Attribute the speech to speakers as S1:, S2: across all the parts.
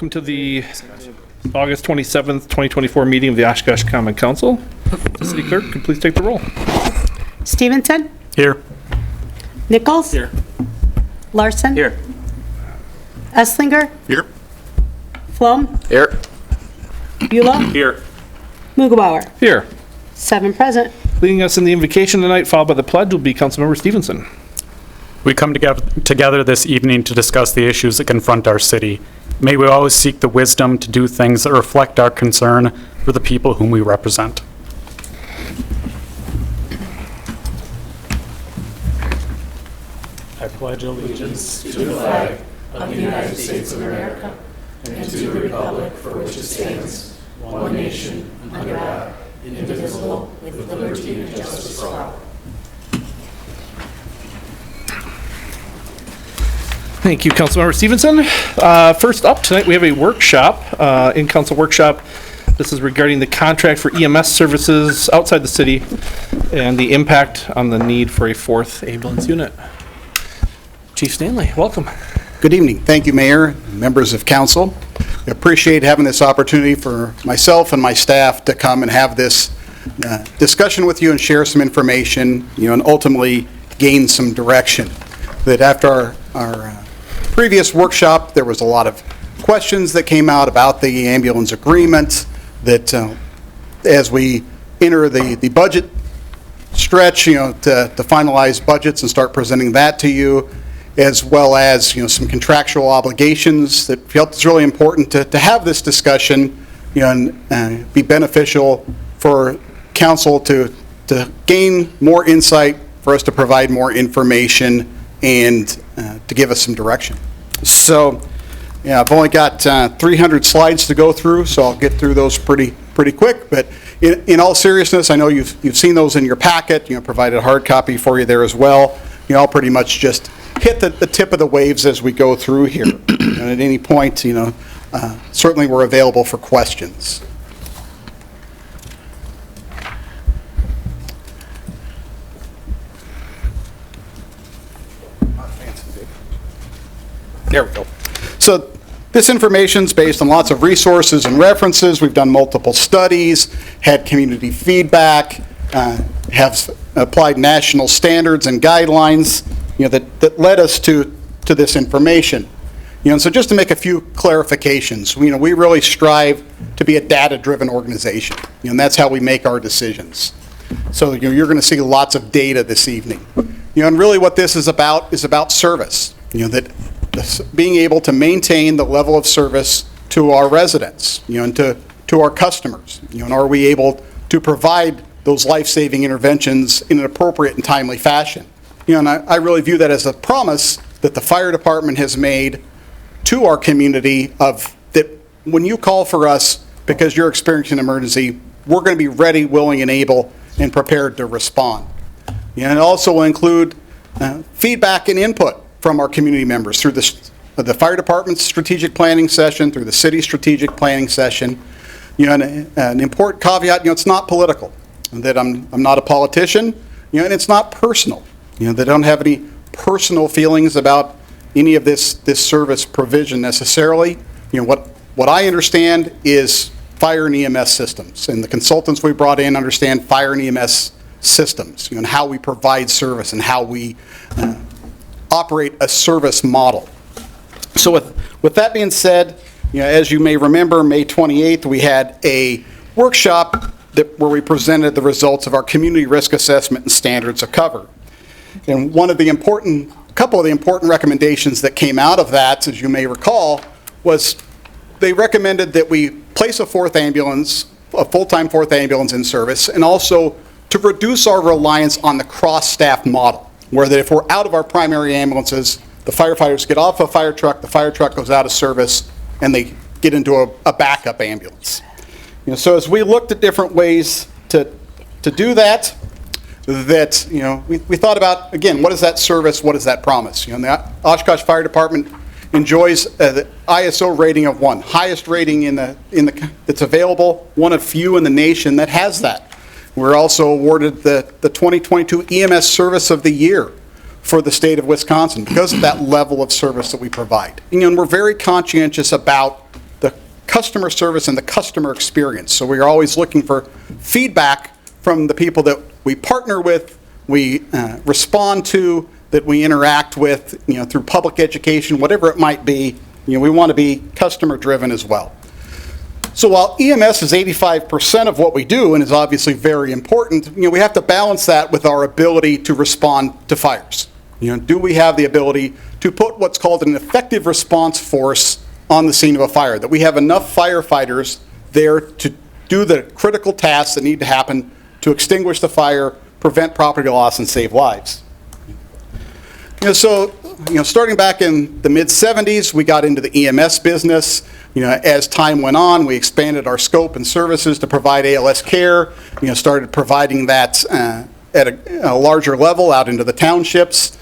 S1: Welcome to the August 27th, 2024 meeting of the Oshkosh Common Council. The city clerk, could please take the roll.
S2: Stevenson?
S3: Here.
S2: Nichols?
S3: Here.
S2: Larson?
S3: Here.
S2: Esslinger?
S3: Here.
S2: Flom?
S3: Here.
S2: Beulah?
S3: Here.
S2: Mugebauer?
S1: Here.
S2: 7 present.
S1: Leading us in the invocation tonight, followed by the pledge, will be Councilmember Stevenson.
S3: We come together this evening to discuss the issues that confront our city. May we always seek the wisdom to do things that reflect our concern for the people whom we represent. I pledge allegiance
S4: to the flag of the United States of America and to the republic for which it stands, one nation, under God, indivisible, with liberty and justice for all.
S1: Thank you, Councilmember Stevenson. First up tonight, we have a workshop, in-council workshop. This is regarding the contract for EMS services outside the city and the impact on the need for a 4th ambulance unit. Chief Stanley, welcome.
S5: Good evening. Thank you, Mayor, members of council. I appreciate having this opportunity for myself and my staff to come and have this discussion with you and share some information, and ultimately gain some direction. That after our previous workshop, there was a lot of questions that came out about the ambulance agreement, that as we enter the budget stretch, to finalize budgets and start presenting that to you, as well as some contractual obligations, that felt it's really important to have this discussion, and be beneficial for council to gain more insight, for us to provide more information, and to give us some direction. So, I've only got 300 slides to go through, so I'll get through those pretty quick. But in all seriousness, I know you've seen those in your packet. Provided a hard copy for you there as well. I'll pretty much just hit the tip of the waves as we go through here. And at any point, certainly we're available for questions. There we go. So this information is based on lots of resources and references. We've done multiple studies, had community feedback, have applied national standards and guidelines, that led us to this information. And so just to make a few clarifications, we really strive to be a data-driven organization, and that's how we make our decisions. So you're going to see lots of data this evening. And really what this is about service. That being able to maintain the level of service to our residents, and to our customers. And are we able to provide those life-saving interventions in an appropriate and timely fashion? And I really view that as a promise that the fire department has made to our community, of that when you call for us because you're experiencing an emergency, we're going to be ready, willing, and able and prepared to respond. And it also will include feedback and input from our community members through the fire department's strategic planning session, through the city's strategic planning session. And an important caveat, it's not political, that I'm not a politician, and it's not personal. They don't have any personal feelings about any of this service provision necessarily. What I understand is fire and EMS systems, and the consultants we brought in understand fire and EMS systems, and how we provide service and how we operate a service model. So with that being said, as you may remember, May 28th, we had a workshop where we presented the results of our community risk assessment and standards of cover. And couple of the important recommendations that came out of that, as you may recall, was they recommended that we place a full-time 4th ambulance in service, and also to reduce our reliance on the cross-staff model, where that if we're out of our primary ambulances, the firefighters get off a fire truck, the fire truck goes out of service, and they get into a backup ambulance. So as we looked at different ways to do that, we thought about, again, what is that service, what is that promise? The Oshkosh Fire Department enjoys the ISO rating of 1, highest rating that's available, one of few in the nation that has that. We're also awarded the 2022 EMS Service of the Year for the state of Wisconsin because of that level of service that we provide. And we're very conscientious about customer service and the customer experience. So we are always looking for feedback from the people that we partner with, we respond to, that we interact with, through public education, whatever it might be. We want to be customer-driven as well. So while EMS is 85% of what we do and is obviously very important, we have to balance that with our ability to respond to fires. Do we have the ability to put what's called an effective response force on the scene of a fire, that we have enough firefighters there to do the critical tasks that need to happen to extinguish the fire, prevent property loss, and save lives. Starting back in the mid-'70s, we got into the EMS business. As time went on, we expanded our scope and services to provide ALS care, started providing that at a larger level out into the townships.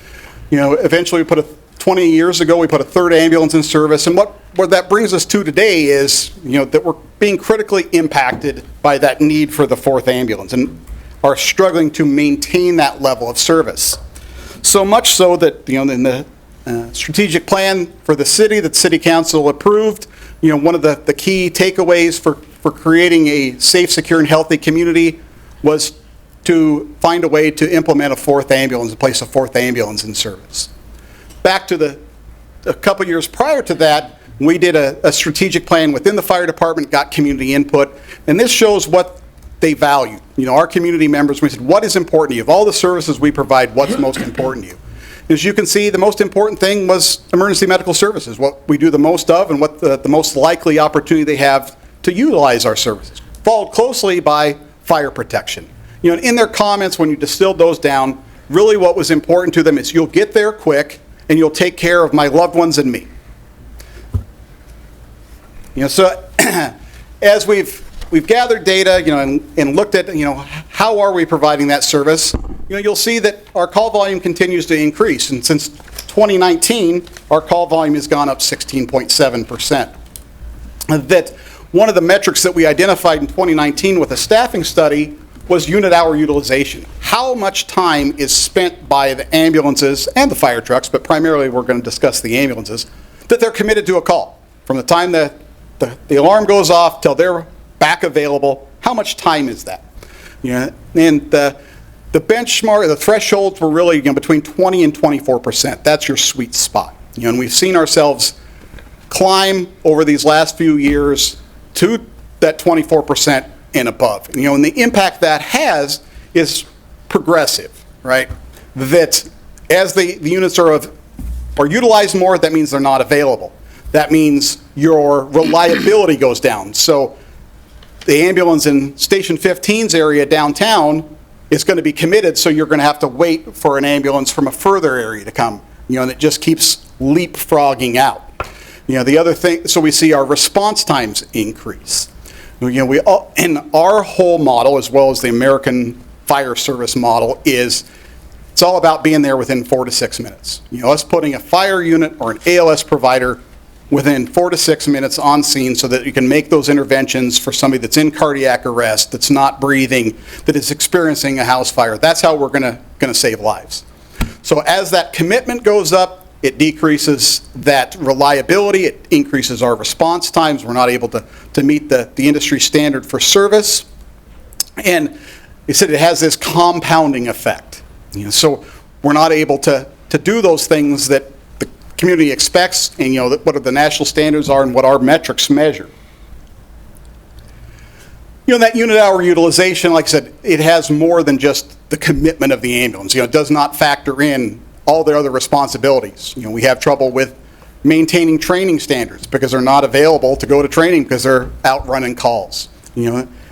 S5: Eventually 20 years ago, we put a third ambulance in service, and what that brings us to today is, that we're being critically impacted by that need for the fourth ambulance and are struggling to maintain that level of service. So much so that, in the strategic plan for the city that City Council approved, one of the key takeaways for creating a safe, secure, and healthy community was to find a way to implement a fourth ambulance, place a fourth ambulance in service. Back to a couple years prior to that, we did a strategic plan within the fire department, got community input, and this shows what they value. Our community members, we said, what is important to you? Of all the services we provide, what's most important to you? As you can see, the most important thing was emergency medical services, what we do the most of and what the most likely opportunity they have to utilize our services. Followed closely by fire protection. And in their comments, when you distilled those down, really what was important to them is you'll get there quick and you'll take care of my loved ones and me. So as we've gathered data, and looked at, how are we providing that service, you'll see that our call volume continues to increase. And since 2019, our call volume has gone up 16.7%. That one of the metrics that we identified in 2019 with a staffing study was unit hour utilization. How much time is spent by the ambulances and the fire trucks, but primarily we're going to discuss the ambulances, that they're committed to a call. From the time that the alarm goes off till they're back available, how much time is that? And the benchmark, the thresholds were really between 20 and 24%. That's your sweet spot. And we've seen ourselves climb over these last few years to that 24% and above. And the impact that has is progressive, right? That as the units are utilized more, that means they're not available. That means your reliability goes down. So the ambulance in Station 15's area downtown is going to be committed, so you're going to have to wait for an ambulance from a further area to come. And it just keeps leapfrogging out. The other thing, so we see our response times increase. In our whole model, as well as the American Fire Service model, it's all about being there within 4 to 6 minutes. Us putting a fire unit or an ALS provider within 4 to 6 minutes on scene so that you can make those interventions for somebody that's in cardiac arrest, that's not breathing, that is experiencing a house fire. That's how we're going to save lives. So as that commitment goes up, it decreases that reliability, it increases our response times. We're not able to meet the industry standard for service. And he said it has this compounding effect. So we're not able to do those things that the community expects, and what the national standards are and what our metrics measure. That unit hour utilization, like I said, it has more than just the commitment of the ambulance. It does not factor in all their other responsibilities. We have trouble with maintaining training standards because they're not available to go to training because they're out running calls.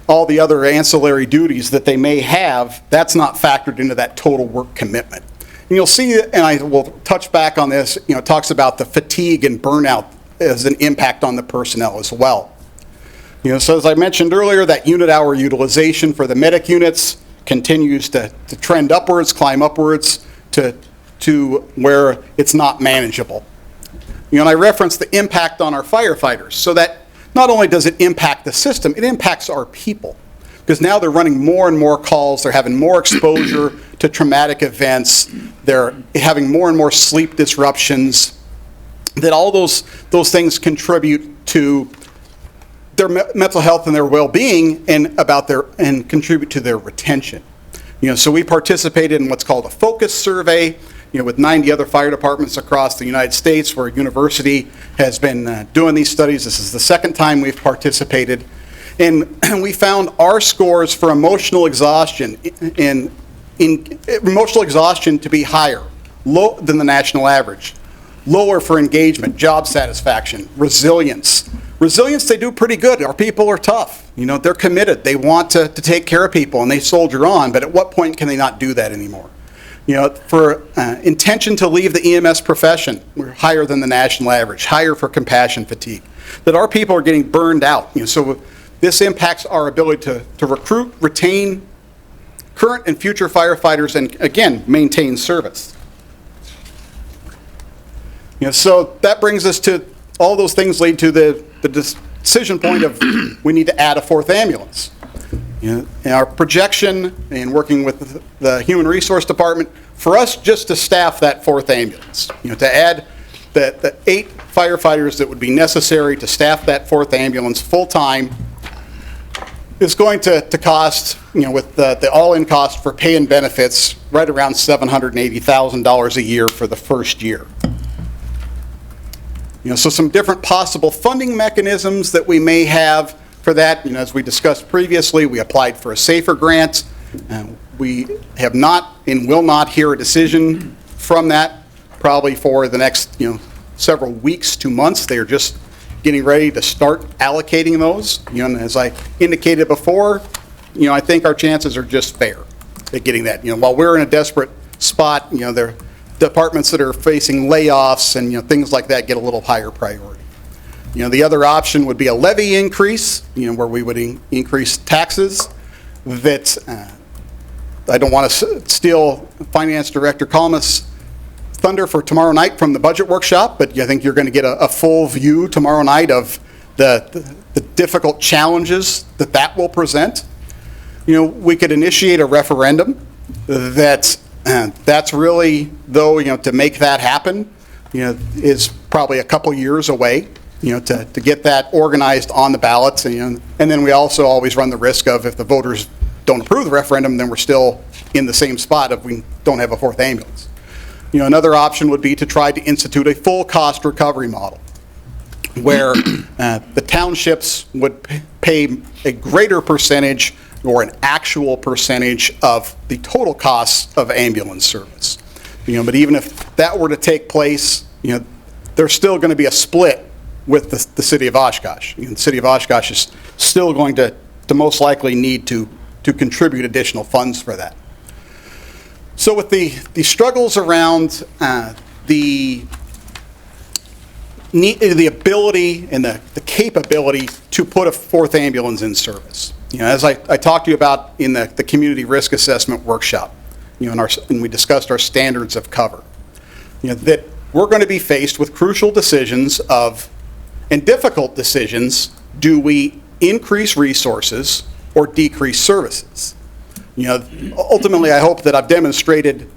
S5: All the other ancillary duties that they may have, that's not factored into that total work commitment. And you'll see, and I will touch back on this, it talks about the fatigue and burnout as an impact on the personnel as well. So as I mentioned earlier, that unit hour utilization for the medic units continues to trend upwards, climb upwards to where it's not manageable. And I referenced the impact on our firefighters, so that not only does it impact the system, it impacts our people. Because now they're running more and more calls, they're having more exposure to traumatic events, they're having more and more sleep disruptions, that all those things contribute to their mental health and their well-being and contribute to their retention. So we participated in what's called a focus survey, with 90 other fire departments across the United States, where a university has been doing these studies. This is the second time we've participated. And we found our scores for emotional exhaustion in emotional exhaustion to be higher than the national average. Lower for engagement, job satisfaction, resilience. Resilience, they do pretty good. Our people are tough. They're committed. They want to take care of people, and they soldier on, but at what point can they not do that anymore? For intention to leave the EMS profession, we're higher than the national average, higher for compassion fatigue. That our people are getting burned out. So this impacts our ability to recruit, retain current and future firefighters, and again, maintain service. So that brings us to, all those things lead to the decision point of we need to add a 4th ambulance. In our projection and working with the Human Resource Department, for us just to staff that 4th ambulance, to add the 8 firefighters that would be necessary to staff that 4th ambulance full-time is going to cost, with the all-in cost for pay and benefits, right around $780,000 a year for the first year. So some different possible funding mechanisms that we may have for that. As we discussed previously, we applied for a SAFER grant. We have not and will not hear a decision from that probably for the next several weeks to months. They are just getting ready to start allocating those. And as I indicated before, I think our chances are just fair at getting that. While we're in a desperate spot, there are departments that are facing layoffs and things like that get a little higher priority. The other option would be a levy increase, where we would increase taxes. That I don't want to steal Finance Director Kalma's thunder for tomorrow night from the budget workshop, but I think you're going to get a full view tomorrow night of the difficult challenges that will present. We could initiate a referendum. That's really, though, to make that happen, is probably a couple years away. To get that organized on the ballots, and then we also always run the risk of, if the voters don't approve the referendum, then we're still in the same spot if we don't have a 4th ambulance. Another option would be to try to institute a full cost recovery model, where the townships would pay a greater percentage or an actual percentage of the total costs of ambulance service. But even if that were to take place, there's still going to be a split with the city of Oshkosh. The city of Oshkosh is still going to most likely need to contribute additional funds for that. So with the struggles around the ability and the capability to put a 4th ambulance in service. As I talked to you about in the community risk assessment workshop, and we discussed our standards of cover, that we're going to be faced with crucial decisions and difficult decisions. Do we increase resources or decrease services? Ultimately, I hope that I've demonstrated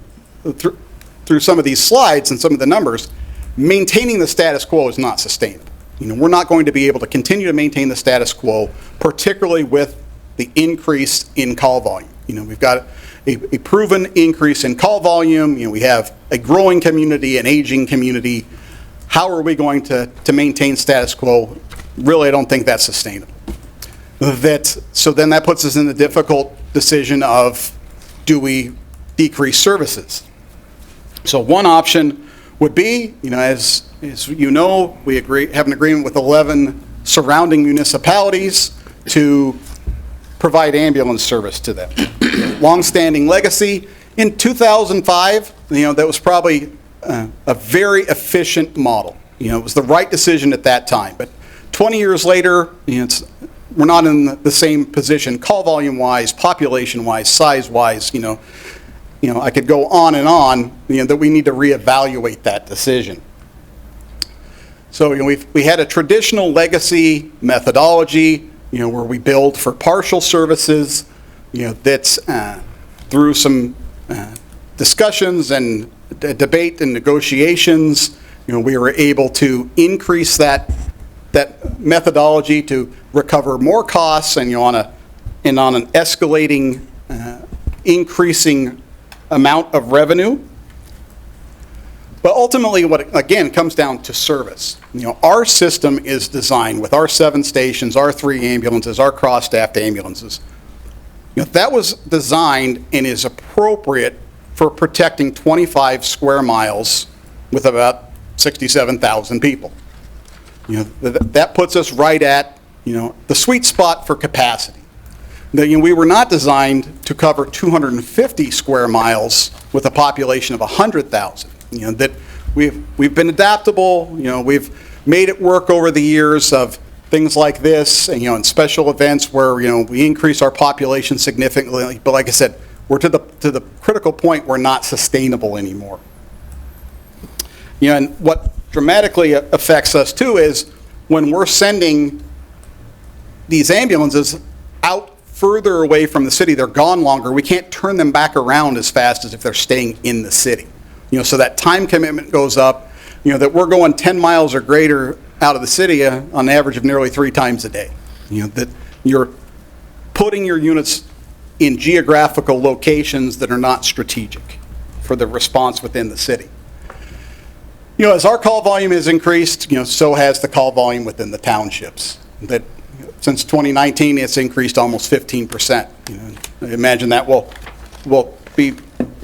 S5: through some of these slides and some of the numbers, maintaining the status quo is not sustainable. We're not going to be able to continue to maintain the status quo, particularly with the increase in call volume. We've got a proven increase in call volume. We have a growing community, an aging community. How are we going to maintain status quo? Really, I don't think that's sustainable. So then that puts us in the difficult decision of, do we decrease services? So one option would be, as we have an agreement with 11 surrounding municipalities to provide ambulance service to them. Long-standing legacy. In 2005, that was probably a very efficient model. It was the right decision at that time. But 20 years later, we're not in the same position, call volume-wise, population-wise, size-wise. I could go on and on. That we need to reevaluate that decision. So we had a traditional legacy methodology, where we billed for partial services. That's through some discussions and debate and negotiations. We were able to increase that methodology to recover more costs and, on an escalating, increasing amount of revenue. But ultimately, what it, again, comes down to service. Our system is designed with our 7 stations, our 3 ambulances, our cross-staffed ambulances. That was designed and is appropriate for protecting 25 square miles with about 67,000 people. That puts us right at, the sweet spot for capacity. We were not designed to cover 250 square miles with a population of 100,000. That we've been adaptable, we've made it work over the years of things like this, and, and special events where, we increase our population significantly, but like I said, we're to the critical point we're not sustainable anymore. And what dramatically affects us too is when we're sending these ambulances out further away from the city, they're gone longer, we can't turn them back around as fast as if they're staying in the city. So that time commitment goes up, that we're going 10 miles or greater out of the city on an average of nearly 3 times a day. That you're putting your units in geographical locations that are not strategic for the response within the city. As our call volume has increased, so has the call volume within the townships. That since 2019, it's increased almost 15%. I imagine that will be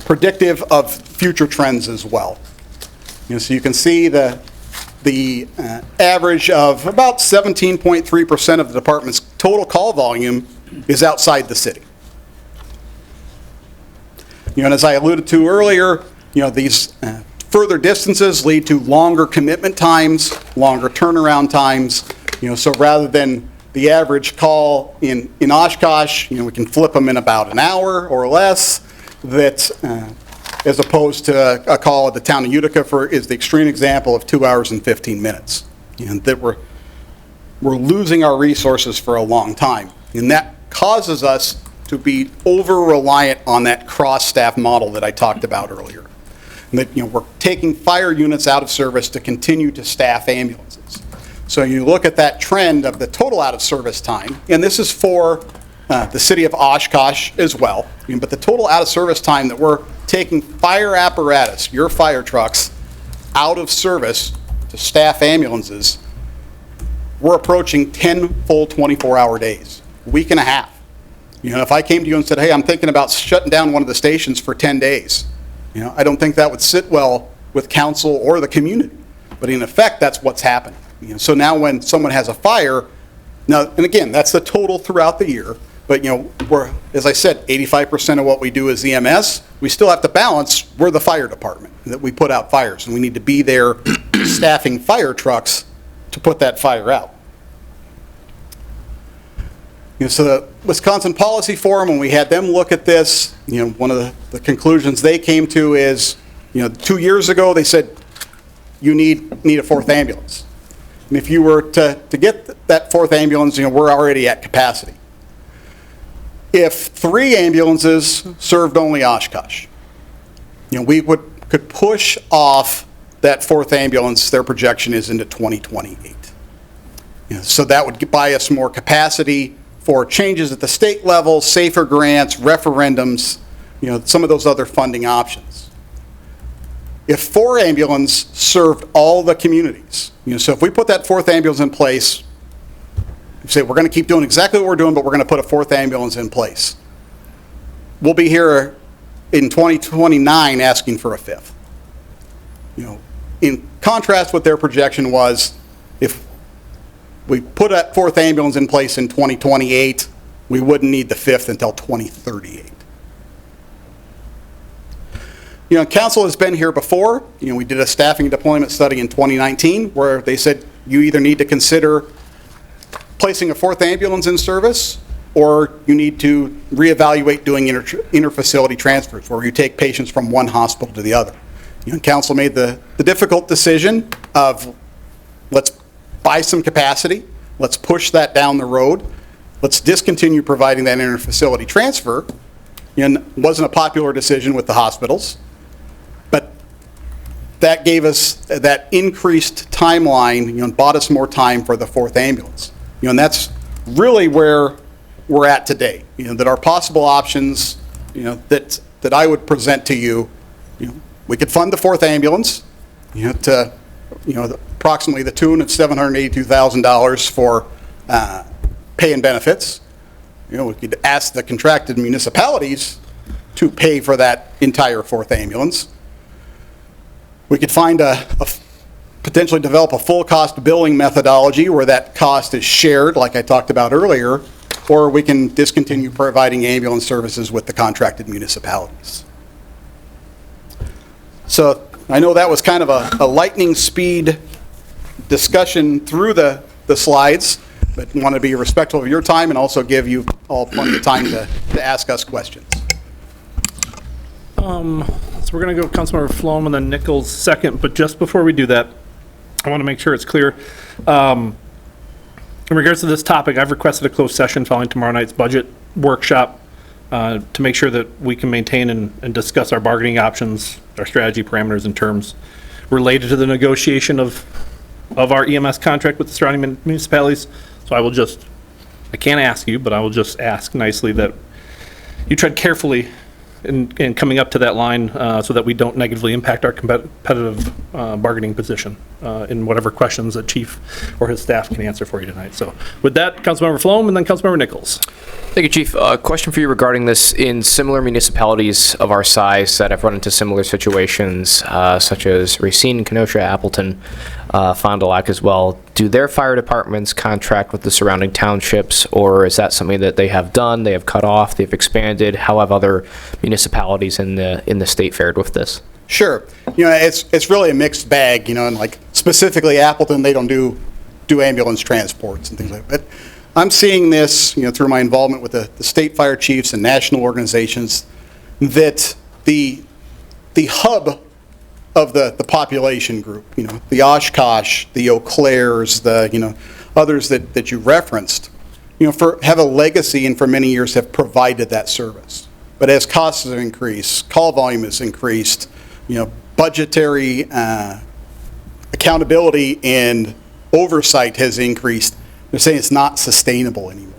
S5: predictive of future trends as well. So you can see the average of about 17.3% of the department's total call volume is outside the city. And as I alluded to earlier, these further distances lead to longer commitment times, longer turnaround times. So rather than the average call in Oshkosh, we can flip them in about an hour or less. That as opposed to a call at the town of Utica is the extreme example of 2 hours and 15 minutes. That we're losing our resources for a long time. And that causes us to be over-reliant on that cross-staff model that I talked about earlier. And that, we're taking fire units out of service to continue to staff ambulances. So you look at that trend of the total out-of-service time, and this is for the city of Oshkosh as well, but the total out-of-service time that we're taking fire apparatus, your fire trucks, out of service to staff ambulances, we're approaching 10 full 24-hour days, a week and a half. If I came to you and said, hey, I'm thinking about shutting down one of the stations for 10 days, I don't think that would sit well with council or the community. But in effect, that's what's happening. So now when someone has a fire, now, and again, that's the total throughout the year, but we're, as I said, 85% of what we do is EMS. We still have to balance, we're the fire department, that we put out fires, and we need to be there staffing fire trucks to put that fire out. So the Wisconsin Policy Forum, when we had them look at this, one of the conclusions they came to is, 2 years ago they said, you need a 4th ambulance. And if you were to get that 4th ambulance, we're already at capacity. If 3 ambulances served only Oshkosh, we could push off that 4th ambulance, their projection is into 2028. So that would buy us more capacity for changes at the state level, safer grants, referendums, some of those other funding options. If 4 ambulance served all the communities, so if we put that 4th ambulance in place, say we're going to keep doing exactly what we're doing, but we're going to put a 4th ambulance in place. We'll be here in 2029 asking for a 5th. In contrast, what their projection was, if we put that 4th ambulance in place in 2028, we wouldn't need the 5th until 2038. Council has been here before. We did a staffing deployment study in 2019 where they said you either need to consider placing a 4th ambulance in service or you need to reevaluate doing interfacility transfers where you take patients from one hospital to the other. Council made the difficult decision of let's buy some capacity, let's push that down the road, let's discontinue providing that interfacility transfer. It wasn't a popular decision with the hospitals, but that gave us that increased timeline, and bought us more time for the 4th ambulance. And that's really where we're at today. That our possible options, that I would present to you, we could fund the 4th ambulance, to, approximately the tune of $782,000 for pay and benefits. We could ask the contracted municipalities to pay for that entire 4th ambulance. We could find potentially develop a full cost billing methodology where that cost is shared, like I talked about earlier, or we can discontinue providing ambulance services with the contracted municipalities. So I know that was kind of a lightning speed discussion through the slides, but want to be respectful of your time and also give you all plenty of time to ask us questions.
S1: So we're going to go Councilmember Flom and then Nichols second, but just before we do that, I want to make sure it's clear. In regards to this topic, I've requested a closed session following tomorrow night's budget workshop to make sure that we can maintain and discuss our bargaining options, our strategy parameters and terms related to the negotiation of our EMS contract with the surrounding municipalities. So I can't ask you, but I will just ask nicely that you tread carefully in coming up to that line so that we don't negatively impact our competitive bargaining position in whatever questions the chief or his staff can answer for you tonight. So with that, Councilmember Flom and then Councilmember Nichols.
S6: Thank you, Chief. A question for you regarding this. In similar municipalities of our size that have run into similar situations, such as Racine, Kenosha, Appleton, Fond du Lac as well, do their fire departments contract with the surrounding townships, or is that something that they have done, they have cut off, they've expanded? How have other municipalities in the state fared with this?
S5: Sure. It's really a mixed bag, and like specifically Appleton, they don't do ambulance transports and things like that. I'm seeing this, through my involvement with the state fire chiefs and national organizations, that the hub of the population group, the Oshkosh, the Eau Claires, the, others that you referenced, have a legacy and for many years have provided that service. But as costs have increased, call volume has increased, budgetary accountability and oversight has increased, they're saying it's not sustainable anymore.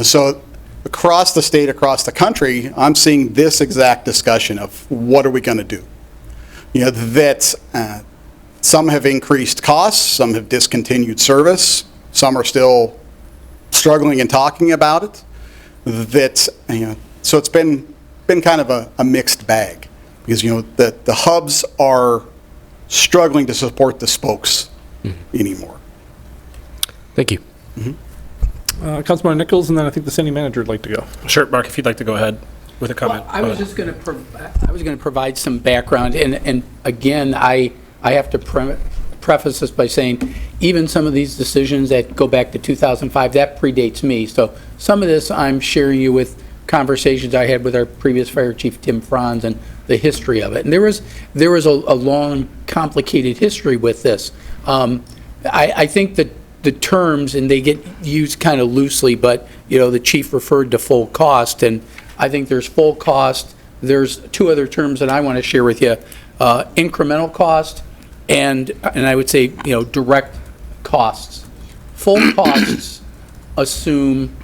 S5: So across the state, across the country, I'm seeing this exact discussion of what are we going to do? That some have increased costs, some have discontinued service, some are still struggling and talking about it. So it's been kind of a mixed bag because the hubs are struggling to support the spokes anymore.
S6: Thank you.
S1: Councilmember Nichols, and then I think the city manager would like to go.
S7: Sure, Mark, if you'd like to go ahead with a comment.
S8: Well, I was just going to provide some background, and again, I have to preface this by saying, even some of these decisions that go back to 2005, that predates me. So some of this I'm sharing you with conversations I had with our previous fire chief, Tim Franz, and the history of it. And there was a long, complicated history with this. I think that the terms, and they get used kind of loosely, but the chief referred to full cost, and I think there's full cost. There's two other terms that I want to share with you: incremental cost, and I would say direct costs. Full costs assume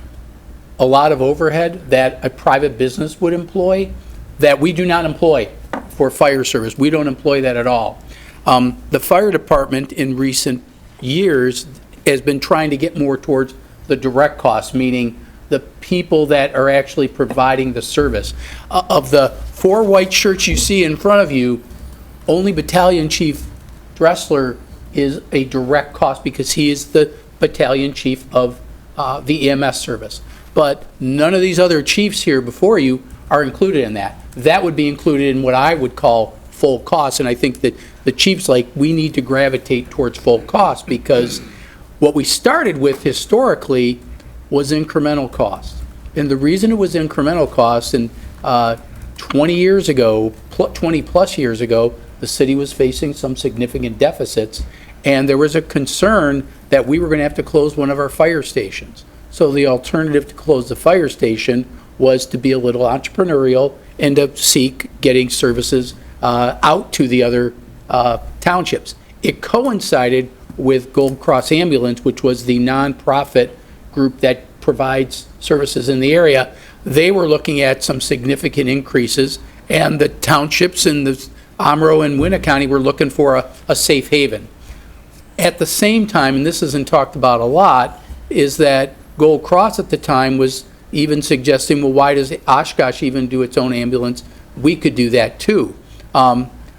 S8: a lot of overhead that a private business would employ that we do not employ for fire service. We don't employ that at all. The fire department in recent years has been trying to get more towards the direct costs, meaning the people that are actually providing the service. Of the 4 white shirts you see in front of you, only Battalion Chief Dressler is a direct cost because he is the battalion chief of the EMS service. But none of these other chiefs here before you are included in that. That would be included in what I would call full cost, and I think that the chiefs, we need to gravitate towards full cost because what we started with historically was incremental cost. And the reason it was incremental cost, and 20 years ago, 20 plus years ago, the city was facing some significant deficits, and there was a concern that we were going to have to close one of our fire stations. So the alternative to close the fire station was to be a little entrepreneurial and to seek getting services out to the other townships. It coincided with Gold Cross Ambulance, which was the nonprofit group that provides services in the area, they were looking at some significant increases, and the townships in the Omro and Winna County were looking for a safe haven. At the same time, and this isn't talked about a lot, is that Gold Cross at the time was even suggesting, well, why does Oshkosh even do its own ambulance? We could do that too.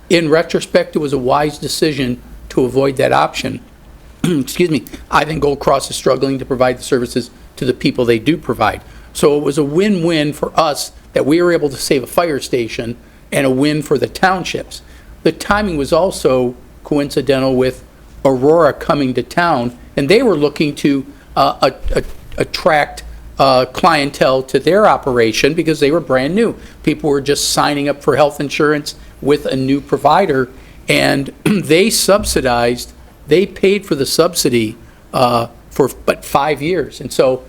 S8: In retrospect, it was a wise decision to avoid that option. Excuse me. I think Gold Cross is struggling to provide the services to the people they do provide. So it was a win-win for us that we were able to save a fire station, and a win for the townships. The timing was also coincidental with Aurora coming to town, and they were looking to attract clientele to their operation because they were brand new. People were just signing up for health insurance with a new provider, and they paid for the subsidy for but 5 years. And so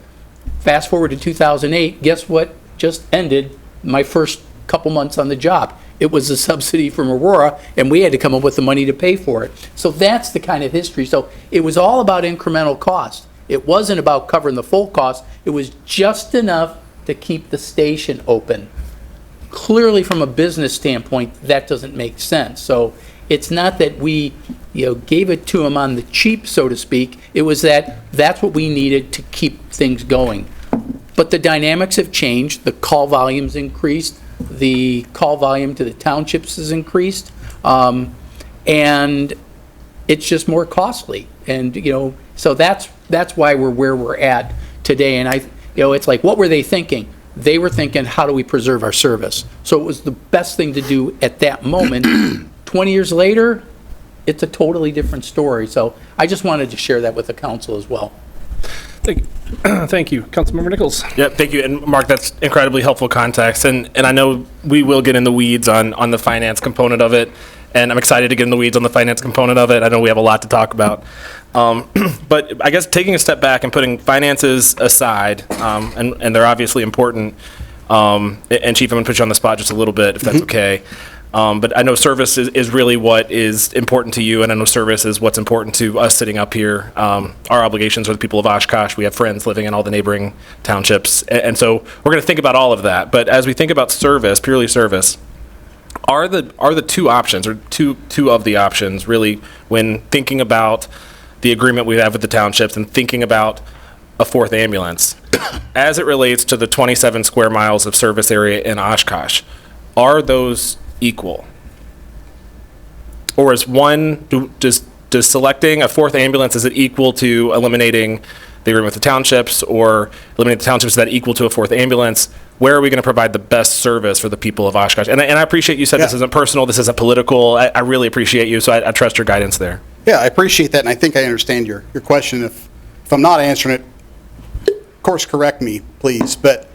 S8: fast forward to 2008, guess what just ended my first couple months on the job? It was a subsidy from Aurora, and we had to come up with the money to pay for it. So that's the kind of history. So it was all about incremental cost. It wasn't about covering the full cost. It was just enough to keep the station open. Clearly, from a business standpoint, that doesn't make sense. So it's not that we, gave it to them on the cheap, so to speak. It was that's what we needed to keep things going. But the dynamics have changed. The call volume's increased. The call volume to the townships has increased. And it's just more costly. And, so that's why we're where we're at today. And it's like, what were they thinking? They were thinking, how do we preserve our service? So it was the best thing to do at that moment. 20 years later, it's a totally different story. So I just wanted to share that with the council as well.
S1: Thank you. Councilmember Nichols.
S7: Yeah, thank you. And Mark, that's incredibly helpful context. And I know we will get in the weeds on the finance component of it. And I'm excited to get in the weeds on the finance component of it. I know we have a lot to talk about. But I guess taking a step back and putting finances aside, and they're obviously important. And Chief, I'm going to put you on the spot just a little bit, if that's okay. But I know service is really what is important to you, and I know service is what's important to us sitting up here. Our obligations are the people of Oshkosh. We have friends living in all the neighboring townships. And so we're going to think about all of that. But as we think about service, purely service, are the two options, or two of the options, really, when thinking about the agreement we have with the townships and thinking about a fourth ambulance, as it relates to the 27 square miles of service area in Oshkosh, are those equal? Or is one, does selecting a fourth ambulance, is it equal to eliminating the agreement with the townships, or eliminating the townships, is that equal to a fourth ambulance? Where are we going to provide the best service for the people of Oshkosh? And I appreciate you said This isn't personal, this isn't political. I really appreciate you, so I trust your guidance there.
S5: Yeah, I appreciate that, and I think I understand your question. If I'm not answering it, of course, correct me, please. But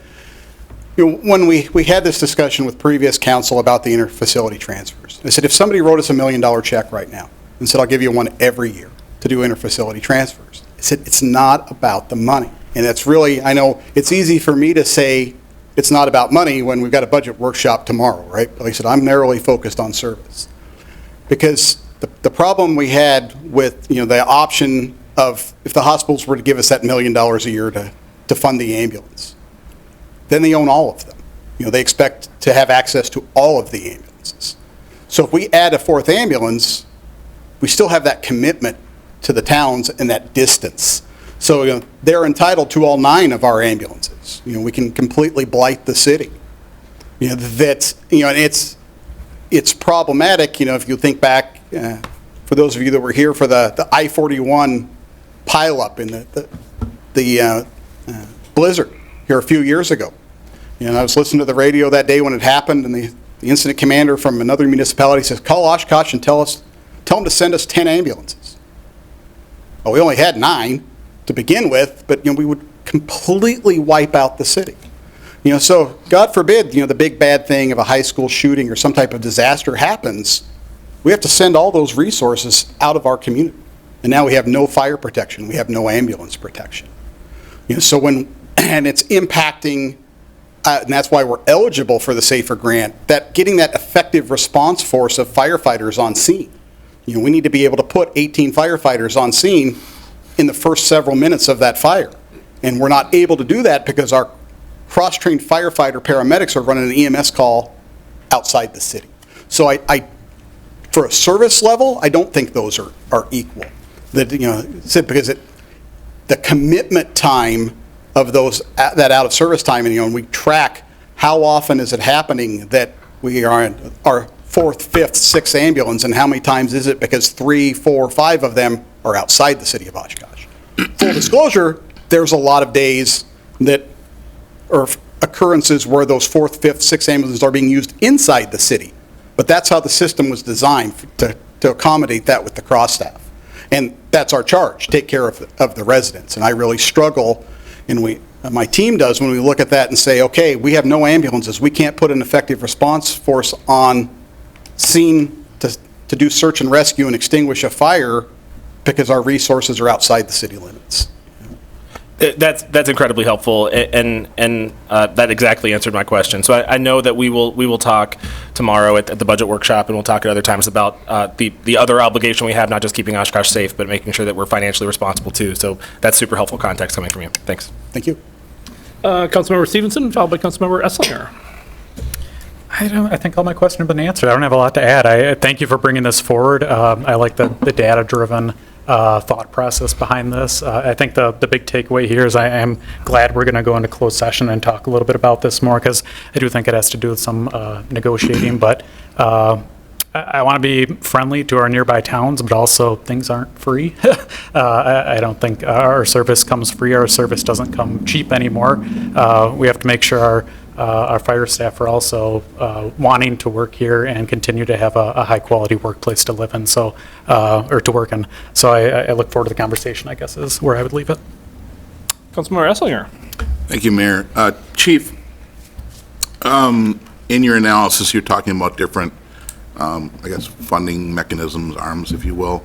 S5: when we had this discussion with previous council about the interfacility transfers, I said, if somebody wrote us $1 million check right now and said, I'll give you one every year to do interfacility transfers, I said, it's not about the money. And that's really, I know it's easy for me to say it's not about money when we've got a budget workshop tomorrow, right? But like I said, I'm narrowly focused on service. Because the problem we had with, the option of, if the hospitals were to give us that $1 million a year to fund the ambulance, then they own all of them. They expect to have access to all of the ambulances. So if we add a fourth ambulance, we still have that commitment to the towns and that distance. So they're entitled to all 9 of our ambulances. We can completely blight the city. And it's problematic. If you think back, for those of you that were here for the I-41 pileup in the blizzard here a few years ago. I was listening to the radio that day when it happened, and the incident commander from another municipality says, call Oshkosh and tell them to send us 10 ambulances. Well, we only had 9 to begin with, but we would completely wipe out the city. So God forbid, the big bad thing of a high school shooting or some type of disaster happens, we have to send all those resources out of our community. And now we have no fire protection, we have no ambulance protection. So and it's impacting, and that's why we're eligible for the SAFER grant, that getting that effective response force of firefighters on scene. We need to be able to put 18 firefighters on scene in the first several minutes of that fire. And we're not able to do that because our cross-trained firefighter paramedics are running an EMS call outside the city. So for a service level, I don't think those are equal. That, because the commitment time of that out-of-service time, and we track how often is it happening that we are in our 4th, 5th, 6th ambulance, and how many times is it because 3, 4, 5 of them are outside the city of Oshkosh. Full disclosure, there's a lot of days or occurrences where those 4th, 5th, 6th ambulances are being used inside the city. But that's how the system was designed to accommodate that with the cross staff. And that's our charge, take care of the residents. And I really struggle, and my team does, when we look at that and say, okay, we have no ambulances, we can't put an effective response force on scene to do search and rescue and extinguish a fire because our resources are outside the city limits.
S7: That's incredibly helpful, and that exactly answered my question. So I know that we will talk tomorrow at the budget workshop, and we'll talk at other times about the other obligation we have, not just keeping Oshkosh safe, but making sure that we're financially responsible too. So that's super helpful context coming from you. Thanks.
S5: Thank you.
S1: Councilmember Stevenson, followed by Councilmember Esslinger.
S3: I think all my questions have been answered. I don't have a lot to add. I thank you for bringing this forward. I like the data-driven thought process behind this. I think the big takeaway here is I am glad we're going to go into closed session and talk a little bit about this more, because I do think it has to do with some negotiating. But I want to be friendly to our nearby towns, but also things aren't free. I don't think our service comes free. Our service doesn't come cheap anymore. We have to make sure our fire staff are also wanting to work here and continue to have a high-quality workplace to live in, or to work in. So I look forward to the conversation, I guess, is where I would leave it.
S1: Councilmember Esslinger.
S9: Thank you, Mayor. Chief, in your analysis, you're talking about different, I guess, funding mechanisms, arms, if you will,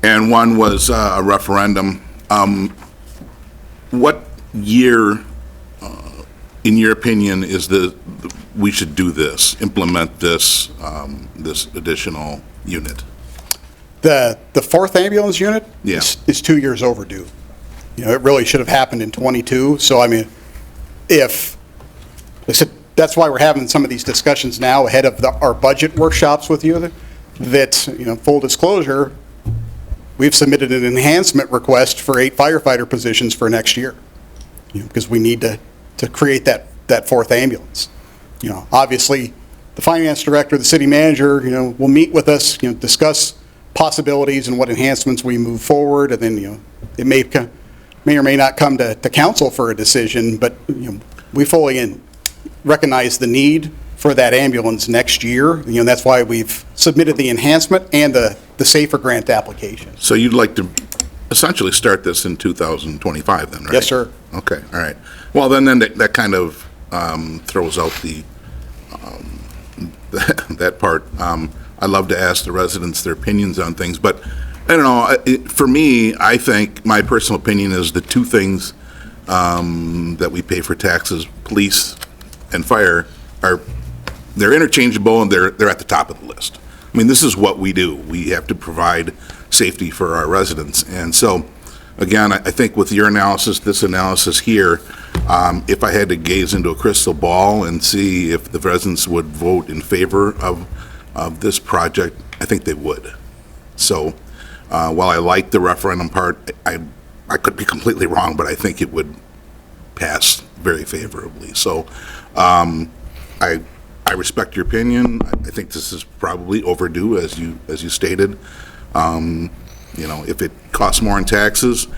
S9: and one was a referendum. What year, in your opinion, is we should do this, implement this, this additional unit?
S5: The 4th ambulance unit
S9: Yeah.
S5: is 2 years overdue. It really should have happened in '22. So, I mean, that's why we're having some of these discussions now ahead of our budget workshops with you, that, full disclosure, we've submitted an enhancement request for 8 firefighter positions for next year, because we need to create that 4th ambulance. Obviously, the finance director, the city manager, will meet with us, discuss possibilities and what enhancements we move forward, and then, it may or may not come to council for a decision, but, we fully recognize the need for that ambulance next year. That's why we've submitted the enhancement and the SAFER grant application.
S9: So you'd like to essentially start this in 2025 then, right?
S5: Yes, sir.
S9: Okay, all right. Well, then that kind of throws out that part. I love to ask the residents their opinions on things, but I don't know. For me, I think my personal opinion is the two things that we pay for taxes, police and fire, they're interchangeable, and they're at the top of the list. I mean, this is what we do. We have to provide safety for our residents. And so, again, I think with your analysis, this analysis here, if I had to gaze into a crystal ball and see if the residents would vote in favor of this project, I think they would. So while I like the referendum part, I could be completely wrong, but I think it would pass very favorably. So I respect your opinion. I think this is probably overdue, as you stated. If it costs more in taxes,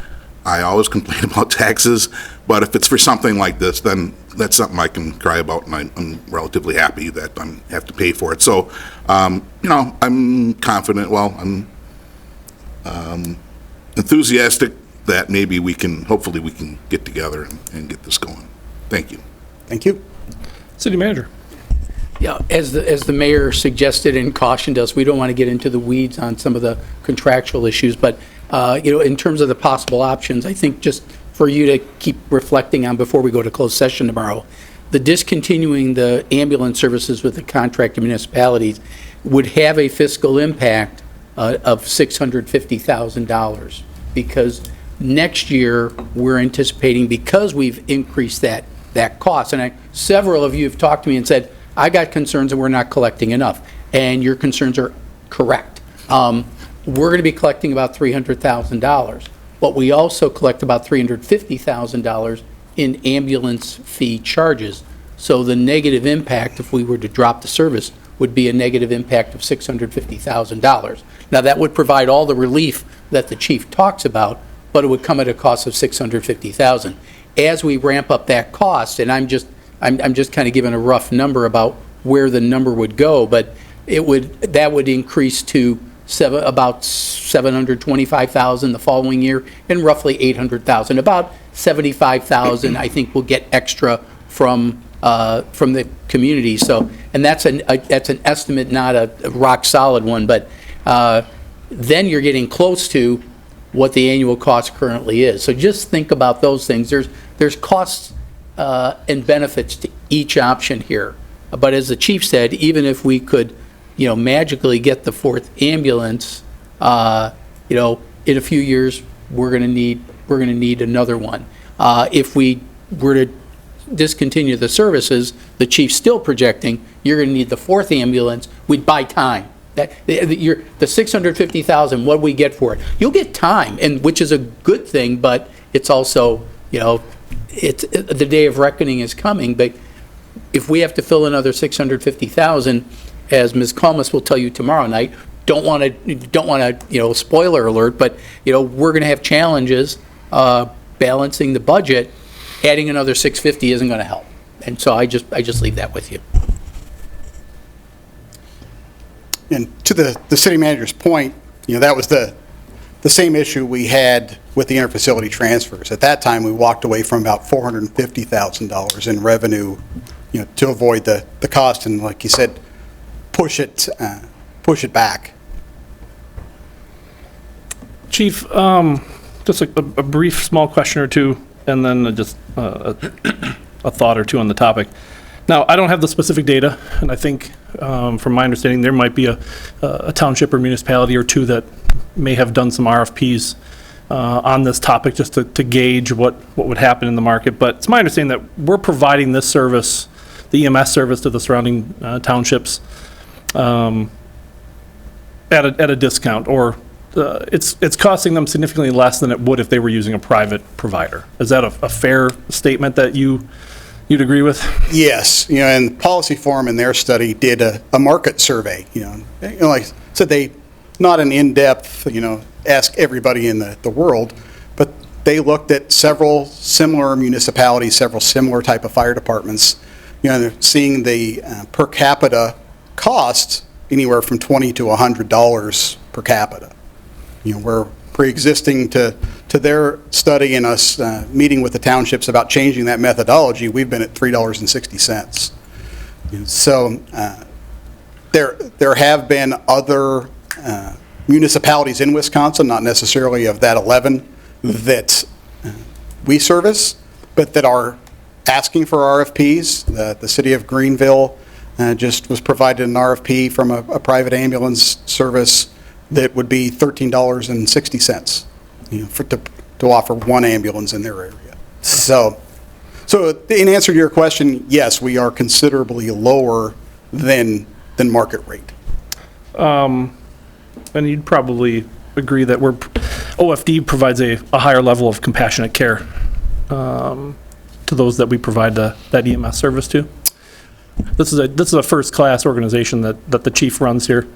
S9: I always complain about taxes, but if it's for something like this, then that's something I can cry about, and I'm relatively happy that I have to pay for it. So, I'm confident, I'm enthusiastic that maybe hopefully we can get together and get this going. Thank you.
S5: Thank you.
S1: City manager.
S8: Yeah, as the mayor suggested and cautioned us, we don't want to get into the weeds on some of the contractual issues, but, in terms of the possible options, I think just for you to keep reflecting on before we go to closed session tomorrow, the discontinuing the ambulance services with the contracted municipalities would have a fiscal impact of $650,000, because Next year, we're anticipating, because we've increased that cost, and several of you have talked to me and said, I got concerns that we're not collecting enough, and your concerns are correct. We're going to be collecting about $300,000, but we also collect about $350,000 in ambulance fee charges. So the negative impact, if we were to drop the service, would be a negative impact of $650,000. Now, that would provide all the relief that the chief talks about, but it would come at a cost of $650,000. As we ramp up that cost, and I'm just kind of giving a rough number about where the number would go, but that would increase to about $725,000 the following year, and roughly $800,000. About $75,000, I think, will get extra from the community. So, and that's an estimate, not a rock solid one, but then you're getting close to what the annual cost currently is. So just think about those things. There's costs and benefits to each option here. But as the chief said, even if we could, magically get the fourth ambulance, in a few years, we're going to need another one. If we were to discontinue the services, the chief's still projecting you're going to need the fourth ambulance. We'd buy time. The $650,000, what do we get for it? You'll get time, and which is a good thing, but it's also, the day of reckoning is coming. But if we have to fill another $650,000, as Ms. Kalmus will tell you tomorrow night, don't want to, spoiler alert, but we're going to have challenges balancing the budget. Adding another $650 isn't going to help, and so I just leave that with you.
S5: And to the city manager's point, that was the same issue we had with the interfacility transfers. At that time, we walked away from about $450,000 in revenue, to avoid the cost, and like you said, push it back.
S1: Chief, just a brief, small question or two, and then just a thought or two on the topic. Now, I don't have the specific data, and I think, from my understanding, there might be a township or municipality or two that may have done some RFPs on this topic just to gauge what would happen in the market. But it's my understanding that we're providing this service, the EMS service, to the surrounding townships at a discount, or it's costing them significantly less than it would if they were using a private provider. Is that a fair statement that you'd agree with?
S5: Yes, and Policy Forum in their study did a market survey. Like I said, they not an in-depth, ask everybody in the world, but they looked at several similar municipalities, several similar type of fire departments. They're seeing the per capita costs anywhere from $20 to $100 per capita. We're pre-existing to their study and us meeting with the townships about changing that methodology. We've been at $3.60. So there have been other municipalities in Wisconsin, not necessarily of that 11 that we service, but that are asking for RFPs. The city of Greenville just was provided an RFP from a private ambulance service that would be $13.60, to offer one ambulance in their area. So in answer to your question, yes, we are considerably lower than market rate.
S1: And you'd probably agree that OFD provides a higher level of compassionate care to those that we provide that EMS service to. This is a first-class organization that the chief runs here.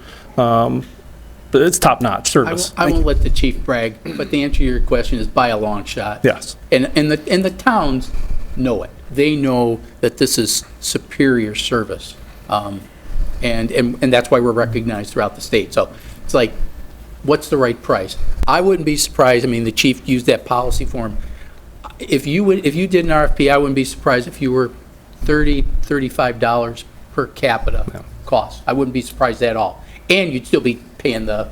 S1: It's top-notch service.
S8: I won't let the chief brag, but the answer to your question is by a long shot.
S1: Yes.
S8: And the towns know it. They know that this is superior service. And that's why we're recognized throughout the state. So it's like, what's the right price? I wouldn't be surprised, the chief used that policy form. If you did an RFP, I wouldn't be surprised if you were $30, $35 per capita cost. I wouldn't be surprised at all. And you'd still be paying the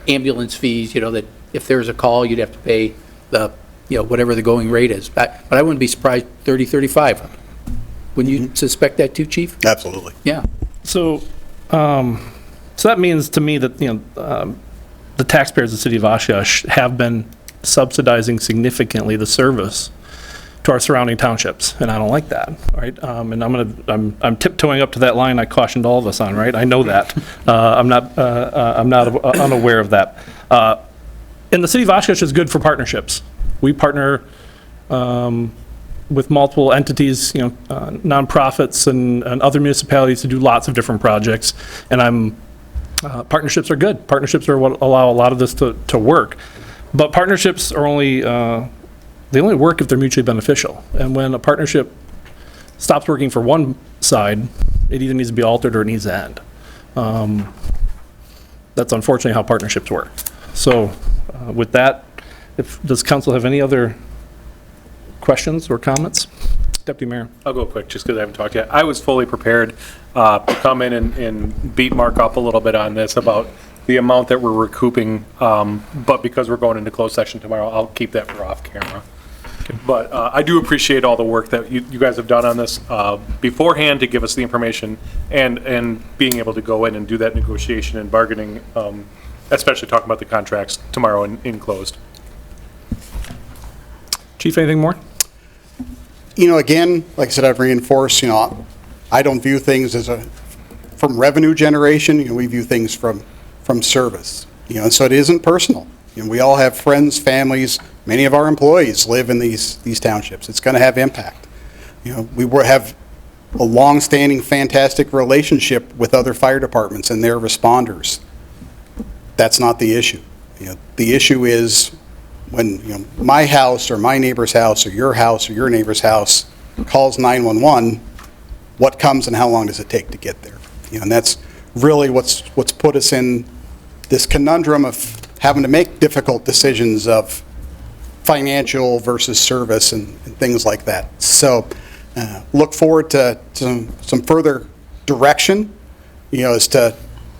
S8: ambulance fees, that if there's a call, you'd have to pay the, whatever the going rate is. But I wouldn't be surprised 30, 35. Wouldn't you suspect that too, Chief?
S5: Absolutely.
S8: Yeah.
S1: So that means to me that, the taxpayers of the city of Oshkosh have been subsidizing significantly the service to our surrounding townships, and I don't like that, right? And I'm tiptoeing up to that line I cautioned all of us on, right? I know that. I'm not unaware of that. And the city of Oshkosh is good for partnerships. We partner with multiple entities, nonprofits and other municipalities to do lots of different projects, and partnerships are good. Partnerships are what allow a lot of this to work. But partnerships are they only work if they're mutually beneficial. And when a partnership stops working for one side, it either needs to be altered or it needs to end. That's unfortunately how partnerships work. So with that, does council have any other questions or comments? Deputy Mayor.
S10: I'll go quick, just because I haven't talked yet. I was fully prepared to come in and beat Mark up a little bit on this about the amount that we're recouping, but because we're going into closed session tomorrow, I'll keep that for off camera. But I do appreciate all the work that you guys have done on this beforehand to give us the information and being able to go in and do that negotiation and bargaining, especially talking about the contracts tomorrow in closed.
S1: Chief, anything more?
S5: Again, like I said, I've reinforced, I don't view things from revenue generation. We view things from service. And so it isn't personal. We all have friends, families. Many of our employees live in these townships. It's going to have impact. We have a long-standing, fantastic relationship with other fire departments and their responders. That's not the issue. The issue is when my house or my neighbor's house or your neighbor's house calls 911, what comes and how long does it take to get there? And that's really what's put us in this conundrum of having to make difficult decisions of financial versus service and things like that. So look forward to some further direction, as to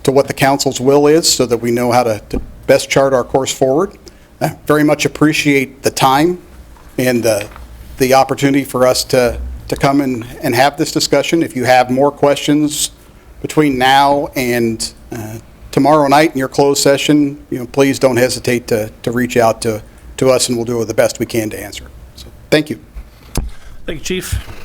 S5: what the council's will is so that we know how to best chart our course forward. I very much appreciate the time and the opportunity for us to come and have this discussion. If you have more questions between now and tomorrow night in your closed session, please don't hesitate to reach out to us, and we'll do the best we can to answer. So, thank you.
S1: Thank you, Chief.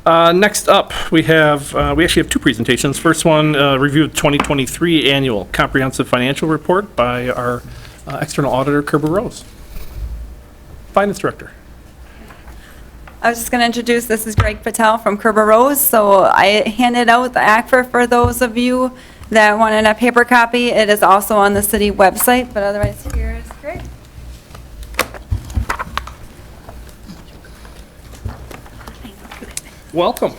S1: Next up, we actually have two presentations. First one, review of 2023 annual comprehensive financial report by our external auditor, Kerber Rose. Finance Director.
S11: I was just going to introduce, this is Greg Patel from Kerber Rose. So I handed out the ACFR for those of you that wanted a paper copy. It is also on the city website, but otherwise here is Greg.
S1: Welcome.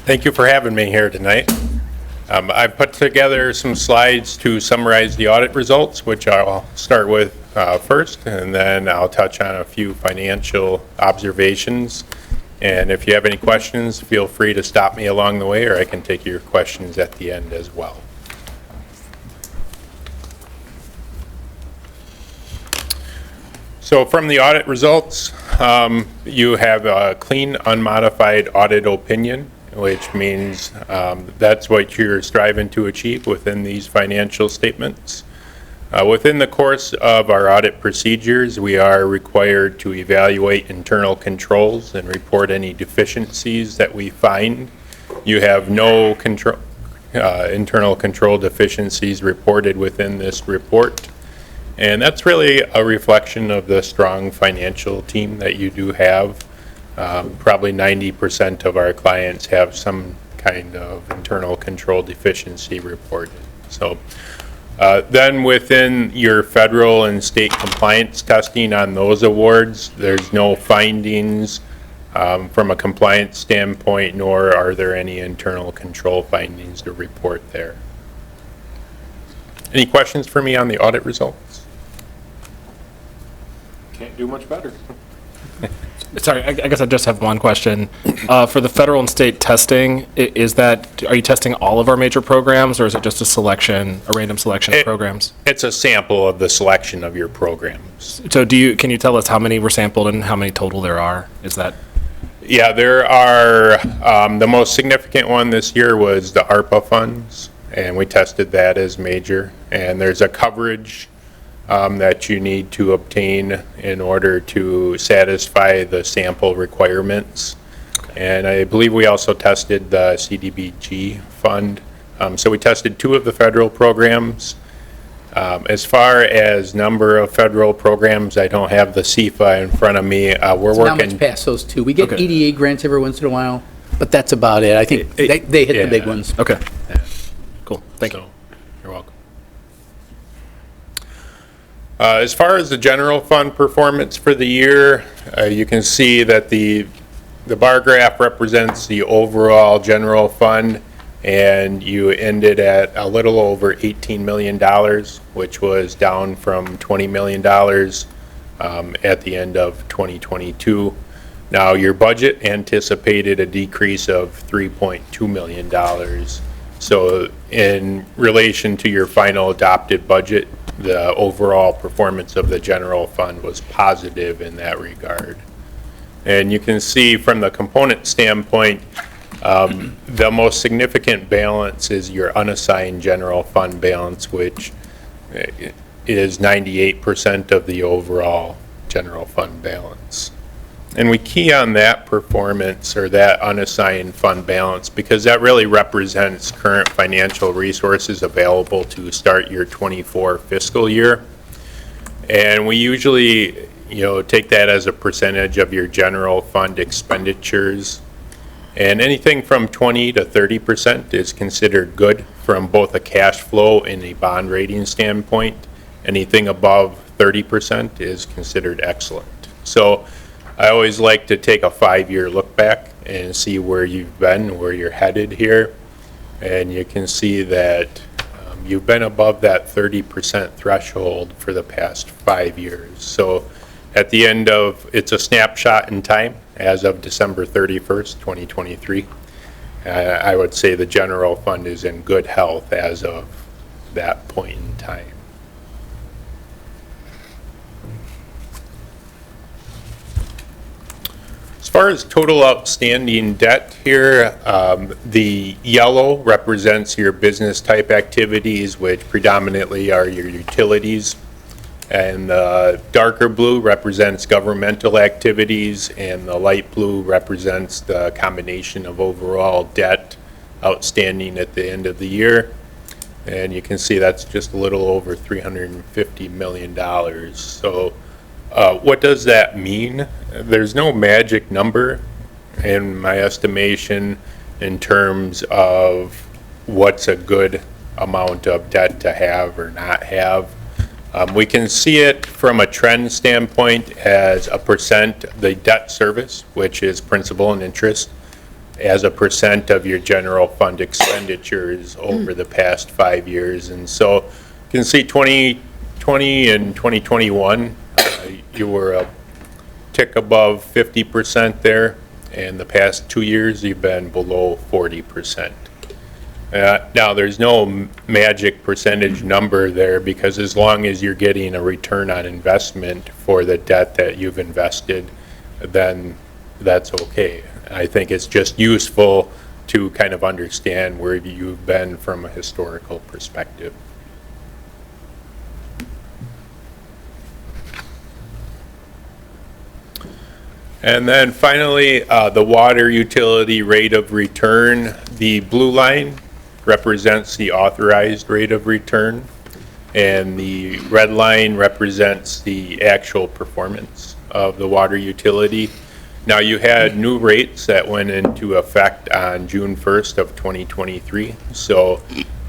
S12: Thank you for having me here tonight. I put together some slides to summarize the audit results, which I'll start with first, and then I'll touch on a few financial observations. And if you have any questions, feel free to stop me along the way, or I can take your questions at the end as well. So from the audit results, you have a clean, unmodified audit opinion, which means that's what you're striving to achieve within these financial statements. Within the course of our audit procedures, we are required to evaluate internal controls and report any deficiencies that we find. You have no internal control deficiencies reported within this report. And that's really a reflection of the strong financial team that you do have. Probably 90% of our clients have some kind of internal control deficiency reported. So then within your federal and state compliance testing on those awards, there's no findings from a compliance standpoint, nor are there any internal control findings to report there. Any questions for me on the audit results?
S10: Can't do much better.
S7: Sorry, I guess I just have one question. For the federal and state testing, are you testing all of our major programs, or is it just a random selection of programs?
S12: It's a sample of the selection of your programs.
S7: So can you tell us how many were sampled and how many total there are?
S12: Yeah, there are, the most significant one this year was the ARPA funds, and we tested that as major. And there's a coverage that you need to obtain in order to satisfy the sample requirements. And I believe we also tested the CDBG fund. So we tested 2 of the federal programs. As far as number of federal programs, I don't have the CFA in front of me. We're
S8: Not much
S12: working.
S8: past those 2. We get
S7: Okay.
S8: EDA grants every once in a while, but that's about it. I think they hit the big
S12: Yeah.
S8: ones.
S7: Okay. Cool. Thank you.
S12: So, you're welcome. As far as the general fund performance for the year, you can see that the bar graph represents the overall general fund, and you ended at a little over $18 million, which was down from $20 million at the end of 2022. Now, your budget anticipated a decrease of $3.2 million. So in relation to your final adopted budget, the overall performance of the general fund was positive in that regard. And you can see from the component standpoint, the most significant balance is your unassigned general fund balance, which is 98% of the overall general fund balance. And we key on that performance or that unassigned fund balance because that really represents current financial resources available to start your 24 fiscal year. And we usually, take that as a percentage of your general fund expenditures. And anything from 20 to 30% is considered good from both a cash flow and a bond rating standpoint. Anything above 30% is considered excellent. So I always like to take a 5-year look back and see where you've been, where you're headed here. And you can see that you've been above that 30% threshold for the past 5 years. So at the end of, it's a snapshot in time as of December 31st, 2023. I would say the general fund is in good health as of that point in time. As far as total outstanding debt here, the yellow represents your business type activities, which predominantly are your utilities. And the darker blue represents governmental activities, and the light blue represents the combination of overall debt outstanding at the end of the year. And you can see that's just a little over $350 million. So what does that mean? There's no magic number in my estimation in terms of what's a good amount of debt to have or not have. We can see it from a trend standpoint as a percent, the debt service, which is principal and interest, as a percent of your general fund expenditures over the past 5 years. And so you can see 2020 and 2021, you were a tick above 50% there, and the past 2 years you've been below 40%. Now, there's no magic percentage number there because as long as you're getting a return on investment for the debt that you've invested, then that's okay. I think it's just useful to kind of understand where you've been from a historical perspective. And then finally, the water utility rate of return. The blue line represents the authorized rate of return, and the red line represents the actual performance of the water utility. Now, you had new rates that went into effect on June 1st of 2023, so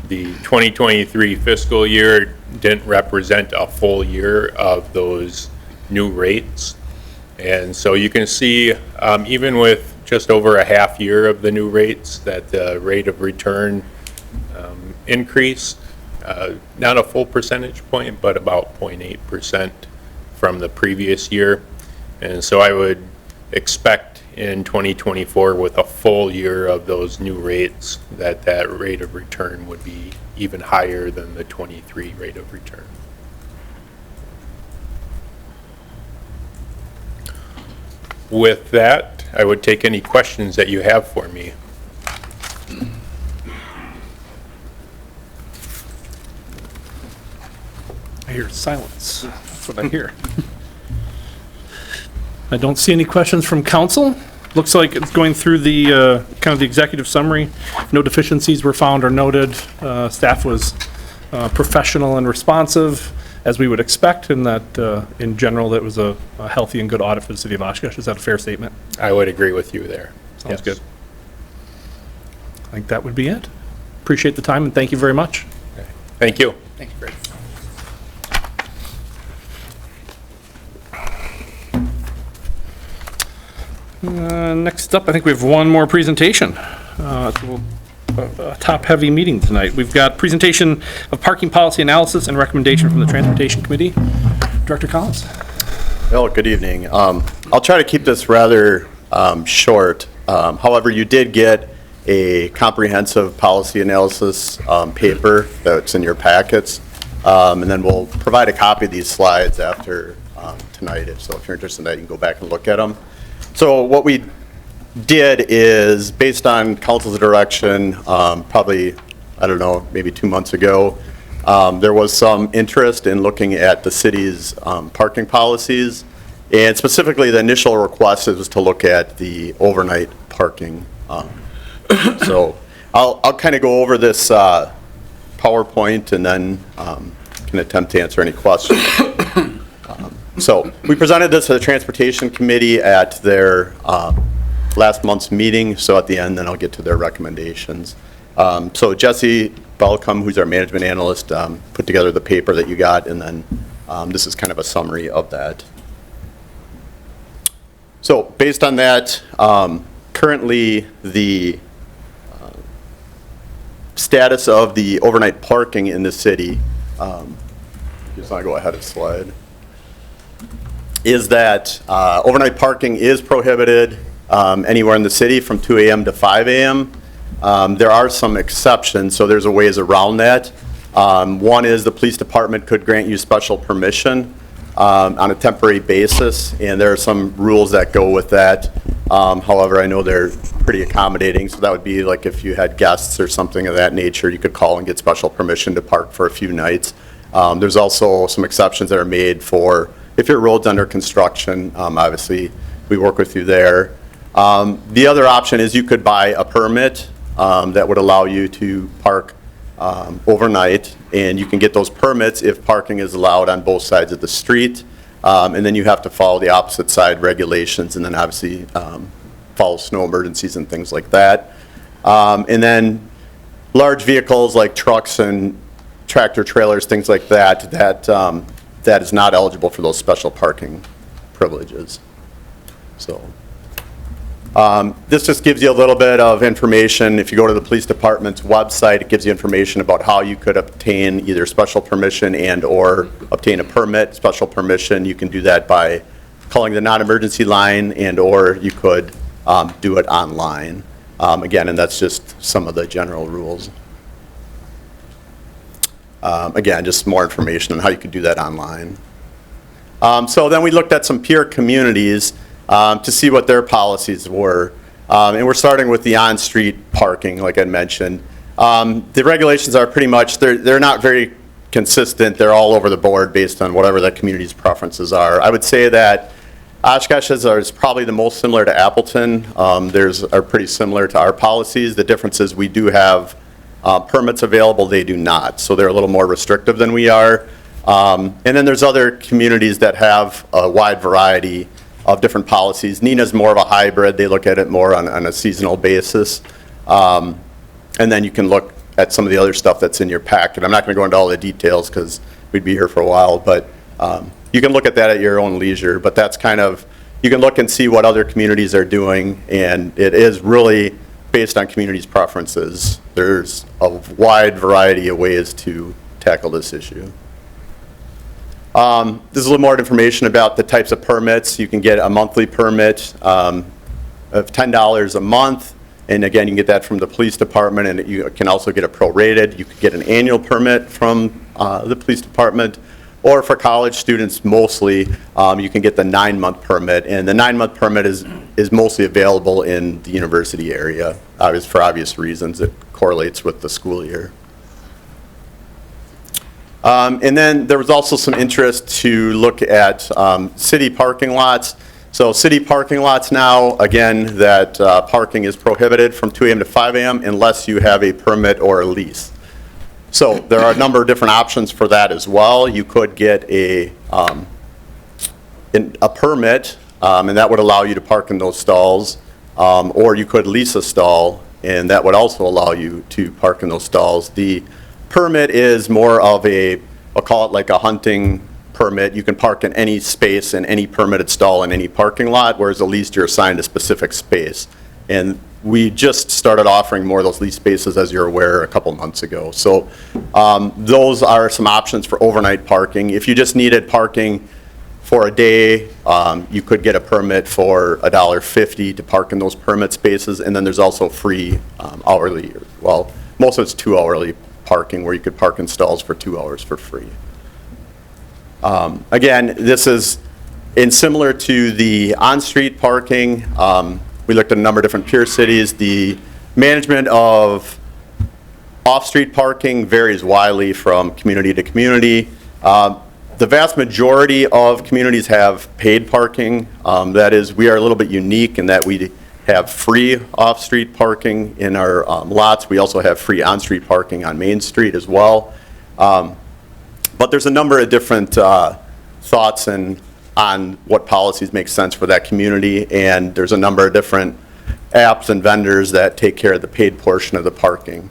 S12: the 2023 fiscal year didn't represent a full year of those new rates. And so you can see, even with just over a half year of the new rates, that the rate of return increased, not a full percentage point, but about 0.8% from the previous year. And so I would expect in 2024, with a full year of those new rates, that that rate of return would be even higher than the 23 rate of return. With that, I would take any questions that you have for me.
S1: I hear silence. That's what I hear. I don't see any questions from council. Looks like it's going through the, kind of the executive summary. No deficiencies were found or noted. Staff was professional and responsive, as we would expect, and that, in general, that was a healthy and good audit for the city of Oshkosh. Is that a fair statement?
S12: I would agree with you there.
S1: Sounds
S12: Yes.
S1: good. I think that would be it. Appreciate the time, and thank you very much.
S12: Thank you.
S8: Thanks, Greg.
S1: Next up, I think we have one more presentation. It's a top-heavy meeting tonight. We've got presentation of parking policy analysis and recommendation from the Transportation Committee. Director Collins.
S13: Well, good evening. I'll try to keep this rather short. However, you did get a comprehensive policy analysis paper that's in your packets. And then we'll provide a copy of these slides after tonight. So if you're interested in that, you can go back and look at them. So what we did is, based on council's direction, probably, I don't know, maybe 2 months ago, there was some interest in looking at the city's parking policies. And specifically, the initial request was to look at the overnight parking. So I'll kind of go over this PowerPoint and then can attempt to answer any questions. So we presented this to the Transportation Committee at their last month's meeting. So at the end, then I'll get to their recommendations. So Jesse Belcom, who's our management analyst, put together the paper that you got, and then this is kind of a summary of that. So based on that, currently the status of the overnight parking in the city, just want to go ahead of slide, is that overnight parking is prohibited anywhere in the city from 2 a.m. to 5 a.m. There are some exceptions, so there's a ways around that. One is the police department could grant you special permission on a temporary basis, and there are some rules that go with that. However, I know they're pretty accommodating, so that would be like if you had guests or something of that nature, you could call and get special permission to park for a few nights. There's also some exceptions that are made for if your road's under construction. Obviously, we work with you there. The other option is you could buy a permit that would allow you to park overnight, and you can get those permits if parking is allowed on both sides of the street. And then you have to follow the opposite side regulations, and then obviously follow snow emergencies and things like that. And then large vehicles like trucks and tractor trailers, things like that, that is not eligible for those special parking privileges. So this just gives you a little bit of information. If you go to the police department's website, it gives you information about how you could obtain either special permission and or obtain a permit. Special permission, you can do that by calling the non-emergency line, and or you could do it online. Again, and that's just some of the general rules. Again, just more information on how you could do that online. So then we looked at some peer communities to see what their policies were. And we're starting with the on-street parking, like I mentioned. The regulations are pretty much, they're not very consistent. They're all over the board based on whatever that community's preferences are. I would say that Oshkosh is probably the most similar to Appleton. Theirs are pretty similar to our policies. The difference is we do have permits available, they do not. So they're a little more restrictive than we are. And then there's other communities that have a wide variety of different policies. Neenah's more of a hybrid. They look at it more on a seasonal basis. And then you can look at some of the other stuff that's in your packet. I'm not going to go into all the details because we'd be here for a while, but you can look at that at your own leisure. But that's kind of, you can look and see what other communities are doing, and it is really based on communities' preferences. There's a wide variety of ways to tackle this issue. This is a little more information about the types of permits. You can get a monthly permit of $10 a month, and again, you can get that from the police department, and you can also get it prorated. You could get an annual permit from the police department, or for college students mostly, you can get the 9-month permit, and the 9-month permit is mostly available in the university area, for obvious reasons. It correlates with the school year. And then there was also some interest to look at city parking lots. So city parking lots now, again, that parking is prohibited from 2 a.m. to 5 a.m. unless you have a permit or a lease. So there are a number of different options for that as well. You could get a permit, and that would allow you to park in those stalls, or you could lease a stall, and that would also allow you to park in those stalls. The permit is more of a, I'll call it like a hunting permit. You can park in any space in any permitted stall in any parking lot, whereas a lease you're assigned a specific space. And we just started offering more of those lease spaces, as you're aware, a couple months ago. So those are some options for overnight parking. If you just needed parking for a day, you could get a permit for $1.50 to park in those permit spaces, and then there's also free hourly, well, most of it's 2 hourly parking where you could park in stalls for 2 hours for free. Again, this is similar to the on-street parking. We looked at a number of different peer cities. The management of off-street parking varies widely from community to community. The vast majority of communities have paid parking. That is, we are a little bit unique in that we have free off-street parking in our lots. We also have free on-street parking on Main Street as well. But there's a number of different thoughts on what policies make sense for that community, and there's a number of different apps and vendors that take care of the paid portion of the parking.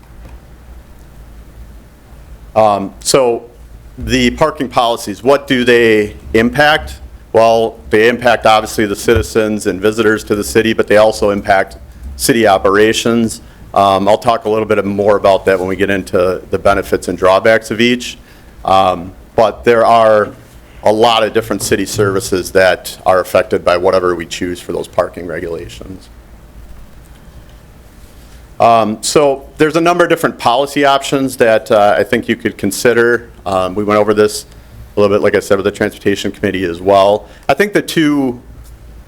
S13: So the parking policies, what do they impact? Well, they impact obviously the citizens and visitors to the city, but they also impact city operations. I'll talk a little bit more about that when we get into the benefits and drawbacks of each. But there are a lot of different city services that are affected by whatever we choose for those parking regulations. So there's a number of different policy options that I think you could consider. We went over this a little bit, like I said, with the Transportation Committee as well. I think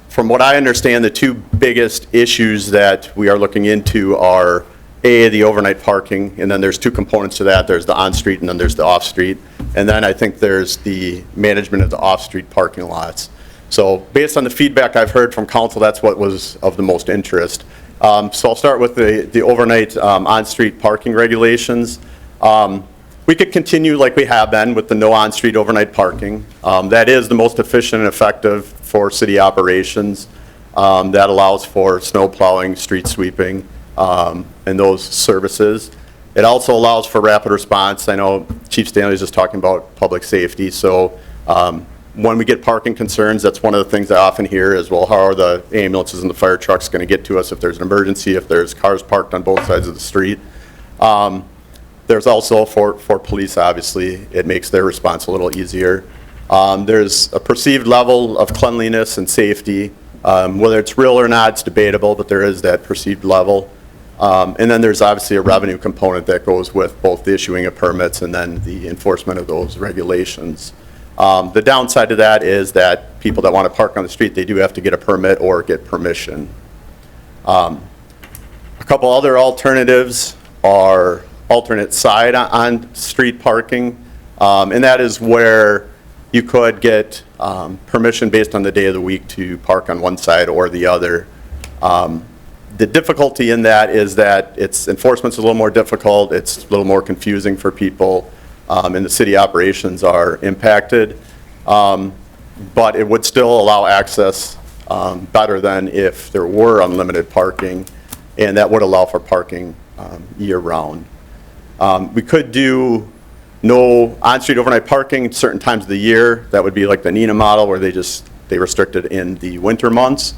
S13: from what I understand, the two biggest issues that we are looking into are the overnight parking, and then there's two components to that. There's the on-street and then there's the off-street. And then I think there's the management of the off-street parking lots. So based on the feedback I've heard from council, that's what was of the most interest. So I'll start with the overnight on-street parking regulations. We could continue like we have been with the no on-street overnight parking. That is the most efficient and effective for city operations. That allows for snow plowing, street sweeping, and those services. It also allows for rapid response. I know Chief Stanley was just talking about public safety. So when we get parking concerns, that's one of the things I often hear is, well, how are the ambulances and the fire trucks going to get to us if there's an emergency, if there's cars parked on both sides of the street? There's also for police, obviously, it makes their response a little easier. There's a perceived level of cleanliness and safety. Whether it's real or not, it's debatable, but there is that perceived level. And then there's obviously a revenue component that goes with both the issuing of permits and then the enforcement of those regulations. The downside to that is that people that want to park on the street, they do have to get a permit or get permission. A couple other alternatives are alternate side on street parking, and that is where you could get permission based on the day of the week to park on one side or the other. The difficulty in that is that its enforcement's a little more difficult, it's a little more confusing for people, and the city operations are impacted. But it would still allow access better than if there were unlimited parking, and that would allow for parking year-round. We could do no on-street overnight parking certain times of the year. That would be like the Neenah model where they restrict it in the winter months.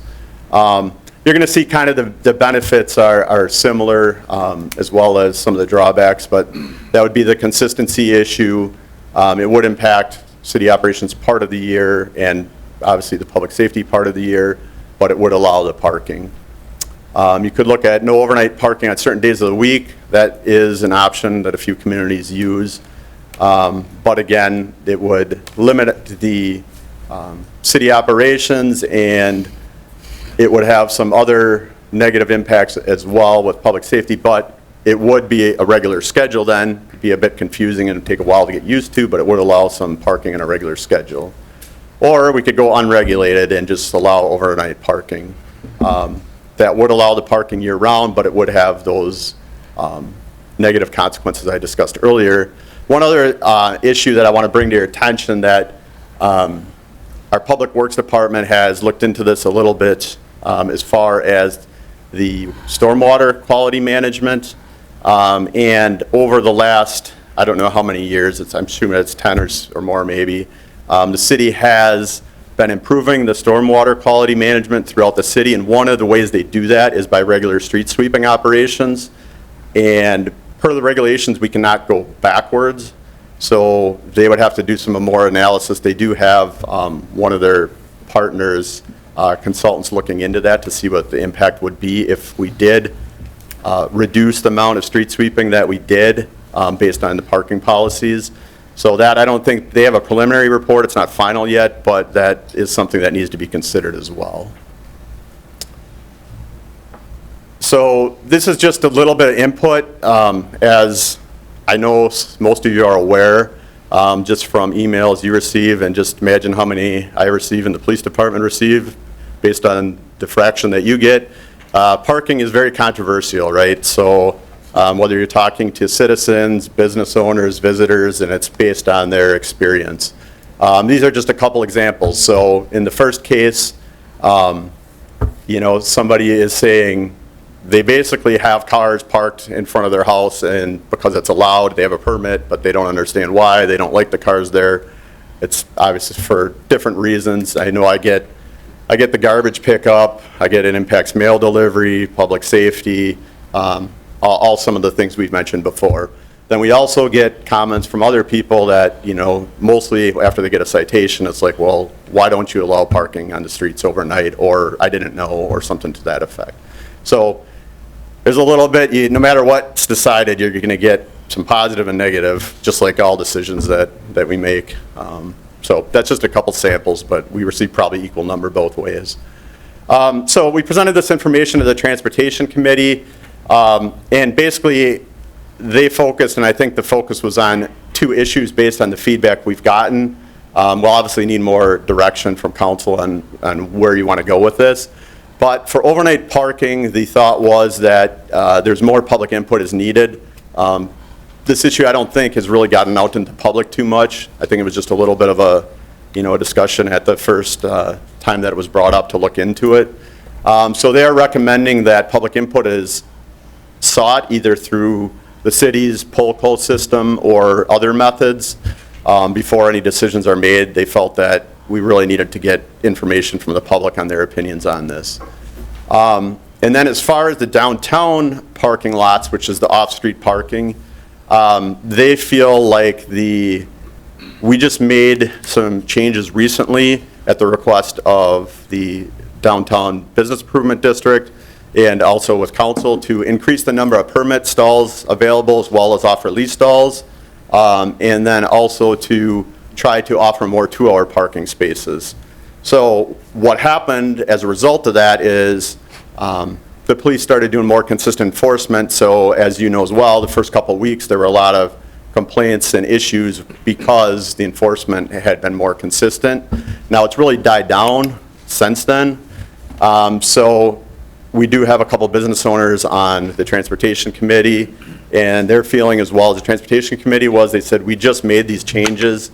S13: You're going to see kind of the benefits are similar as well as some of the drawbacks, but that would be the consistency issue. It would impact city operations part of the year and obviously the public safety part of the year, but it would allow the parking. You could look at no overnight parking on certain days of the week. That is an option that a few communities use. But again, it would limit the city operations, and it would have some other negative impacts as well with public safety, but it would be a regular schedule then, It'd be a bit confusing and it'd take a while to get used to, but it would allow some parking in a regular schedule. Or we could go unregulated and just allow overnight parking. That would allow the parking year-round, but it would have those negative consequences I discussed earlier. One other issue that I want to bring to your attention that our Public Works Department has looked into this a little bit as far as the stormwater quality management. And over the last, I don't know how many years, I'm assuming it's 10 or more maybe, the city has been improving the stormwater quality management throughout the city, and one of the ways they do that is by regular street sweeping operations. And per the regulations, we cannot go backwards, so they would have to do some more analysis. They do have one of their partners, consultants, looking into that to see what the impact would be if we did reduce the amount of street sweeping that we did based on the parking policies. So that, I don't think, they have a preliminary report, it's not final yet, but that is something that needs to be considered as well. So this is just a little bit of input. As I know most of you are aware, just from emails you receive, and just imagine how many I receive and the police department receive based on the fraction that you get. Parking is very controversial, right? So whether you're talking to citizens, business owners, visitors, and it's based on their experience. These are just a couple examples. So in the first case, you know, somebody is saying they basically have cars parked in front of their house, and because it's allowed, they have a permit, but they don't understand why, they don't like the cars there. It's obviously for different reasons. I know I get the garbage pickup, I get it impacts mail delivery, public safety, all some of the things we've mentioned before. Then we also get comments from other people that, you know, mostly after they get a citation, it's like, well, why don't you allow parking on the streets overnight, or I didn't know, or something to that effect. So there's a little bit, no matter what's decided, you're going to get some positive and negative, just like all decisions that we make. So that's just a couple samples, but we receive probably equal number both ways. So we presented this information to the Transportation Committee, and basically they focused, and I think the focus was on two issues based on the feedback we've gotten. We'll obviously need more direction from council on where you want to go with this. But for overnight parking, the thought was that there's more public input is needed. This issue, I don't think, has really gotten out into public too much. I think it was just a little bit of a, you know, a discussion at the first time that it was brought up to look into it. So they are recommending that public input is sought either through the city's poll call system or other methods before any decisions are made. They felt that we really needed to get information from the public on their opinions on this. And then as far as the downtown parking lots, which is the off-street parking, they feel like we just made some changes recently at the request of the Downtown Business Improvement District and also with council to increase the number of permit stalls available as well as offer lease stalls, and then also to try to offer more 2-hour parking spaces. So what happened as a result of that is the police started doing more consistent enforcement. So as you know as well, the first couple of weeks there were a lot of complaints and issues because the enforcement had been more consistent. Now it's really died down since then. So we do have a couple business owners on the Transportation Committee, and their feeling as well as the Transportation Committee was, they said, we just made these changes.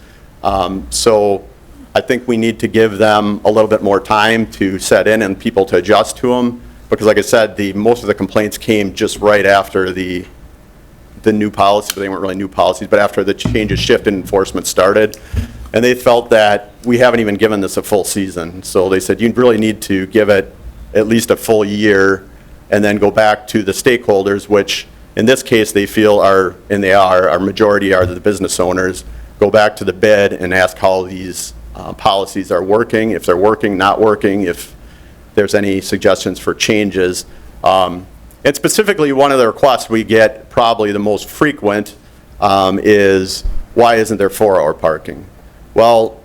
S13: So I think we need to give them a little bit more time to set in and people to adjust to them. Because like I said, most of the complaints came just right after the new policy, but they weren't really new policies, but after the changes shift in enforcement started. And they felt that we haven't even given this a full season. So they said, you really need to give it at least a full year and then go back to the stakeholders, which in this case they feel are, and they are, our majority are the business owners, go back to the bid and ask how these policies are working, if they're working, not working, if there's any suggestions for changes. And specifically, one of the requests we get, probably the most frequent, is why isn't there 4-hour parking? Well,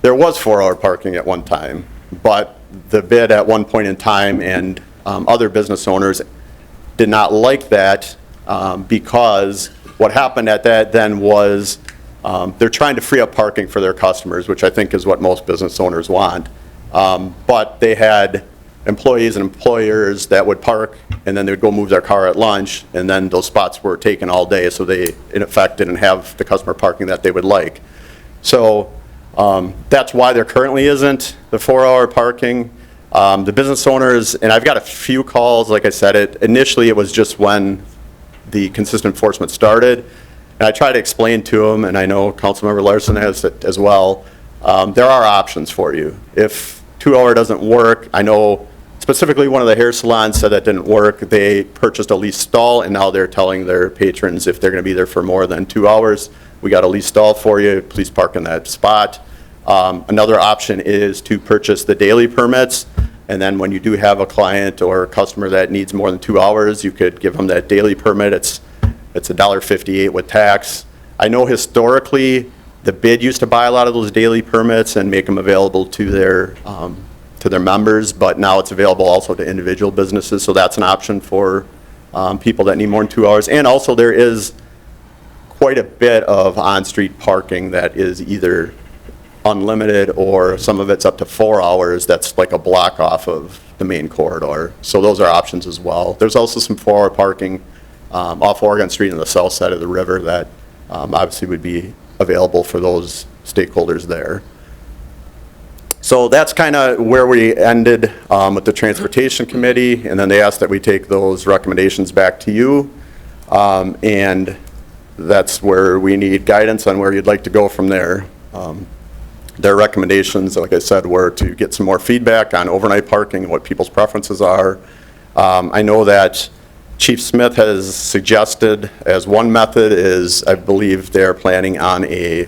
S13: there was 4-hour parking at one time, but the bid at one point in time and other business owners did not like that because what happened at that then was they're trying to free up parking for their customers, which I think is what most business owners want. But they had employees and employers that would park, and then they would go move their car at lunch, and then those spots were taken all day, so they, in effect, didn't have the customer parking that they would like. So that's why there currently isn't the 4-hour parking. The business owners, and I've got a few calls, like I said, initially it was just when the consistent enforcement started, and I try to explain to them, and I know Councilmember Larson has it as well, there are options for you. If 2-hour doesn't work, I know specifically one of the hair salons said that didn't work. They purchased a leased stall, and now they're telling their patrons if they're going to be there for more than 2 hours, we got a leased stall for you, please park in that spot. Another option is to purchase the daily permits, and then when you do have a client or a customer that needs more than 2 hours, you could give them that daily permit. It's $1.58 with tax. I know historically, the bid used to buy a lot of those daily permits and make them available to their members, but now it's available also to individual businesses, so that's an option for people that need more than 2 hours. And also there is quite a bit of on-street parking that is either unlimited or some of it's up to 4 hours. That's like a block off of the main corridor. So those are options as well. There's also some 4-hour parking off Oregon Street on the south side of the river that obviously would be available for those stakeholders there. So that's kind of where we ended with the Transportation Committee, and then they asked that we take those recommendations back to you. And that's where we need guidance on where you'd like to go from there. Their recommendations, like I said, were to get some more feedback on overnight parking and what people's preferences are. I know that Chief Smith has suggested as one method is, I believe they're planning on a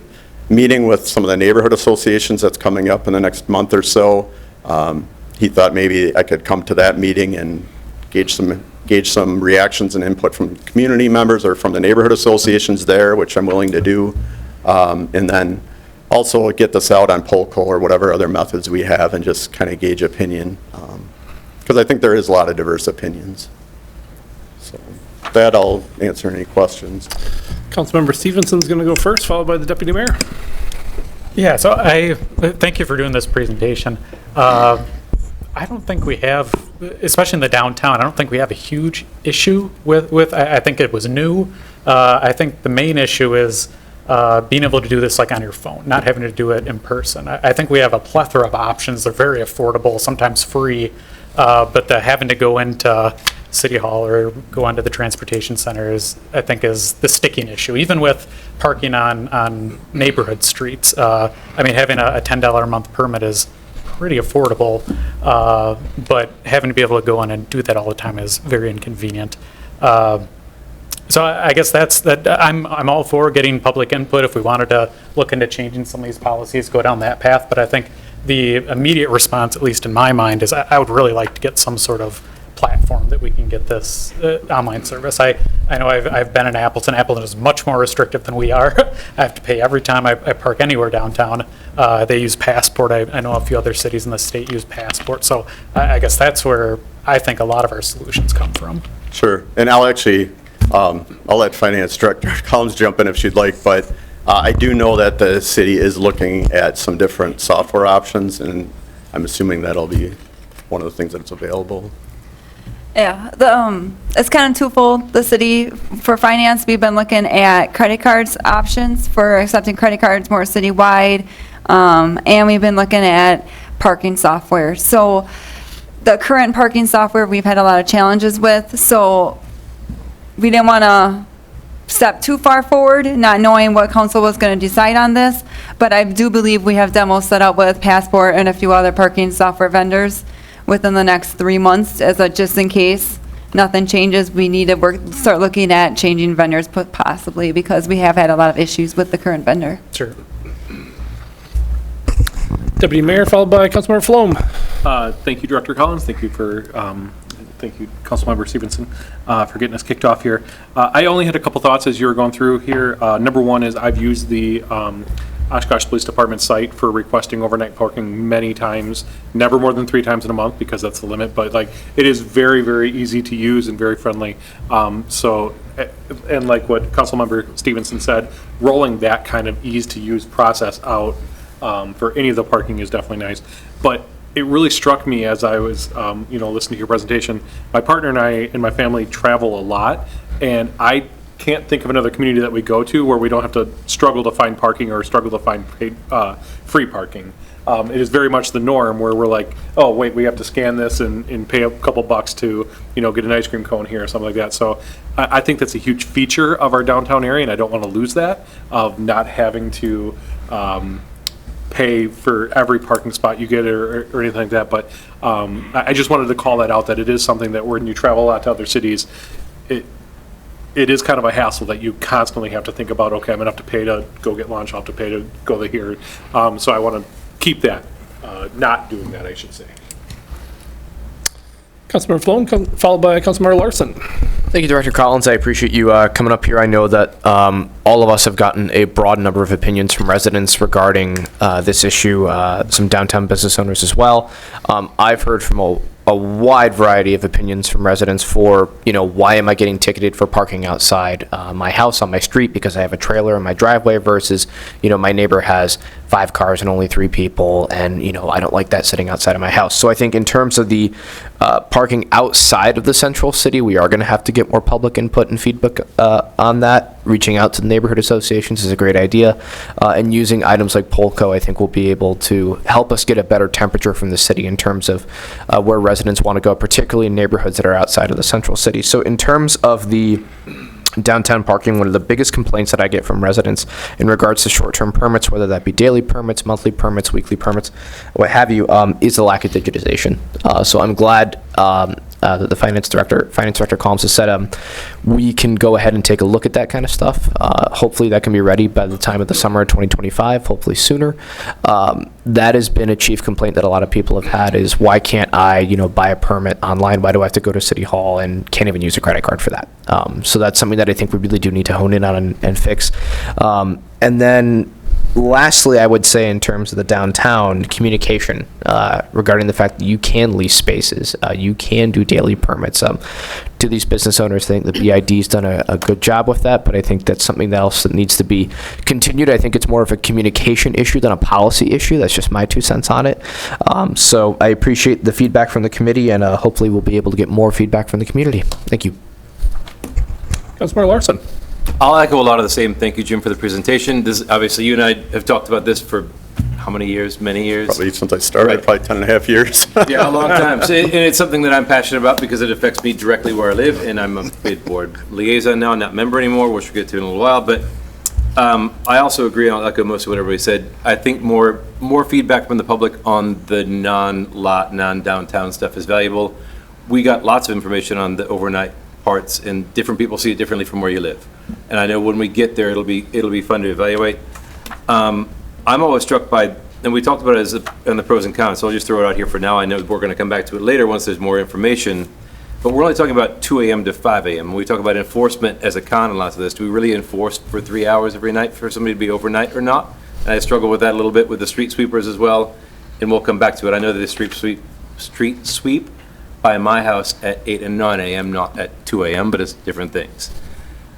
S13: meeting with some of the neighborhood associations that's coming up in the next month or so. He thought maybe I could come to that meeting and gauge some reactions and input from community members or from the neighborhood associations there, which I'm willing to do. And then also get this out on poll or whatever other methods we have and just kind of gauge opinion. Because I think there is a lot of diverse opinions. So with that, I'll answer any questions.
S1: Councilmember Stevenson's going to go first, followed by the Deputy Mayor.
S3: Yeah, so I thank you for doing this presentation. I don't think we have, especially in the downtown, I don't think we have a huge issue with I think it was new. I think the main issue is being able to do this like on your phone, not having to do it in person. I think we have a plethora of options. They're very affordable, sometimes free, but the having to go into City Hall or go onto the transportation center I think is the sticking issue. Even with parking on neighborhood streets, I mean, having a $10 a month permit is pretty affordable, but having to be able to go in and do that all the time is very inconvenient. So I guess I'm all for getting public input if we wanted to look into changing some of these policies, go down that path, but I think the immediate response, at least in my mind, is I would really like to get some sort of platform that we can get this online service. I know I've been in Appleton. Appleton is much more restrictive than we are. I have to pay every time I park anywhere downtown. They use Passport. I know a few other cities in the state use Passport. So I guess that's where I think a lot of our solutions come from.
S13: Sure, and I'll actually, I'll let Finance Director Collins jump in if she'd like, but I do know that the city is looking at some different software options, and I'm assuming that'll be one of the things that's available.
S11: Yeah, it's kind of twofold. The city, for finance, we've been looking at credit cards options for accepting credit cards more citywide, and we've been looking at parking software. So the current parking software we've had a lot of challenges with, so we didn't want to step too far forward, not knowing what council was going to decide on this, but I do believe we have demos set up with Passport and a few other parking software vendors within the next 3 months, as a just in case nothing changes, we need to start looking at changing vendors possibly, because we have had a lot of issues with the current vendor.
S3: Sure.
S1: Deputy Mayor, followed by Councilmember Flom.
S10: Thank you, Director Collins. Thank you, Councilmember Stevenson, for getting us kicked off here. I only had a couple thoughts as you were going through here. Number one is I've used the
S3: Oshkosh Police Department site for requesting overnight parking many times, never more than 3 times in a month because that's the limit, but like, it is very, very easy to use and very friendly. And like what Councilmember Stevenson said, rolling that kind of ease to use process out for any of the parking is definitely nice. But it really struck me as I was, listening to your presentation. My partner and I and my family travel a lot, and I can't think of another community that we go to where we don't have to struggle to find parking or struggle to find paid, free parking. It is very much the norm where we're like, oh, wait, we have to scan this and pay a couple bucks to, get an ice cream cone here or something like that. So I think that's a huge feature of our downtown area, and I don't want to lose that, of not having to pay for every parking spot you get or anything like that. But I just wanted to call that out, that it is something that when you travel a lot to other cities, it is kind of a hassle that you constantly have to think about, okay, I'm gonna have to pay to go get lunch, I'll have to pay to go here. So I want to keep that, not doing that, I should say.
S1: Councilmember Floam, followed by Councilmember Larson.
S6: Thank you, Director Collins. I appreciate you coming up here. I know that all of us have gotten a broad number of opinions from residents regarding this issue, some downtown business owners as well. I've heard from a wide variety of opinions from residents for, why am I getting ticketed for parking outside my house on my street because I have a trailer in my driveway versus, my neighbor has 5 cars and only 3 people, and, I don't like that sitting outside of my house. So I think in terms of the parking outside of the central city, we are going to have to get more public input and feedback on that. Reaching out to the neighborhood associations is a great idea, and using items like Polco, I think, will be able to help us get a better temperature from the city in terms of where residents want to go, particularly in neighborhoods that are outside of the central city. So in terms of the downtown parking, one of the biggest complaints that I get from residents in regards to short-term permits, whether that be daily permits, monthly permits, weekly permits, what have you, is the lack of digitization. So I'm glad that the Finance Director Collins has said we can go ahead and take a look at that kind of stuff. Hopefully that can be ready by the time of the summer of 2025, hopefully sooner. That has been a chief complaint that a lot of people have had, is why can't I, buy a permit online? Why do I have to go to City Hall and can't even use a credit card for that? So that's something that I think we really do need to hone in on and fix. And then lastly, I would say in terms of the downtown communication regarding the fact that you can lease spaces, you can do daily permits. Do these business owners think the BID's done a good job with that? But I think that's something else that needs to be continued. I think it's more of a communication issue than a policy issue. That's just my 2 cents on it. So I appreciate the feedback from the committee, and hopefully we'll be able to get more feedback from the community. Thank you.
S1: Councilmember Larson.
S14: I'll echo a lot of the same. Thank you, Jim, for the presentation. This, obviously, you and I have talked about this for how many years? Many years?
S13: Probably since I started,
S14: Right.
S13: probably 10 and a half years.
S14: Yeah, a long time. So, and it's something that I'm passionate about because it affects me directly where I live, and I'm a bid board liaison now, not member anymore, which we'll get to in a little while. But I also agree, and I'll echo most of what everybody said. I think more feedback from the public on the non-lot, non-downtown stuff is valuable. We got lots of information on the overnight parts, and different people see it differently from where you live. And I know when we get there, it'll be fun to evaluate. I'm always struck by, and we talked about it on the pros and cons, so I'll just throw it out here for now. I know we're going to come back to it later once there's more information, but we're only talking about 2 a.m. to 5 a.m. When we talk about enforcement as a con in lots of this, do we really enforce for 3 hours every night for somebody to be overnight or not? And I struggle with that a little bit with the street sweepers as well, and we'll come back to it. I know that the street sweep by my house at 8 and 9 a.m., not at 2 a.m., but it's different things.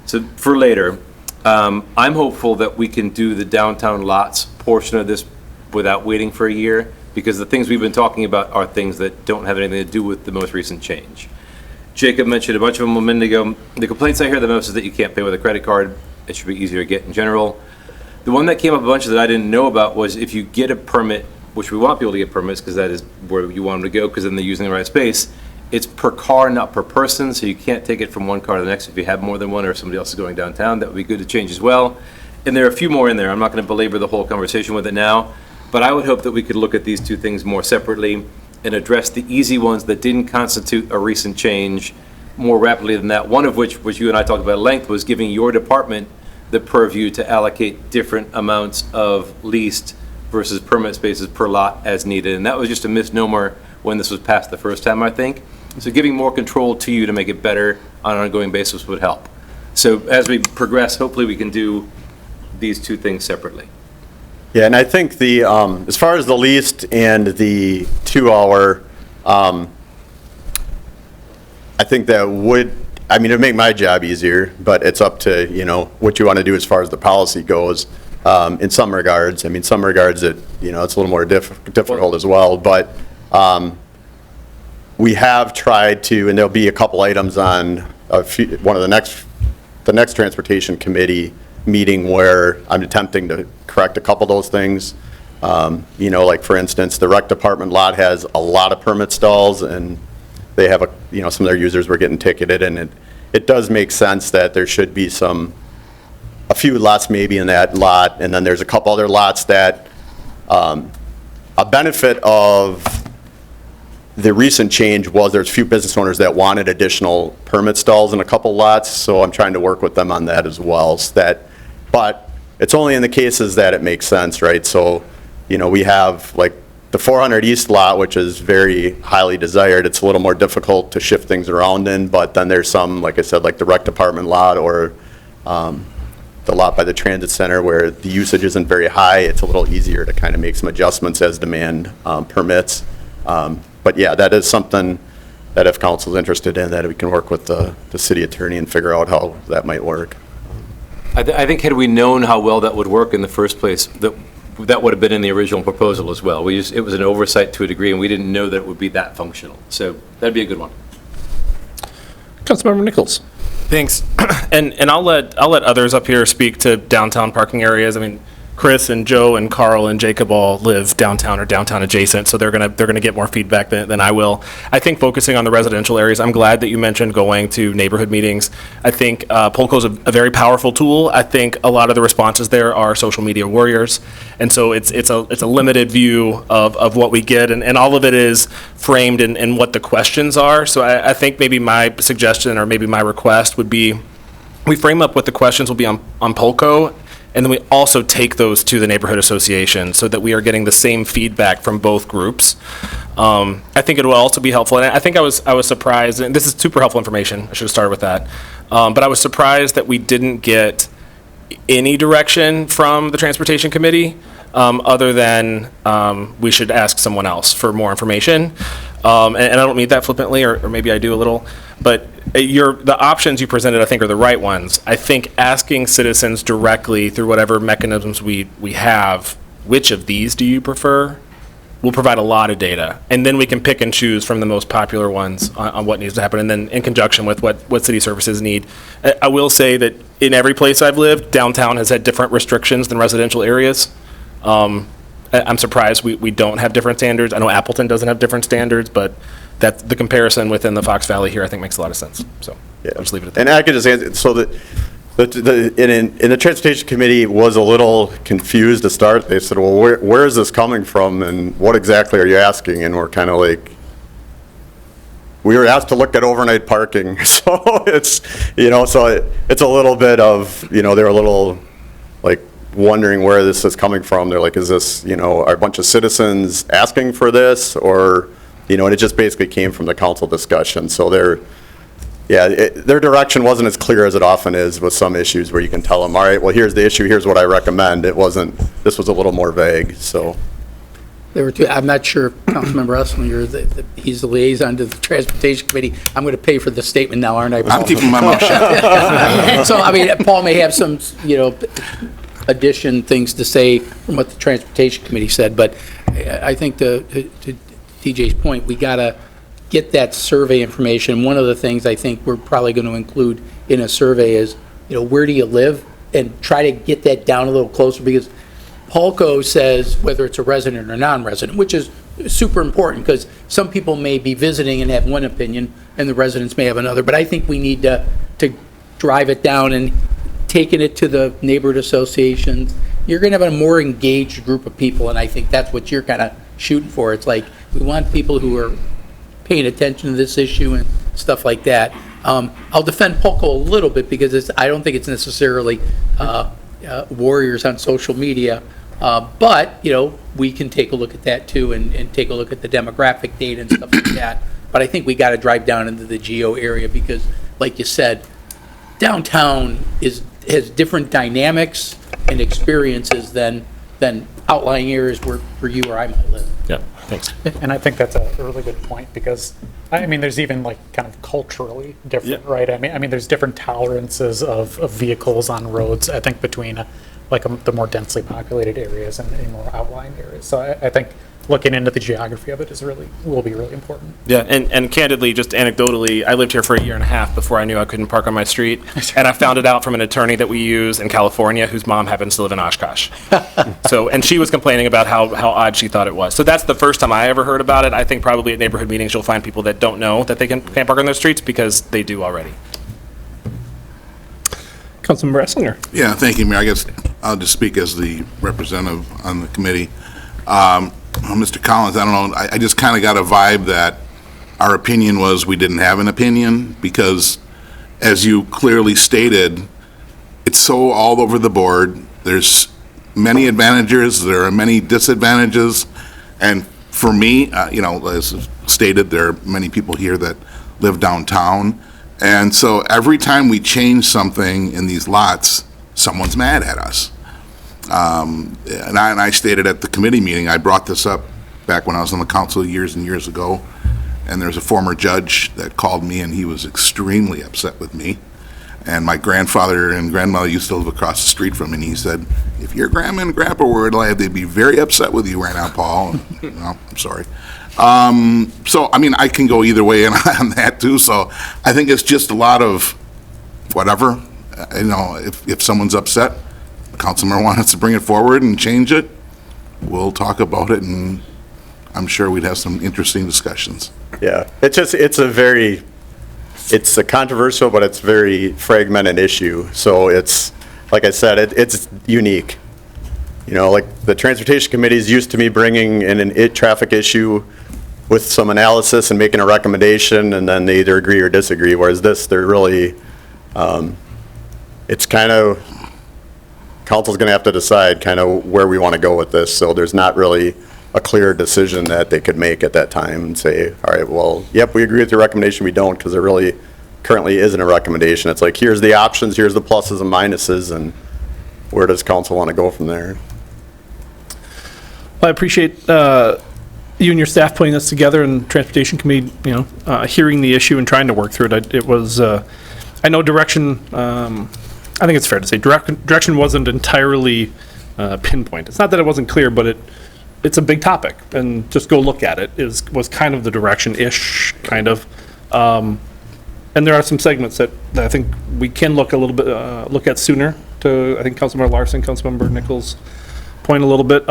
S14: So for later, I'm hopeful that we can do the downtown lots portion of this without waiting for a year, because the things we've been talking about are things that don't have anything to do with the most recent change. Jacob mentioned a bunch of them a minute ago. The complaints I hear the most is that you can't pay with a credit card. It should be easier to get in general. The one that came up a bunch that I didn't know about was if you get a permit, which we want people to get permits because that is where you want them to go, because then they're using the right space. It's per car, not per person, so you can't take it from one car to the next. If you have more than one or if somebody else is going downtown, that would be good to change as well. And there are a few more in there. I'm not going to belabor the whole conversation with it now, but I would hope that we could look at these 2 things more separately and address the easy ones that didn't constitute a recent change more rapidly than that. One of which you and I talked about at length, was giving your department the purview to allocate different amounts of leased versus permanent spaces per lot as needed. And that was just a misnomer when this was passed the first time, I think. So giving more control to you to make it better on an ongoing basis would help. So as we progress, hopefully we can do these 2 things separately.
S13: Yeah, and I think as far as the least and the 2-hour, I think that it'd make my job easier, but it's up to, what you want to do as far as the policy goes. In some regards, some regards it's a little more difficult as well, but we have tried to, and there'll be a couple items on one of the next Transportation Committee meeting where I'm attempting to correct a couple of those things. Like for instance, the rec department lot has a lot of permit stalls, and they have some of their users were getting ticketed, and it does make sense that there should be a few lots maybe in that lot, and then there's a couple other lots that a benefit of the recent change was there's a few business owners that wanted additional permit stalls in a couple lots, so I'm trying to work with them on that as well. But it's only in the cases that it makes sense, right? So, we have like the 400 East lot, which is very highly desired. It's a little more difficult to shift things around in, but then there's some, like I said, like the rec department lot or the lot by the transit center where the usage isn't very high. It's a little easier to kind of make some adjustments as demand permits. But yeah, that is something that if council's interested in, that we can work with the city attorney and figure out how that might work.
S14: I think had we known how well that would work in the first place, that would have been in the original proposal as well. It was an oversight to a degree, and we didn't know that it would be that functional. So that'd be a good one.
S1: Councilmember Nichols.
S7: Thanks. And I'll let others up here speak to downtown parking areas. Chris and Joe and Carl and Jacob all live downtown or downtown adjacent, so they're gonna get more feedback than I will. I think focusing on the residential areas, I'm glad that you mentioned going to neighborhood meetings. I think Polko's a very powerful tool. I think a lot of the responses there are social media warriors, and so it's a limited view of what we get, and all of it is framed in what the questions are. So I think maybe my suggestion or maybe my request would be we frame up what the questions will be on Polko, and then we also take those to the neighborhood association so that we are getting the same feedback from both groups. I think it will also be helpful, and I think I was surprised, and this is super helpful information, I should have started with that, but I was surprised that we didn't get any direction from the Transportation Committee other than we should ask someone else for more information. And I don't mean that flippantly, or maybe I do a little, but the options you presented, I think, are the right ones. I think asking citizens directly through whatever mechanisms we have, which of these do you prefer, will provide a lot of data. And then we can pick and choose from the most popular ones on what needs to happen, and then in conjunction with what city services need. I will say that in every place I've lived, downtown has had different restrictions than residential areas. I'm surprised we don't have different standards. I know Appleton doesn't have different standards, but that's the comparison within the Fox Valley here, I think, makes a lot of sense. So
S13: Yeah.
S7: I'll just leave it at that.
S13: And I could just answer, so in the Transportation Committee was a little confused to start. They said, well, where is this coming from, and what exactly are you asking? And we're kind of like, we were asked to look at overnight parking. So it's, it's a little bit of, they're a little like wondering where this is coming from. They're like, is this, are a bunch of citizens asking for this? Or, and it just basically came from the council discussion. So their direction wasn't as clear as it often is with some issues where you can tell them, all right, well, here's the issue, here's what I recommend. This was a little more vague, so.
S8: There were two, I'm not sure, Councilmember Usman, he's the liaison to the Transportation Committee. I'm going to pay for the statement now, aren't I, Paul?
S9: I'm keeping my mouth shut.
S8: So, Paul may have some, addition things to say from what the Transportation Committee said, but I think to TJ's point, we got to get that survey information. One of the things I think we're probably going to include in a survey is, where do you live? And try to get that down a little closer, because Polko says whether it's a resident or non-resident, which is super important because some people may be visiting and have one opinion and the residents may have another. But I think we need to drive it down and taking it to the neighborhood associations. You're going to have a more engaged group of people, and I think that's what you're kind of shooting for. It's like we want people who are paying attention to this issue and stuff like that. I'll defend Polko a little bit because I don't think it's necessarily warriors on social media, but we can take a look at that too and take a look at the demographic data and stuff like that. But I think we got to drive down into the geo area because, like you said, downtown has different dynamics and experiences than outlying areas where you or I might live.
S7: Yeah, thanks.
S3: And I think that's a really good point, because, I mean, there's even like kind of culturally different,
S7: Yeah.
S3: right? I mean, there's different tolerances of vehicles on roads, I think, between the more densely populated areas and more outlying areas. So I think looking into the geography of it will be really important.
S7: Yeah, and candidly, just anecdotally, I lived here for a year and a half before I knew I couldn't park on my street. And I found it out from an attorney that we use in California whose mom happens to live in Oshkosh. And she was complaining about how odd she thought it was. So that's the first time I ever heard about it. I think probably at neighborhood meetings, you'll find people that don't know that they can't park on their streets because they do already.
S1: Councilmember Esslinger.
S9: Yeah, thank you, Mayor. I guess I'll just speak as the representative on the committee. Mr. Collins, I don't know, I just kind of got a vibe that our opinion was we didn't have an opinion, because as you clearly stated, it's so all over the board. There's many advantages, there are many disadvantages, and for me, as stated, there are many people here that live downtown, and so every time we change something in these lots, someone's mad at us. And I stated at the committee meeting, I brought this up back when I was on the council years and years ago, and there's a former judge that called me, and he was extremely upset with me. And my grandfather and grandmother used to live across the street from me, and he said, if your grandma and grandpa were alive, they'd be very upset with you right now, Paul. Well, I'm sorry. So, I mean, I can go either way on that too, so I think it's just a lot of whatever. If someone's upset, the councilman wants us to bring it forward and change it, we'll talk about it, and I'm sure we'd have some interesting discussions.
S13: Yeah, it's a controversial, but it's very fragmented issue. So it's, like I said, it's unique. Like the Transportation Committee is used to me bringing in a traffic issue with some analysis and making a recommendation, and then they either agree or disagree, whereas this, they're really, it's kind of, council's going to have to decide kind of where we want to go with this, so there's not really a clear decision that they could make at that time and say, all right, well, yep, we agree with your recommendation, we don't, because there really currently isn't a recommendation. It's like, here's the options, here's the pluses and minuses, and where does council want to go from there?
S1: Well, I appreciate you and your staff putting this together, and Transportation Committee, hearing the issue and trying to work through it. It was, I know direction, I think it's fair to say direction wasn't entirely pinpoint. It's not that it wasn't clear, but it's a big topic, and just go look at it was kind of the direction-ish, kind of. And there are some segments that I think we can look a little bit, look at sooner, to, I think, Councilmember Larson, Councilmember Nichols' point a little bit.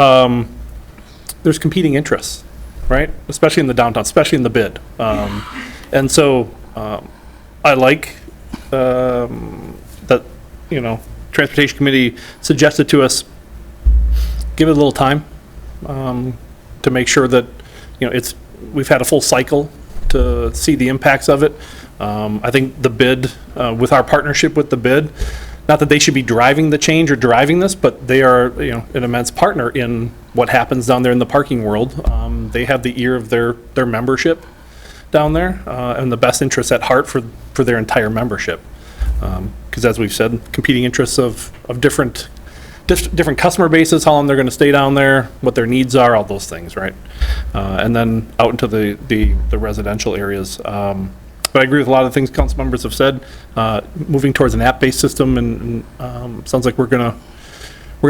S1: There's competing interests, right? Especially in the downtown, especially in the bid. And so I like that, Transportation Committee suggested to us, give it a little time to make sure that, we've had a full cycle to see the impacts of it. I think the bid, with our partnership with the bid, not that they should be driving the change or driving this, but they are, an immense partner in what happens down there in the parking world. They have the ear of their membership down there, and the best interests at heart for their entire membership. Because as we've said, competing interests of different customer bases, how long they're going to stay down there, what their needs are, all those things, right? And then out into the residential areas. But I agree with a lot of the things council members have said. Moving towards an app-based system, and sounds like we're gonna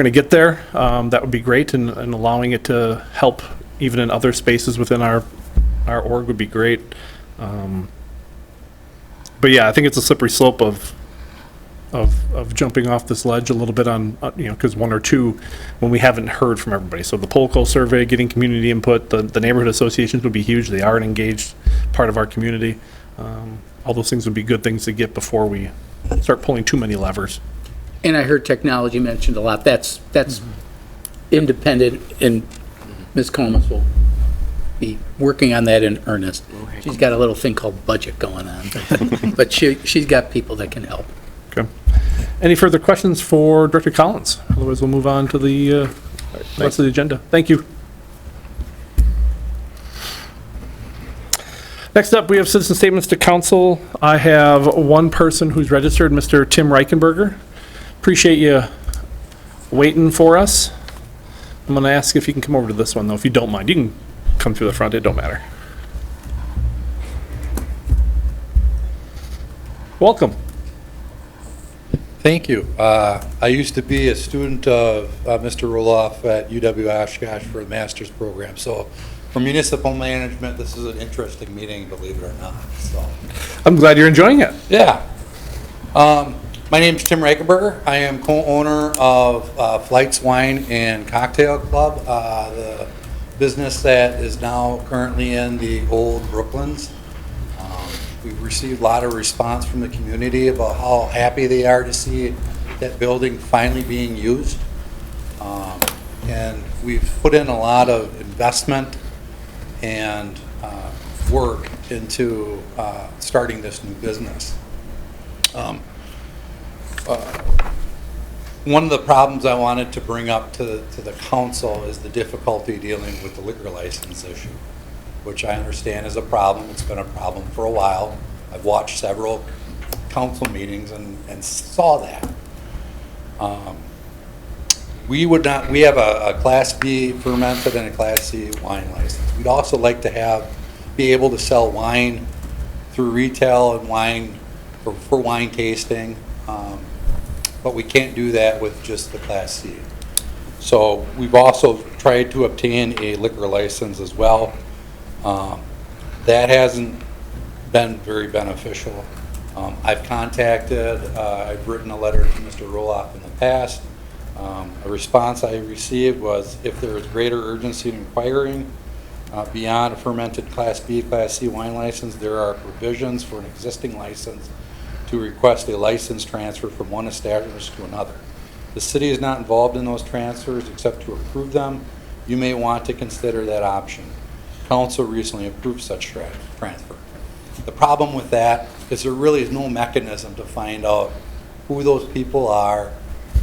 S1: get there. That would be great, and allowing it to help even in other spaces within our org would be great. But yeah, I think it's a slippery slope of jumping off this ledge a little bit on, because one or two, when we haven't heard from everybody. So the Polco survey, getting community input, the neighborhood associations would be huge. They are an engaged part of our community. All those things would be good things to get before we start pulling too many levers.
S8: And I heard technology mentioned a lot. That's independent, and Ms. Comas will be working on that in earnest. She's got a little thing called budget going on, but she's got people that can help.
S1: Okay. Any further questions for Director Collins? Otherwise, we'll move on to the rest of the agenda. Thank you. Next up, we have citizen statements to council. I have one person who's registered, Mr. Tim Reichenberger. Appreciate you waiting for us. I'm going to ask if you can come over to this one, though, if you don't mind. You can come through the front, it don't matter. Welcome.
S15: Thank you. I used to be a student of Mr. Roloff at UW Oshkosh for a master's program. So for municipal management, this is an interesting meeting, believe it or not. So
S1: I'm glad you're enjoying it.
S15: yeah. My name is Tim Reichenberger. I am co-owner of Flights Wine and Cocktail Club, the business that is now currently in the old Brooklands. We've received a lot of response from the community about how happy they are to see that building finally being used. And we've put in a lot of investment and work into starting this new business. One of the problems I wanted to bring up to the council is the difficulty dealing with the liquor license issue, which I understand is a problem. It's been a problem for a while. I've watched several council meetings and saw that. We have a Class B fermented and a Class C wine license. We'd also like to be able to sell wine through retail and wine for wine tasting, but we can't do that with just the Class C. So we've also tried to obtain a liquor license as well. That hasn't been very beneficial. I've written a letter to Mr. Roloff in the past. A response I received was if there is greater urgency in inquiring beyond a fermented Class B, Class C wine license, there are provisions for an existing license to request a license transfer from one establishment to another. The city is not involved in those transfers except to approve them. You may want to consider that option. Council recently approved such transfer. The problem with that is there really is no mechanism to find out who those people are,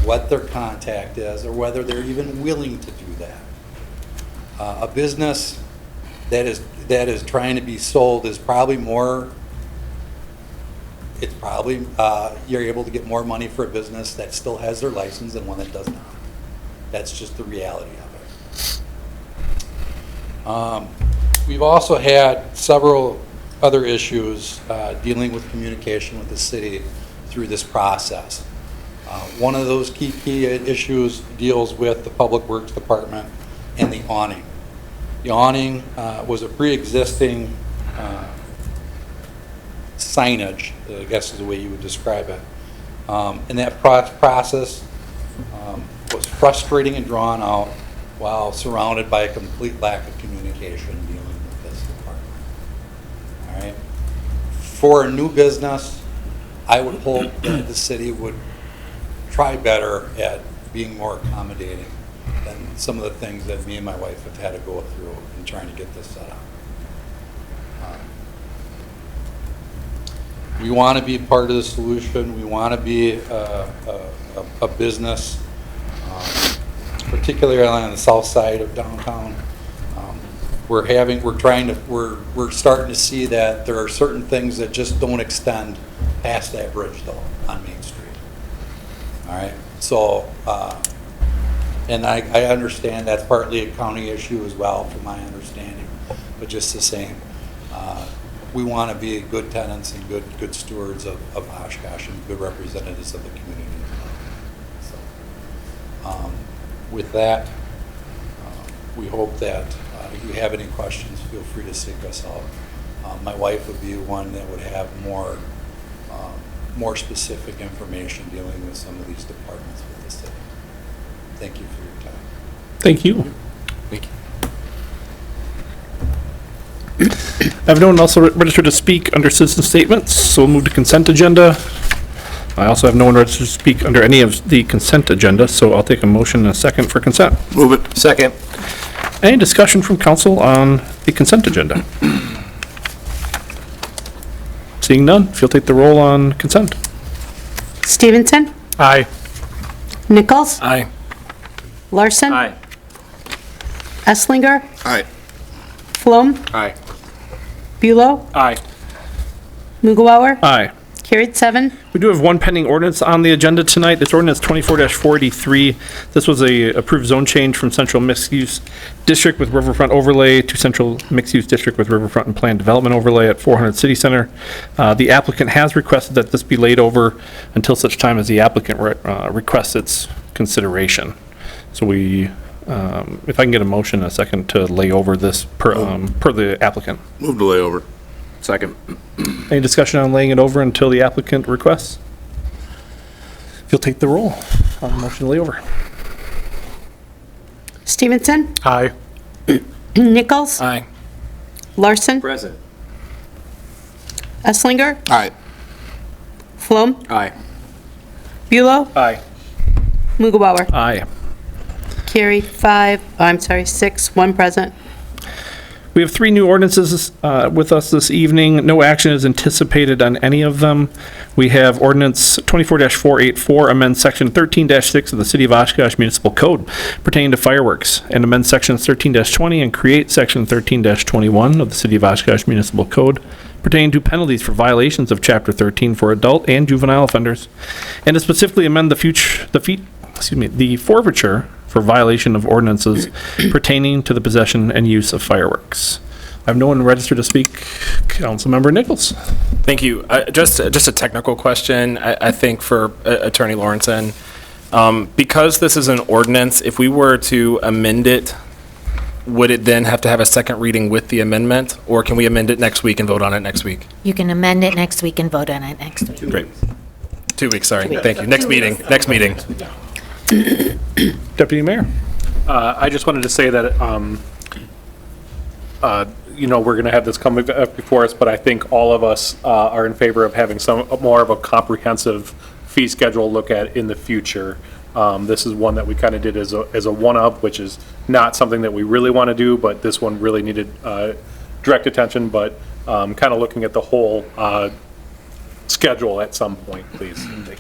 S15: what their contact is, or whether they're even willing to do that. A business that is trying to be sold is probably you're able to get more money for a business that still has their license than one that does not. That's just the reality of it. We've also had several other issues dealing with communication with the city through this process. One of those key issues deals with the Public Works Department and the awning. The awning was a pre-existing signage, I guess is the way you would describe it. And that process was frustrating and drawn out while surrounded by a complete lack of communication dealing with this department. All right. For a new business, I would hope that the city would try better at being more accommodating than some of the things that me and my wife have had to go through in trying to get this set up. We want to be part of the solution. We want to be a business, particularly on the south side of downtown. We're starting to see that there are certain things that just don't extend past that bridge though on Main Street. All right. So, and I understand that's partly a county issue as well, from my understanding, but just the same. We want to be good tenants and good stewards of Oshkosh and good representatives of the community. So, with that, we hope that if you have any questions, feel free to seek us out. My wife would be one that would have more specific information dealing with some of these departments with the city. Thank you for your time.
S1: Thank you.
S6: Thank you.
S1: I have no one else registered to speak under citizen statements, so we'll move to consent agenda. I also have no one registered to speak under any of the consent agenda, so I'll take a motion and a second for consent.
S9: Move it.
S14: Second.
S1: Any discussion from council on the consent agenda? Seeing none, if you'll take the roll on consent.
S2: Stevenson?
S1: Aye.
S2: Nichols?
S7: Aye.
S2: Larson?
S14: Aye.
S2: Esslinger?
S9: Aye.
S2: Flom?
S14: Aye.
S2: Bulow?
S10: Aye.
S2: Mughawar?
S1: Aye.
S2: Carried 7.
S1: We do have one pending ordinance on the agenda tonight. It's ordinance 24-483. This was a approved zone change from central mixed-use district with riverfront overlay to central mixed-use district with riverfront and planned development overlay at 400 City Center. The applicant has requested that this be laid over until such time as the applicant requests its consideration. So we, if I can get a motion in a second to lay over this per the applicant.
S9: Move to lay over.
S6: Second.
S1: Any discussion on laying it over until the applicant requests? If you'll take the roll on the motion to lay over.
S2: Stevenson?
S3: Aye.
S2: Nichols?
S7: Aye.
S2: Larson?
S14: Present.
S2: Esslinger?
S9: Aye.
S2: Flom?
S14: Aye.
S2: Bulow?
S10: Aye.
S2: Mughawar?
S1: Aye.
S2: Carried 6, 1 present.
S1: We have 3 new ordinances with us this evening. No action is anticipated on any of them. We have ordinance 24-484, amend section 13-6 of the City of Oshkosh Municipal Code pertaining to fireworks, and amend sections 13-20 and create section 13-21 of the City of Oshkosh Municipal Code pertaining to penalties for violations of Chapter 13 for adult and juvenile offenders, and to specifically amend the forfeiture for violation of ordinances pertaining to the possession and use of fireworks. I have no one registered to speak. Councilmember Nichols.
S7: Thank you. Just a technical question, I think, for Attorney Lawrenson. Because this is an ordinance, if we were to amend it, would it then have to have a second reading with the amendment? Or can we amend it next week and vote on it next week?
S4: You can amend it next week and vote on it next week.
S7: Great. 2 weeks, sorry. Thank you. Next meeting.
S1: Deputy Mayor.
S10: I just wanted to say that, we're going to have this coming up before us, but I think all of us are in favor of having some more of a comprehensive fee schedule look at in the future. This is one that we kind of did as a one-up, which is not something that we really want to do, but this one really needed direct attention, but kind of looking at the whole schedule at some point, please. Thank you.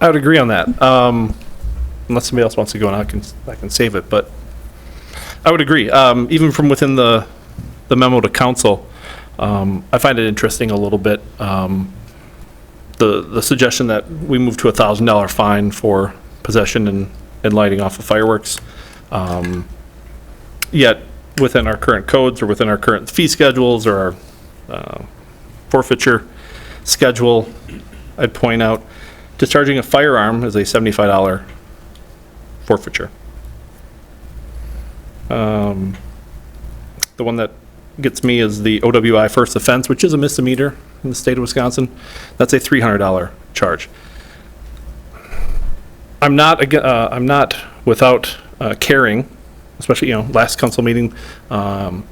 S1: I would agree on that. Unless somebody else wants to go on, I can save it, but I would agree. Even from within the memo to council, I find it interesting a little bit, the suggestion that we move to $1,000 fine for possession and lighting off of fireworks. Yet, within our current codes or within our current fee schedules or our forfeiture schedule, I'd point out discharging a firearm is a $75 forfeiture. The one that gets me is the OWI first offense, which is a misdemeanor in the state of Wisconsin. That's a $300 charge. I'm not without caring, especially last council meeting, and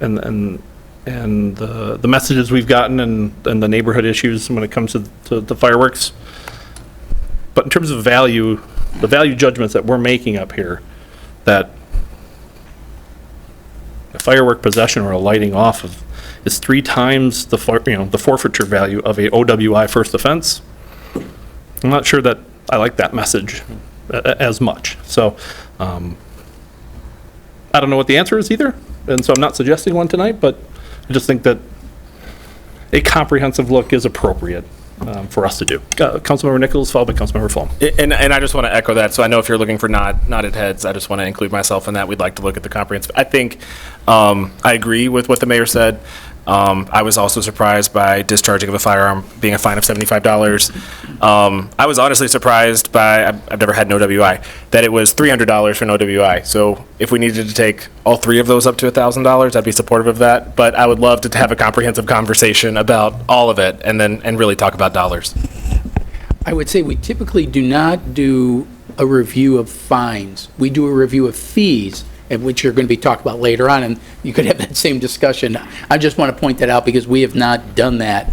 S1: the messages we've gotten and the neighborhood issues when it comes to the fireworks. But in terms of value, the value judgments that we're making up here, that a firework possession or a lighting off of is 3 times the forfeiture value of a OWI first offense. I'm not sure that I like that message as much. So I don't know what the answer is either, and so I'm not suggesting one tonight, but I just think that a comprehensive look is appropriate for us to do. Councilmember Nichols, followed by Councilmember Flom.
S7: And I just want to echo that. So I know if you're looking for nodded heads, I just want to include myself in that. We'd like to look at the comprehensive. I think I agree with what the mayor said. I was also surprised by discharging of a firearm being a fine of $75. I was honestly surprised by, I've never had an OWI, that it was $300 for an OWI. So if we needed to take all 3 of those up to $1,000, I'd be supportive of that. But I would love to have a comprehensive conversation about all of it and really talk about dollars.
S8: I would say we typically do not do a review of fines. We do a review of fees, which you're going to be talking about later on, and you could have that same discussion. I just want to point that out because we have not done that.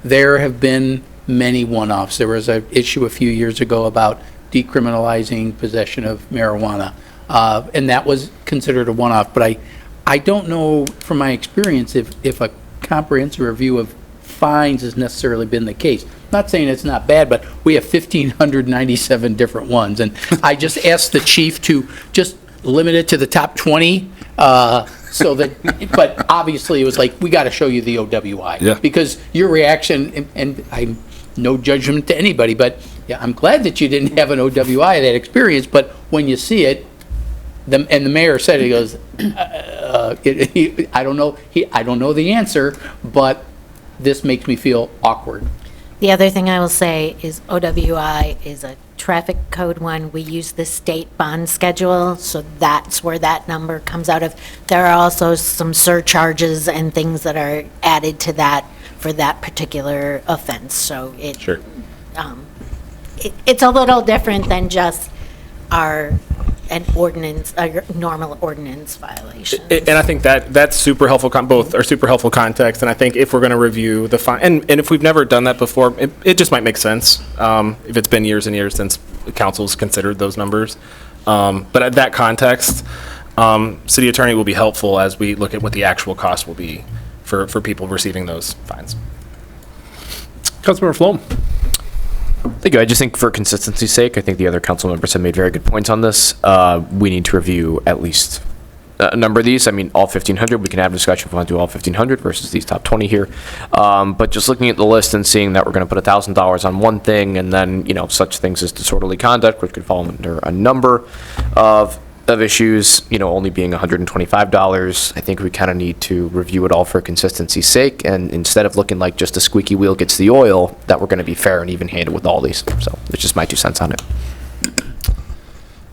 S8: There have been many one-offs. There was an issue a few years ago about decriminalizing possession of marijuana, and that was considered a one-off. But I don't know from my experience if a comprehensive review of fines has necessarily been the case. Not saying it's not bad, but we have 1,597 different ones, and I just asked the chief to just limit it to the top 20 so that, but obviously it was like, we got to show you the OWI.
S7: Yeah.
S8: Because your reaction, and I'm no judgment to anybody, but yeah, I'm glad that you didn't have an OWI, that experience, but when you see it, and the mayor said, he goes, I don't know the answer, but this makes me feel awkward.
S16: The other thing I will say is OWI is a traffic code one. We use the state bond schedule, so that's where that number comes out of. There are also some surcharges and things that are added to that for that particular offense, so it's a little different than just an ordinance, a normal ordinance violation.
S7: And I think that's super helpful, both are super helpful context, and I think if we're going to review the fine, and if we've never done that before, it just might make sense, if it's been years and years since council's considered those numbers. But at that context, city attorney will be helpful as we look at what the actual cost will be for people receiving those fines.
S1: Councilmember Flom.
S6: Thank you. I just think for consistency's sake, I think the other council members have made very good points on this. We need to review at least a number of these. I mean, all 1,500, we can have a discussion if we want to do all 1,500 versus these top 20 here. But just looking at the list and seeing that we're going to put $1,000 on one thing, and then, such things as disorderly conduct, which could fall under a number of issues, only being $125, I think we kind of need to review it all for consistency's sake, and instead of looking like just a squeaky wheel gets the oil, that we're going to be fair and even-handed with all these. So it's just my 2 cents on it.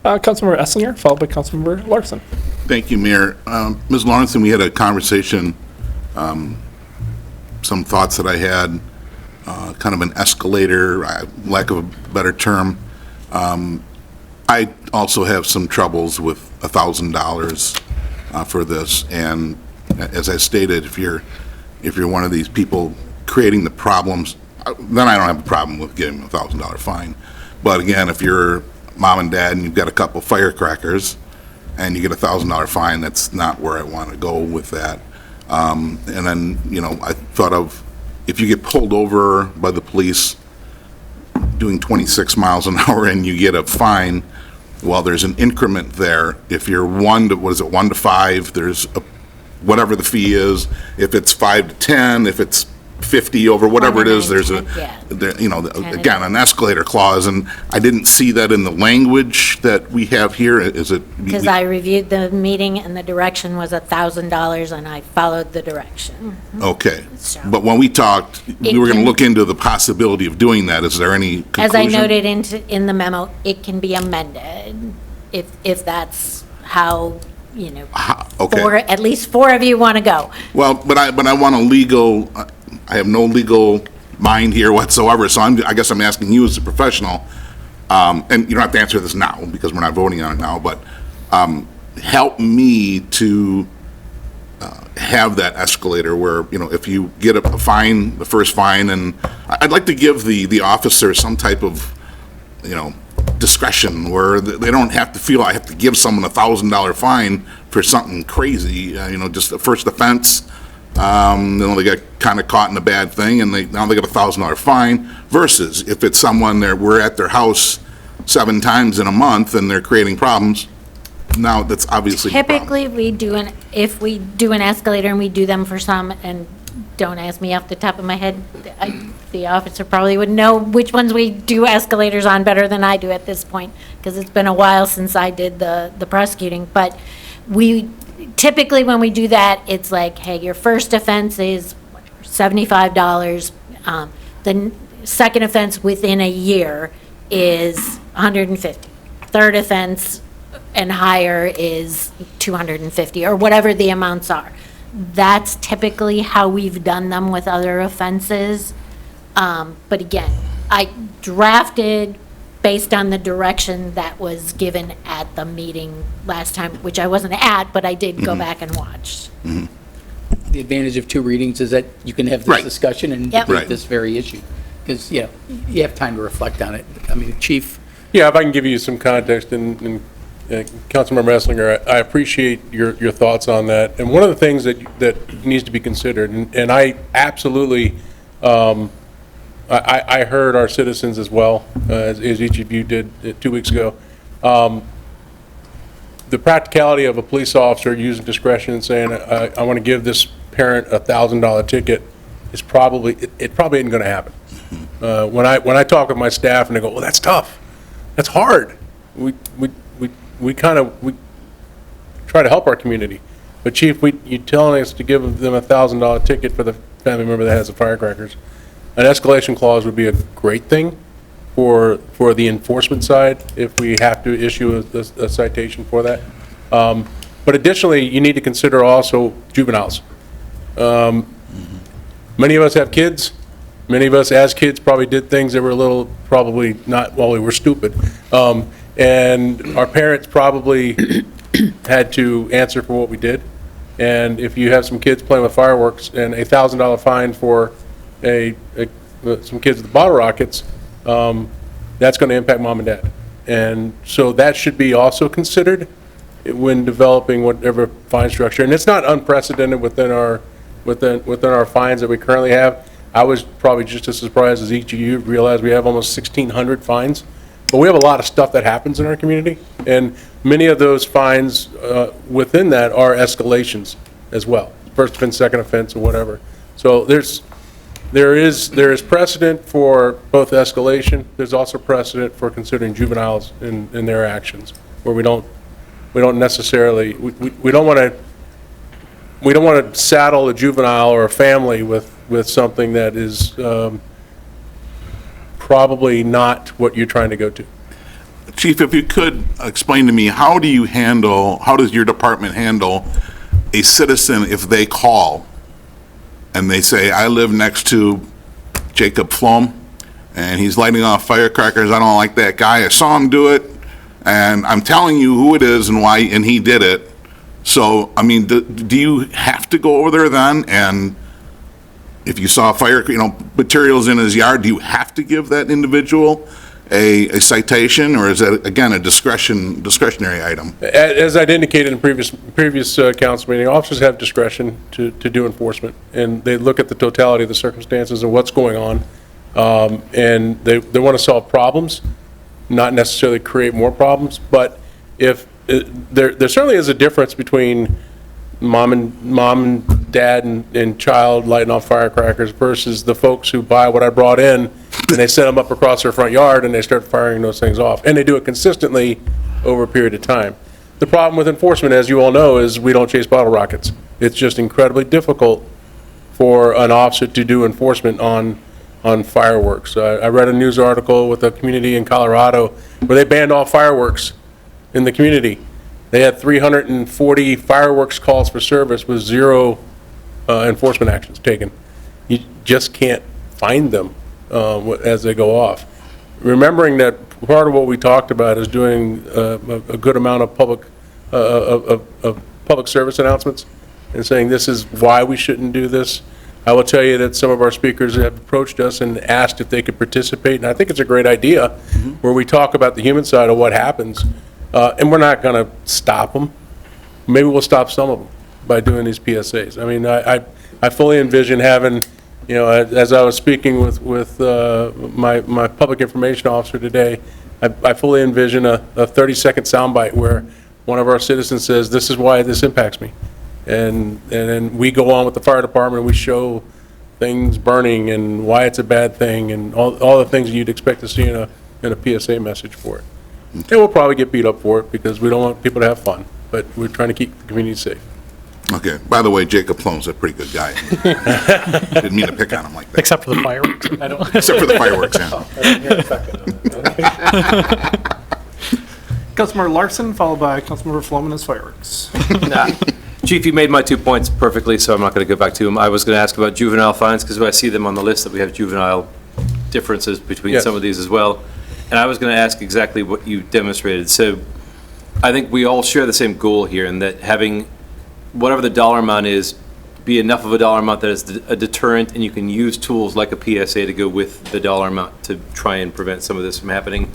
S1: Councilmember Essinger, followed by Councilmember Larson.
S9: Thank you, Mayor. Ms. Lawrence, we had a conversation, some thoughts that I had, kind of an escalator, lack of a better term. I also have some troubles with $1,000 for this, and as I stated, if you're one of these people creating the problems, then I don't have a problem with getting a $1,000 fine. But again, if you're mom and dad and you've got a couple firecrackers and you get a $1,000 fine, that's not where I want to go with that. And then, I thought of, if you get pulled over by the police doing 26 miles an hour and you get a fine, well, there's an increment there. If you're 1 to 5, there's whatever the fee is. If it's 5 to 10, if it's 50 over whatever it is, there's again, an escalator clause, and I didn't see that in the language that we have here. Is it?
S16: Because I reviewed the meeting and the direction was $1,000 and I followed the direction.
S9: Okay. But when we talked, we were going to look into the possibility of doing that. Is there any conclusion?
S16: As I noted in the memo, it can be amended if that's how,
S9: Okay.
S16: at least 4 of you want to go.
S9: Well, but I want a legal, I have no legal mind here whatsoever, so I guess I'm asking you as a professional, and you don't have to answer this now because we're not voting on it now, but help me to have that escalator where, if you get a fine, the first fine, and I'd like to give the officer some type of, discretion where they don't have to feel I have to give someone a $1,000 fine for something crazy, just the first offense. They get kind of caught in a bad thing, and now they get a $1,000 fine. Versus if it's someone we're at their house 7 times in a month and they're creating problems. Now that's obviously
S16: Typically, if we do an escalator and we do them for some, and don't ask me off the top of my head, the officer probably would know which ones we do escalators on better than I do at this point, because it's been a while since I did the prosecuting. But we typically, when we do that, it's like, hey, your first offense is $75. The second offense within a year is $150. Third offense and higher is $250, or whatever the amounts are. That's typically how we've done them with other offenses. But again, I drafted based on the direction that was given at the meeting last time, which I wasn't at, but I did go back and watch.
S8: The advantage of 2 readings is that you can have this discussion and debate this very issue. Because, you have time to reflect on it. I mean, Chief.
S10: Yeah, if I can give you some context, and Councilmember Esslinger, I appreciate your thoughts on that. And one of the things that needs to be considered, and I absolutely, I heard our citizens as well, as each of you did 2 weeks ago.
S12: the practicality of a police officer using discretion and saying, I want to give this parent a $1,000 ticket is probably, it probably isn't going to happen. When I talk with my staff and they go, well, that's tough, that's hard. We try to help our community. But Chief, you're telling us to give them a $1,000 ticket for the family member that has the firecrackers. An escalation clause would be a great thing for the enforcement side if we have to issue a citation for that. But additionally, you need to consider also juveniles. Many of us have kids. Many of us as kids probably did things that were a little, probably not, well, we were stupid. And our parents probably had to answer for what we did. And if you have some kids playing with fireworks and a $1,000 fine for some kids with bottle rockets, that's going to impact mom and dad. And so that should be also considered when developing whatever fine structure. And it's not unprecedented within our fines that we currently have. I was probably just as surprised as each of you realized we have almost 1,600 fines. But we have a lot of stuff that happens in our community, and many of those fines within that are escalations as well, first offense, second offense, or whatever. So there is precedent for both escalation. There's also precedent for considering juveniles in their actions, where we don't necessarily we don't want to saddle a juvenile or a family with something that is probably not what you're trying to go to.
S9: Chief, if you could explain to me, how does your department handle a citizen if they call and they say, I live next to Jacob Flom and he's lighting off firecrackers, I don't like that guy, I saw him do it, and I'm telling you who it is and why, and he did it. So, I mean, do you have to go over there then? And if you saw materials in his yard, do you have to give that individual a citation, or is that, again, a discretionary item?
S12: As I'd indicated in previous council meeting, officers have discretion to do enforcement, and they look at the totality of the circumstances and what's going on, and they want to solve problems, not necessarily create more problems. But if there certainly is a difference between mom and dad and child lighting off firecrackers versus the folks who buy what I brought in and they set them up across their front yard and they start firing those things off. And they do it consistently over a period of time. The problem with enforcement, as you all know, is we don't chase bottle rockets. It's just incredibly difficult for an officer to do enforcement on fireworks. I read a news article with a community in Colorado where they banned all fireworks in the community. They had 340 fireworks calls for service with 0 enforcement actions taken. You just can't find them as they go off. Remembering that part of what we talked about is doing a good amount of public service announcements and saying this is why we shouldn't do this. I will tell you that some of our speakers have approached us and asked if they could participate, and I think it's a great idea, where we talk about the human side of what happens. And we're not going to stop them. Maybe we'll stop some of them by doing these PSAs. I mean, I fully envision having, as I was speaking with my public information officer today, I fully envision a 30-second soundbite where one of our citizens says, this is why this impacts me. And then we go on with the fire department and we show things burning and why it's a bad thing and all the things you'd expect to see in a PSA message for it. And we'll probably get beat up for it because we don't want people to have fun, but we're trying to keep the community safe.
S9: Okay. By the way, Jacob Plum's a pretty good guy. Didn't mean to pick on him like that.
S3: Except for the fireworks.
S9: Except for the fireworks, yeah.
S1: Councilmember Larson, followed by Councilmember Flom and his fireworks.
S14: Chief, you made my 2 points perfectly, so I'm not going to go back to them. I was going to ask about juvenile fines because I see them on the list that we have juvenile differences between some of these as well. And I was going to ask exactly what you demonstrated. So I think we all share the same goal here in that having whatever the dollar amount is, be enough of a dollar amount that is a deterrent, and you can use tools like a PSA to go with the dollar amount to try and prevent some of this from happening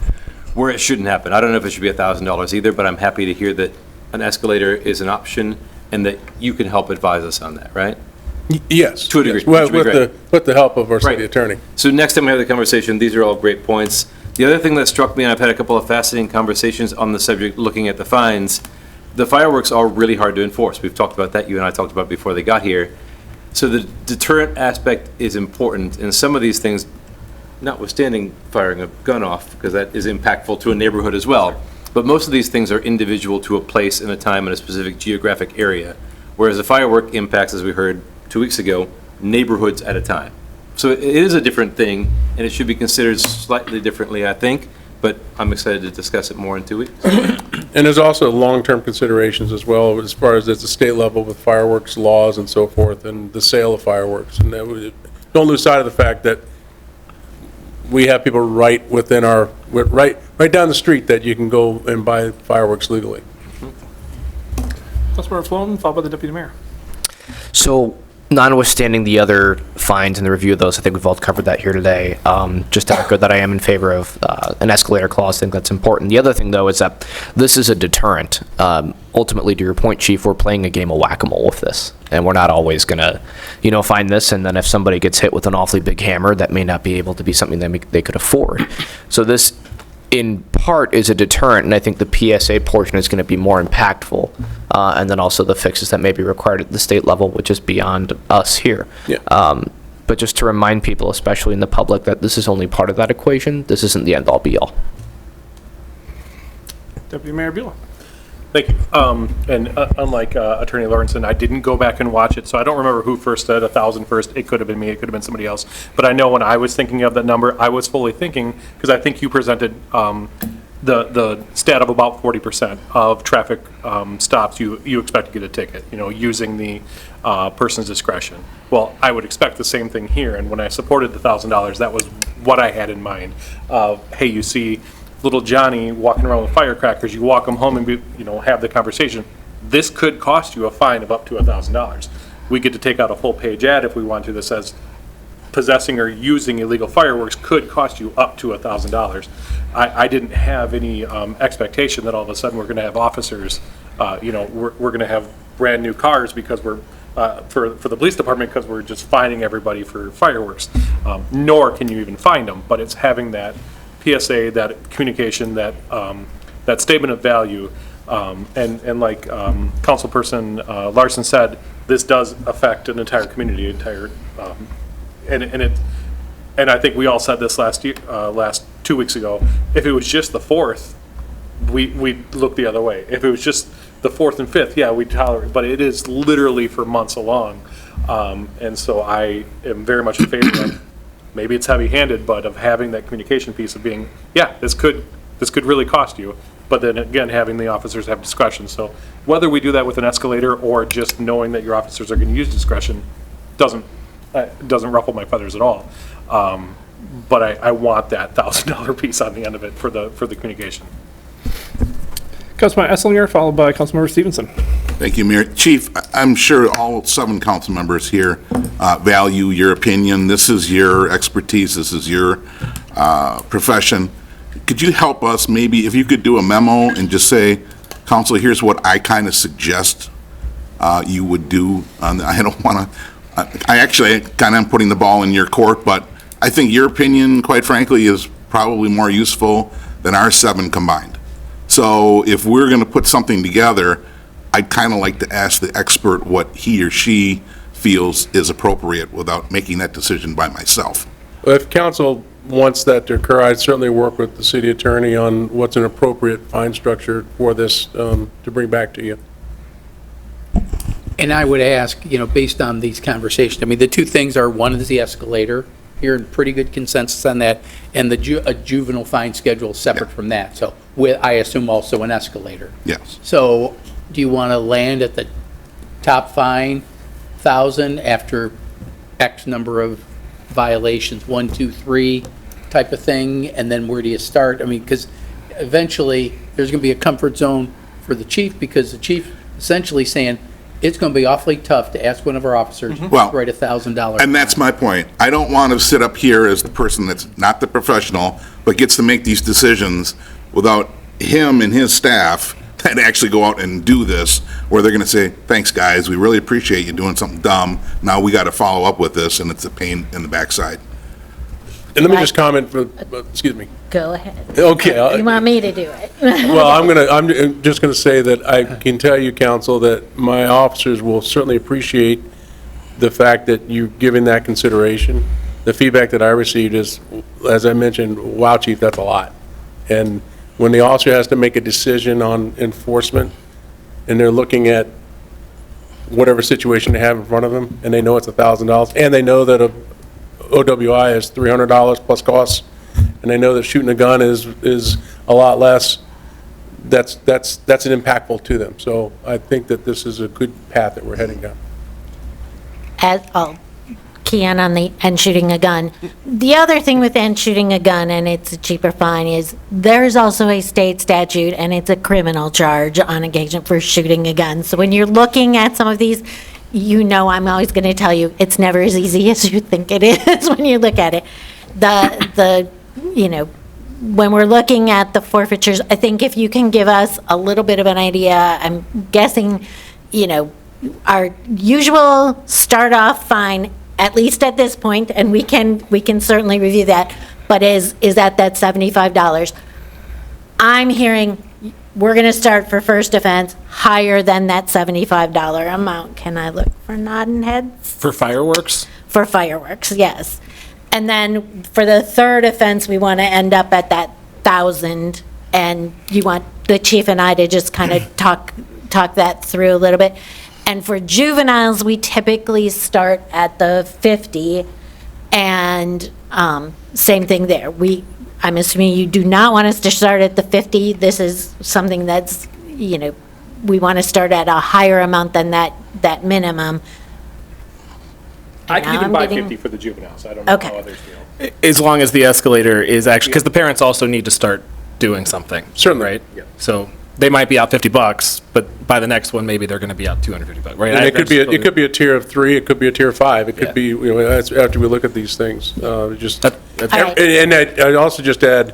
S14: where it shouldn't happen. I don't know if it should be $1,000 either, but I'm happy to hear that an escalator is an option and that you can help advise us on that, right?
S12: Yes.
S14: To a degree.
S12: Yes. Well, with the help of our city attorney.
S14: So next time we have the conversation, these are all great points. The other thing that struck me, and I've had a couple of fascinating conversations on the subject looking at the fines, the fireworks are really hard to enforce. We've talked about that, you and I talked about it before they got here. So the deterrent aspect is important, and some of these things, notwithstanding firing a gun off, because that is impactful to a neighborhood as well, but most of these things are individual to a place and a time in a specific geographic area, whereas the firework impacts, as we heard 2 weeks ago, neighborhoods at a time. So it is a different thing, and it should be considered slightly differently, I think, but I'm excited to discuss it more in 2 weeks.
S12: And there's also long-term considerations as well, as far as at the state level with fireworks laws and so forth, and the sale of fireworks. And don't lose sight of the fact that we have people right within our, right down the street that you can go and buy fireworks legally.
S1: Councilmember Flown, followed by the deputy mayor.
S6: So, notwithstanding the other fines and the review of those, I think we've all covered that here today. Just to echo that I am in favor of an escalator clause. I think that's important. The other thing, though, is that this is a deterrent. Ultimately, to your point, Chief, we're playing a game of whack-a-mole with this, and we're not always going to, find this, and then if somebody gets hit with an awfully big hammer, that may not be able to be something that they could afford. So this, in part, is a deterrent, and I think the PSA portion is going to be more impactful, and then also the fixes that may be required at the state level, which is beyond us here.
S12: Yeah.
S6: But just to remind people, especially in the public, that this is only part of that equation. This isn't the end-all, be-all.
S1: Deputy Mayor Buell.
S10: Thank you. And unlike Attorney Lawrenson, I didn't go back and watch it, so I don't remember who first said 1,000 first. It could have been me, it could have been somebody else. But I know when I was thinking of that number, I was fully thinking, because I think you presented the stat of about 40% of traffic stops you expect to get a ticket, using the person's discretion. Well, I would expect the same thing here, and when I supported the $1,000, that was what I had in mind. Hey, you see little Johnny walking around with firecrackers, you walk him home and have the conversation. This could cost you a fine of up to $1,000. We get to take out a full page ad if we want to that says possessing or using illegal fireworks could cost you up to $1,000. I didn't have any expectation that all of a sudden we're going to have officers, we're going to have brand new cars because we're for the police department because we're just fining everybody for fireworks. Nor can you even find them, but it's having that PSA, that communication, that that statement of value, and like Councilperson Larson said, this does affect an entire community, and I think we all said this last 2 weeks ago. If it was just the 4th, we'd look the other way. If it was just the 4th and 5th, yeah, we'd tolerate. But it is literally for months along, and so I am very much in favor of. Maybe it's heavy-handed, but of having that communication piece of being, yeah, this could really cost you, but then again, having the officers have discretion. So whether we do that with an escalator or just knowing that your officers are going to use discretion doesn't ruffle my feathers at all. But I want that $1,000 piece on the end of it for the communication.
S1: Councilmember Esslinger, followed by Councilmember Stevenson.
S9: Thank you, Mayor. Chief, I'm sure all 7 council members here value your opinion. This is your expertise. This is your profession. Could you help us, maybe, if you could do a memo and just say, Council, here's what I kind of suggest you would do. I don't want to, I actually kind of am putting the ball in your court, but I think your opinion, quite frankly, is probably more useful than our 7 combined. So if we're going to put something together, I'd kind of like to ask the expert what he or she feels is appropriate without making that decision by myself.
S12: If council wants that to occur, I'd certainly work with the city attorney on what's an appropriate fine structure for this to bring back to you.
S8: And I would ask, based on these conversations, the 2 things are, one is the escalator, hearing pretty good consensus on that, and a juvenile fine schedule separate from that. So I assume also an escalator.
S9: Yes.
S8: So do you want to land at the top fine, 1,000, after X number of violations, 1, 2, 3 type of thing, and then where do you start? Because eventually there's going to be a comfort zone for the chief, because the chief essentially saying, it's going to be awfully tough to ask one of our officers to write $1,000.
S9: And that's my point. I don't want to sit up here as the person that's not the professional, but gets to make these decisions without him and his staff that actually go out and do this, where they're going to say, thanks, guys, we really appreciate you doing something dumb. Now we got to follow up with this, and it's a pain in the backside.
S12: And let me just comment, excuse me.
S16: Go ahead.
S12: Okay.
S16: You want me to do it?
S12: Well, I'm just going to say that I can tell you, council, that my officers will certainly appreciate the fact that you're giving that consideration. The feedback that I received is, as I mentioned, wow, chief, that's a lot. And when the officer has to make a decision on enforcement, and they're looking at whatever situation they have in front of them, and they know it's $1,000, and they know that a OWI is $300 plus costs, and they know that shooting a gun is a lot less, that's an impactful to them. So I think that this is a good path that we're heading down.
S16: I'll key in on the and shooting a gun. The other thing with and shooting a gun, and it's a cheaper fine, is there's also a state statute, and it's a criminal charge on occasion for shooting a gun. So when you're looking at some of these, you know I'm always going to tell you, it's never as easy as you think it is when you look at it. When we're looking at the forfeitures, I think if you can give us a little bit of an idea, I'm guessing, our usual start-off fine, at least at this point, and we can certainly review that, but is at that $75. I'm hearing we're going to start for first offense higher than that $75 amount. Can I look for nodding heads?
S7: For fireworks?
S16: For fireworks, yes. And then for the third offense, we want to end up at that 1,000, and you want the chief and I to just kind of talk that through a little bit. And for juveniles, we typically start at the 50, and same thing there. I'm assuming you do not want us to start at the 50. This is something that's, we want to start at a higher amount than that minimum.
S10: I can
S16: Now
S10: even
S16: I'm
S10: buy
S16: getting-
S10: 50 for the juveniles. I don't know
S16: Okay.
S10: how others feel.
S7: As long as the escalator is actually, because the parents also need to start doing something.
S12: Certainly.
S7: Right?
S12: Yeah.
S7: So they might be out $50, but by the next one, maybe they're going to be out $250, right?
S12: And it could be a tier of 3, it could be a tier of 5, it
S7: Yeah.
S12: could be, that's after we look at these things. Just,
S7: That's
S16: All right.
S12: and I'd also just add,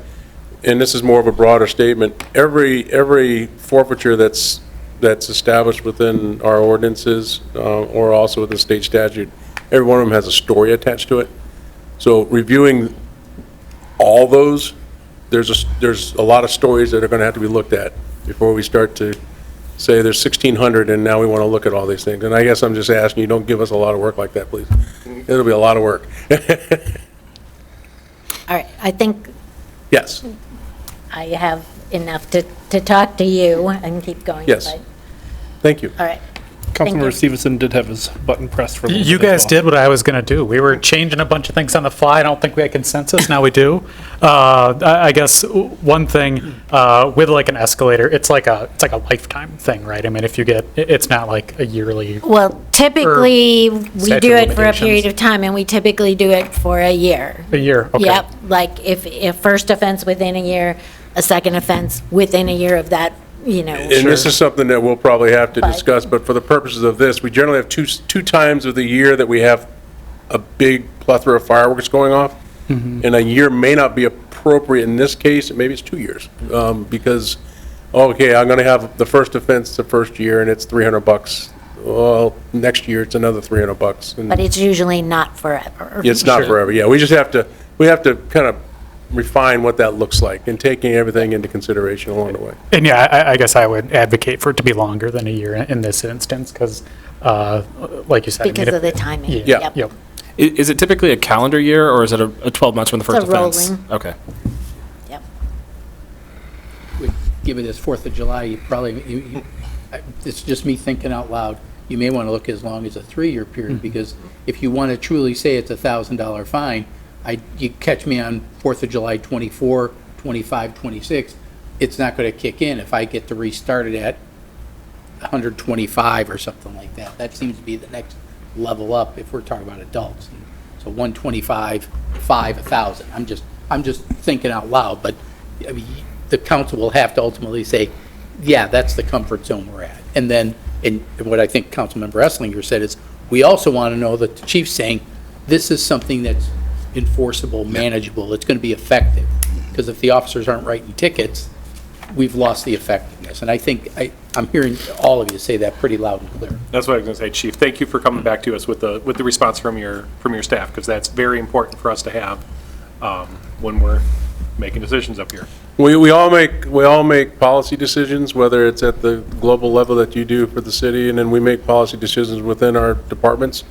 S12: and this is more of a broader statement, every forfeiture that's established within our ordinances, or also with the state statute, every one of them has a story attached to it. So reviewing all those, there's a lot of stories that are going to have to be looked at before we start to say there's 1,600 and now we want to look at all these things. And I guess I'm just asking you, don't give us a lot of work like that, please. It'll be a lot of work.
S16: All right, I think
S12: Yes,
S16: I have enough to talk to you and keep going.
S12: yes.
S16: but-
S12: Thank you.
S16: All right. Thank
S1: Councilmember
S16: you.
S1: Stevenson did have his button pressed for a little
S3: You
S1: bit as
S3: guys
S1: well.
S3: did what I was going to do. We were changing a bunch of things on the fly. I don't think we had consensus. Now we do. I guess one thing with like an escalator, it's like a lifetime thing, right? I mean, if you get, it's not like a yearly.
S16: Well, typically, we
S3: statute
S16: do
S3: of
S16: it for a period
S3: limitations.
S16: of time, and we typically do it for a year.
S3: A year, okay.
S16: Yep, like if first offense within a year, a second offense within a year of that,
S12: And this is something that we'll probably have to
S16: But-
S12: discuss, but for the purposes of this, we generally have two times of the year that we have a big plethora of fireworks going off. And a year may not be appropriate in this case, maybe it's 2 years. Because, okay, I'm going to have the first offense the first year and it's $300. Well, next year it's another $300. And
S16: But it's usually not forever.
S12: it's not forever, yeah. We have to kind of refine what that looks like and taking everything into consideration along the way.
S3: And yeah, I guess I would advocate for it to be longer than a year in this instance, because like you said. I mean,
S16: Because of the timing.
S3: Yeah,
S16: Yep.
S3: yep.
S7: Is it typically a calendar year, or is it a 12 months from the first
S16: It's a
S7: offense?
S16: rolling.
S7: Okay.
S16: Yep.
S8: Given this 4th of July, you probably, it's just me thinking out loud, you may want to look as long as a 3-year period, because if you want to truly say it's a $1,000 fine, you catch me on 4th of July 24, 25, 26, it's not going to kick in if I get to restart it at 125 or something like that. That seems to be the next level up if we're talking about adults. So 125, 5, 1,000. I'm just thinking out loud, but I mean, the council will have to ultimately say, yeah, that's the comfort zone we're at. And then, and what I think Councilmember Esslinger said is, we also want to know that the chief's saying, this is something that's enforceable, manageable, it's going to be effective. Because if the officers aren't writing tickets, we've lost the effectiveness. And I think, I'm hearing all of you say that pretty loud and clear.
S10: That's what I was going to say, Chief. Thank you for coming back to us with the response from your staff, because that's very important for us to have. when we're making decisions up here. We all make policy decisions, whether it's at the global level that you do for the city, and then we make policy decisions within our departments.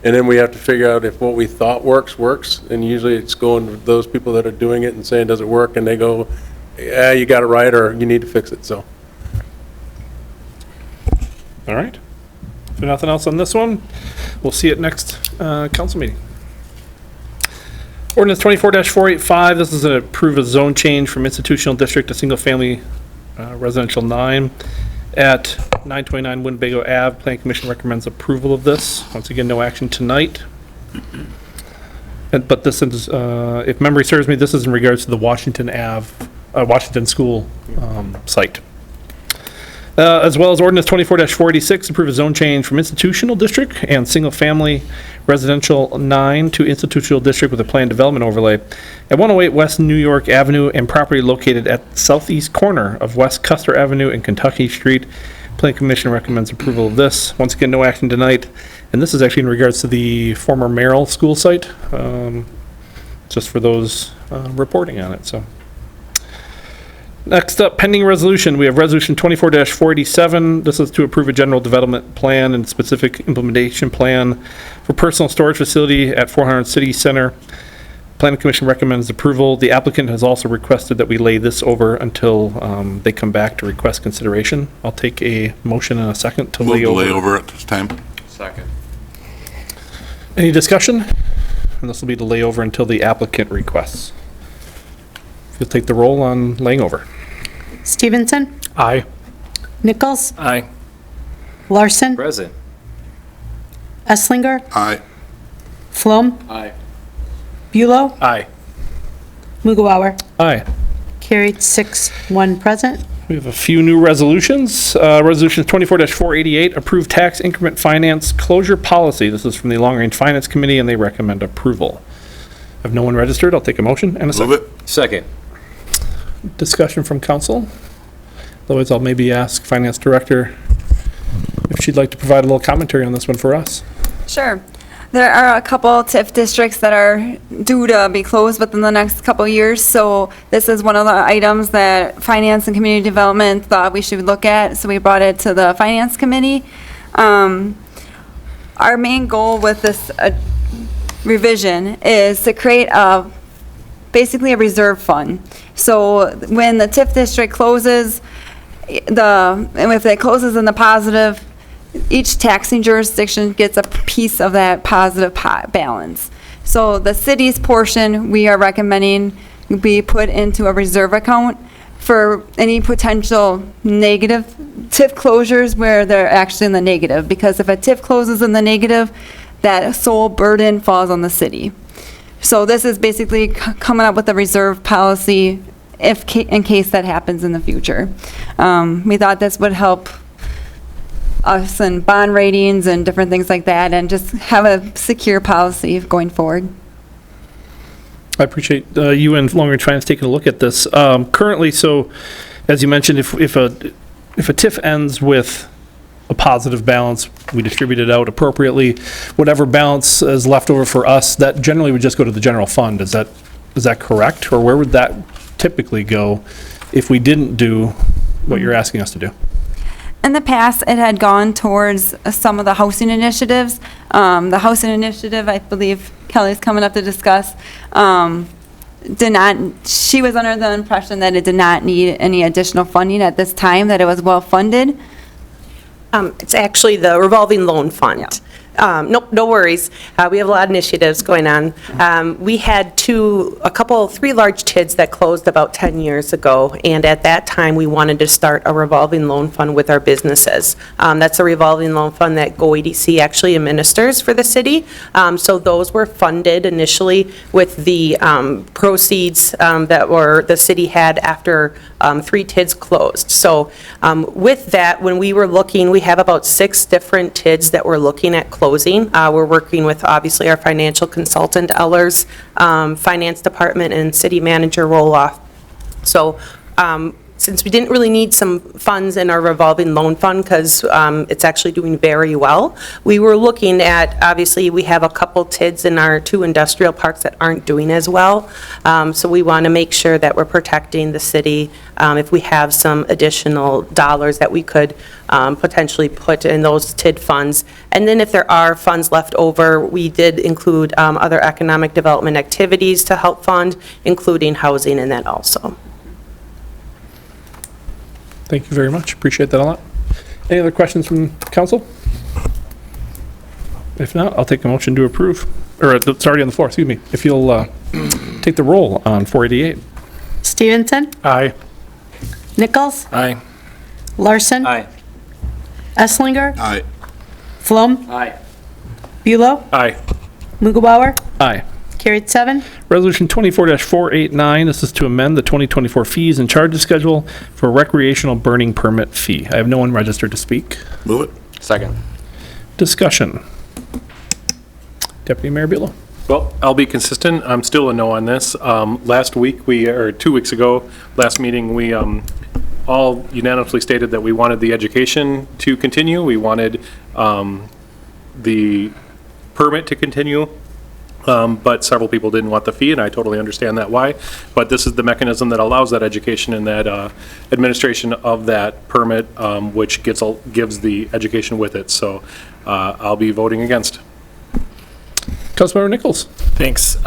S10: And then we have to figure out if what we thought works. And usually it's going with those people that are doing it and saying, does it work? And they go, yeah, you got it right, or you need to fix it, so.
S1: All right. If there's nothing else on this one, we'll see it next council meeting. Ordinance 24-485, this is an approve a zone change from institutional district to single-family residential 9 at 929 Winnebago Ave. Planning Commission recommends approval of this. Once again, no action tonight. But this is, if memory serves me, this is in regards to the Washington School site. As well as ordinance 24-486, approve a zone change from institutional district and single-family residential 9 to institutional district with a planned development overlay at 108 West New York Avenue and property located at southeast corner of West Custer Avenue and Kentucky Street. Planning Commission recommends approval of this. Once again, no action tonight. And this is actually in regards to the former Merrill School site, just for those reporting on it, so. Next up, pending resolution. We have resolution 24-487. This is to approve a general development plan and specific implementation plan for personal storage facility at 400 City Center. Planning Commission recommends approval. The applicant has also requested that we lay this over until they come back to request consideration. I'll take a motion in a second to lay over.
S9: Lay over at this time.
S14: Second.
S1: Any discussion? And this will be to lay over until the applicant requests. You'll take the roll on laying over.
S2: Stevenson?
S3: Aye.
S2: Nichols?
S7: Aye.
S2: Larson?
S14: Present.
S2: Esslinger?
S9: Aye.
S2: Flom?
S14: Aye.
S2: Bulow?
S10: Aye.
S2: Mughawar?
S1: Aye.
S2: Carried 6-1 present.
S1: We have a few new resolutions. Resolution 24-488, approved tax increment finance closure policy. This is from the Long Range Finance Committee, and they recommend approval. If no one registered, I'll take a motion and a second.
S9: Move it.
S14: Second.
S1: Discussion from council. Otherwise, I'll maybe ask Finance Director if she'd like to provide a little commentary on this one for us.
S11: Sure. There are a couple TIF districts that are due to be closed within the next couple years, so this is one of the items that Finance and Community Development thought we should look at, so we brought it to the Finance Committee. Our main goal with this revision is to create basically a reserve fund. So when the TIF district closes, and if it closes in the positive, each taxing jurisdiction gets a piece of that positive balance. So the city's portion, we are recommending be put into a reserve account for any potential negative TIF closures where they're actually in the negative. Because if a TIF closes in the negative, that sole burden falls on the city. So this is basically coming up with a reserve policy in case that happens in the future. We thought this would help us in bond ratings and different things like that, and just have a secure policy going forward.
S1: I appreciate you and Long Range Finance taking a look at this. Currently, so as you mentioned, if a TIF ends with a positive balance, we distribute it out appropriately. Whatever balance is left over for us, that generally would just go to the general fund. Is that correct? Or where would that typically go if we didn't do what you're asking us to do?
S11: In the past, it had gone towards some of the housing initiatives. The housing initiative, I believe Kelly's coming up to discuss, she was under the impression that it did not need any additional funding at this time, that it was well-funded.
S17: It's actually the revolving loan fund. No worries. We have a lot of initiatives going on. We had three large TIDs that closed about 10 years ago, and at that time, we wanted to start a revolving loan fund with our businesses. That's a revolving loan fund that GoEDC actually administers for the city. So those were funded initially with the proceeds that the city had after 3 TIDs closed. So with that, when we were looking, we have about 6 different TIDs that we're looking at closing. We're working with, obviously, our financial consultant, Ellers, finance department, and city manager Roloff. So since we didn't really need some funds in our revolving loan fund because it's actually doing very well, we were looking at, obviously, we have a couple TIDs in our 2 industrial parks that aren't doing as well. So we want to make sure that we're protecting the city if we have some additional dollars that we could potentially put in those TID funds. And then if there are funds left over, we did include other economic development activities to help fund, including housing in that also.
S1: Thank you very much. Appreciate that a lot. Any other questions from council? If not, I'll take a motion to approve. Or it's already on the floor, excuse me. If you'll take the roll on 488.
S2: Stevenson?
S3: Aye.
S2: Nichols?
S7: Aye.
S2: Larson?
S14: Aye.
S2: Esslinger?
S9: Aye.
S2: Flom?
S14: Aye.
S2: Bulow?
S10: Aye.
S2: Mughawar?
S1: Aye.
S2: Carried 7.
S1: Resolution 24-489, this is to amend the 2024 fees and charges schedule for recreational burning permit fee. I have no one registered to speak.
S9: Move it.
S6: Second.
S1: Discussion. Deputy Mayor Bulow.
S10: Well, I'll be consistent. I'm still a no on this. Last week, or 2 weeks ago, last meeting, we all unanimously stated that we wanted the education to continue. We wanted the permit to continue. But several people didn't want the fee, and I totally understand that why. But this is the mechanism that allows that education and that administration of that permit, which gives the education with it. So I'll be voting against.
S1: Councilmember Nichols.
S7: Thanks.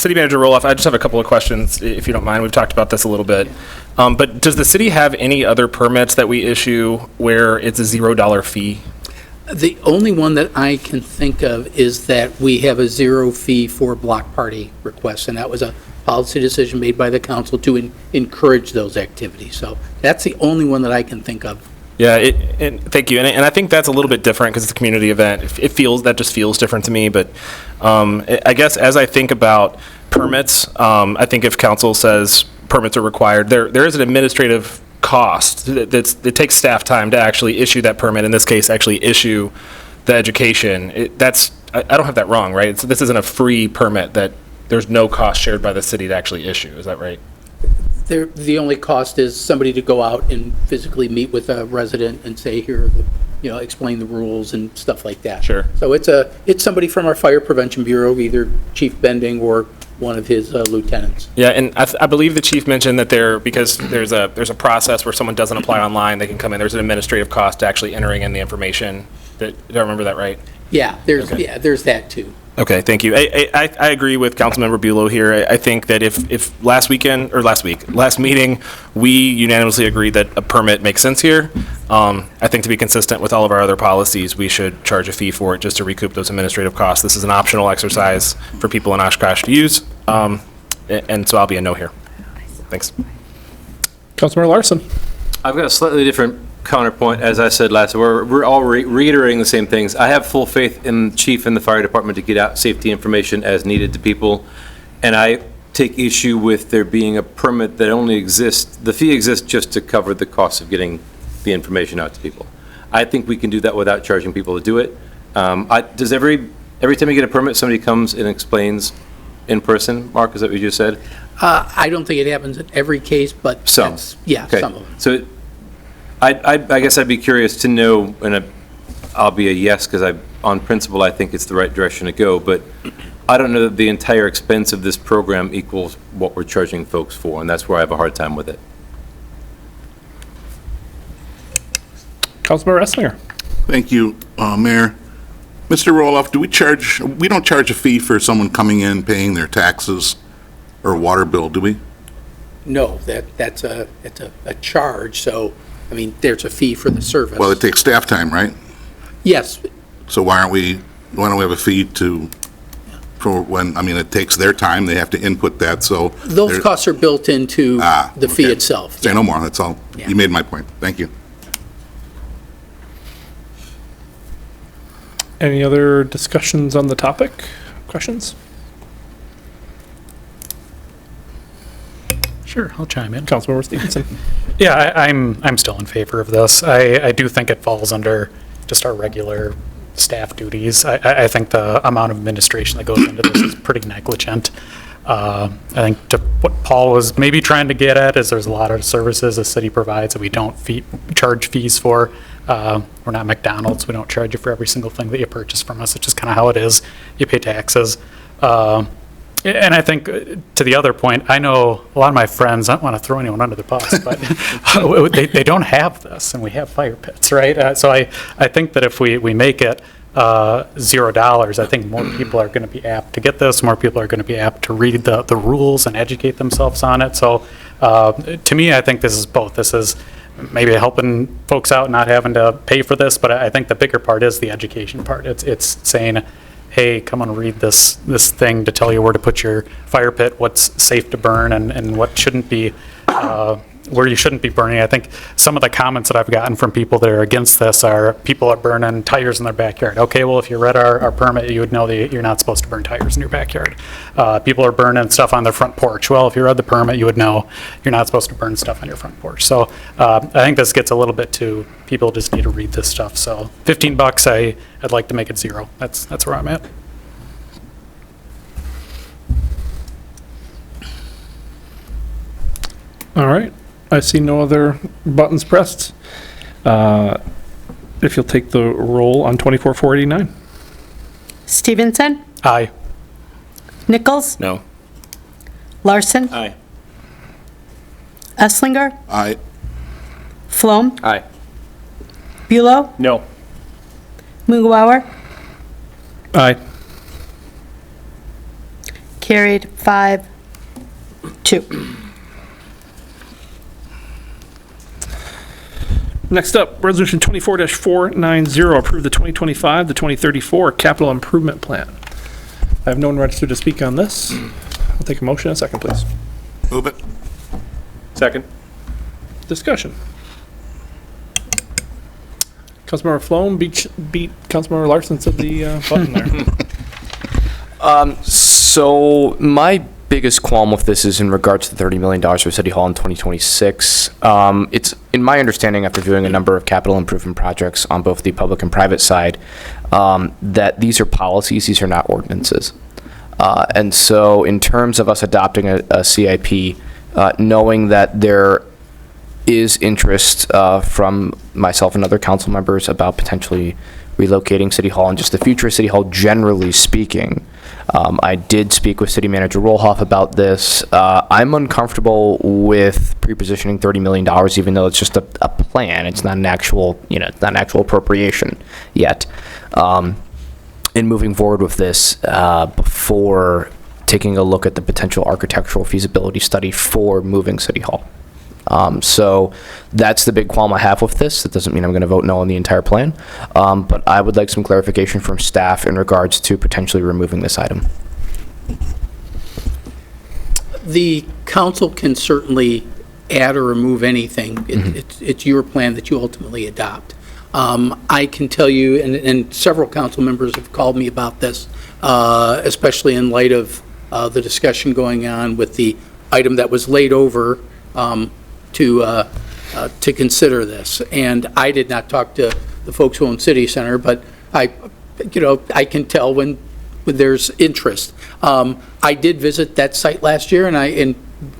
S7: City Manager Roloff, I just have a couple of questions, if you don't mind. We've talked about this a little bit. But does the city have any other permits that we issue where it's a $0 fee?
S8: The only one that I can think of is that we have a 0 fee for block party requests, and that was a policy decision made by the council to encourage those activities. So that's the only one that I can think of.
S7: Yeah, and thank you. And I think that's a little bit different because it's a community event. That just feels different to me. But I guess as I think about permits, I think if council says permits are required, there is an administrative cost. It takes staff time to actually issue that permit. In this case, actually issue the education. I don't have that wrong, right? This isn't a free permit that there's no cost shared by the city to actually issue. Is that right?
S8: The only cost is somebody to go out and physically meet with a resident and say, here, explain the rules and stuff like that.
S7: Sure.
S8: So it's somebody from our Fire Prevention Bureau, either Chief Bending or one of his lieutenants.
S7: Yeah, and I believe the chief mentioned that because there's a process where someone doesn't apply online, they can come in. There's an administrative cost to actually entering in the information. Did I remember that right?
S8: Yeah, there's there's that too.
S7: Okay, thank you. I agree with Councilmember Bulow here. I think that if last meeting, we unanimously agreed that a permit makes sense here. I think to be consistent with all of our other policies, we should charge a fee for it just to recoup those administrative costs. This is an optional exercise for people in Oshkosh to use, and so I'll be a no here. Thanks.
S1: Councilmember Larson.
S14: I've got a slightly different counterpoint. As I said last, we're all reiterating the same things. I have full faith in the chief and the fire department to get out safety information as needed to people, and I take issue with there being a permit that only exists, the fee exists just to cover the cost of getting the information out to people. I think we can do that without charging people to do it. Does every time you get a permit, somebody comes and explains in person? Mark, is that what you just said?
S8: I don't think it happens in every case, but
S14: Some.
S8: Yeah,
S14: Okay.
S8: some of them.
S14: So I guess I'd be curious to know, and I'll be a yes, because on principle, I think it's the right direction to go, but I don't know that the entire expense of this program equals what we're charging folks for, and that's where I have a hard time with it.
S1: Councilmember Esslinger.
S9: Thank you, Mayor. Mr. Roloff, we don't charge a fee for someone coming in, paying their taxes or water bill, do we?
S8: No, that's a charge, so, I mean, there's a fee for the service.
S9: Well, it takes staff time, right?
S8: Yes,
S9: So why don't we have a fee for when, it takes their time, they have to input that, so.
S8: those costs are built into the fee
S9: okay.
S8: itself.
S9: Say no more, that's all.
S8: Yeah.
S9: You made my point. Thank you.
S1: Any other discussions on the topic? Questions?
S3: Sure, I'll chime in.
S1: Councilmember Stevenson.
S3: Yeah, I'm still in favor of this. I do think it falls under just our regular staff duties. I think the amount of administration that goes into this is pretty negligent. I think to what Paul was maybe trying to get at is there's a lot of services the city provides that we don't charge fees for. We're not McDonald's. We don't charge you for every single thing that you purchase from us. It's just kind of how it is. You pay taxes. And I think to the other point, I know a lot of my friends, I don't want to throw anyone under the bus, but they don't have this, and we have fire pits, right? So I think that if we make it $0, I think more people are going to be apt to get this, more people are going to be apt to read the rules and educate themselves on it. So to me, I think this is both. This is maybe helping folks out, not having to pay for this, but I think the bigger part is the education part. It's saying, hey, come and read this thing to tell you where to put your fire pit, what's safe to burn, and what shouldn't be, where you shouldn't be burning. I think some of the comments that I've gotten from people that are against this are people are burning tires in their backyard. Okay, well, if you read our permit, you would know that you're not supposed to burn tires in your backyard. People are burning stuff on their front porch. Well, if you read the permit, you would know you're not supposed to burn stuff on your front porch. So I think this gets a little bit to people just need to read this stuff. So $15, I'd like to make it $0. That's where I'm at.
S1: All right. I see no other buttons pressed. If you'll take the roll on 24-489.
S2: Stevenson?
S3: Aye.
S2: Nichols?
S7: No.
S2: Larson?
S14: Aye.
S2: Esslinger?
S9: Aye.
S2: Flom?
S14: Aye.
S2: Bulow?
S10: No.
S2: Mughawar?
S1: Aye.
S2: Carried 5-2.
S1: Next up, Resolution 24-490, approve the 2025 to 2034 capital improvement plan. I have no one registered to speak on this. I'll take a motion in a second, please.
S9: Move it.
S10: Second.
S1: Discussion. Councilmember Flom beat Councilmember Larson to the button there.
S6: So my biggest qualm with this is in regards to the $30 million for City Hall in 2026. It's, in my understanding, after doing a number of capital improvement projects on both the public and private side, that these are policies, these are not ordinances. And so in terms of us adopting a CIP, knowing that there is interest from myself and other council members about potentially relocating City Hall and just the future of City Hall generally speaking, I did speak with City Manager Rolhoff about this. I'm uncomfortable with pre-positioning $30 million, even though it's just a plan. It's not an actual, it's not an actual appropriation yet. In moving forward with this, before taking a look at the potential architectural feasibility study for moving City Hall. So that's the big qualm I have with this. That doesn't mean I'm going to vote no on the entire plan, but I would like some clarification from staff in regards to potentially removing this item.
S8: The council can certainly add or remove anything. It's your plan that you ultimately adopt. I can tell you, and several council members have called me about this, especially in light of the discussion going on with the item that was laid over to consider this. And I did not talk to the folks who own City Center, but I can tell when there's interest. I did visit that site last year, and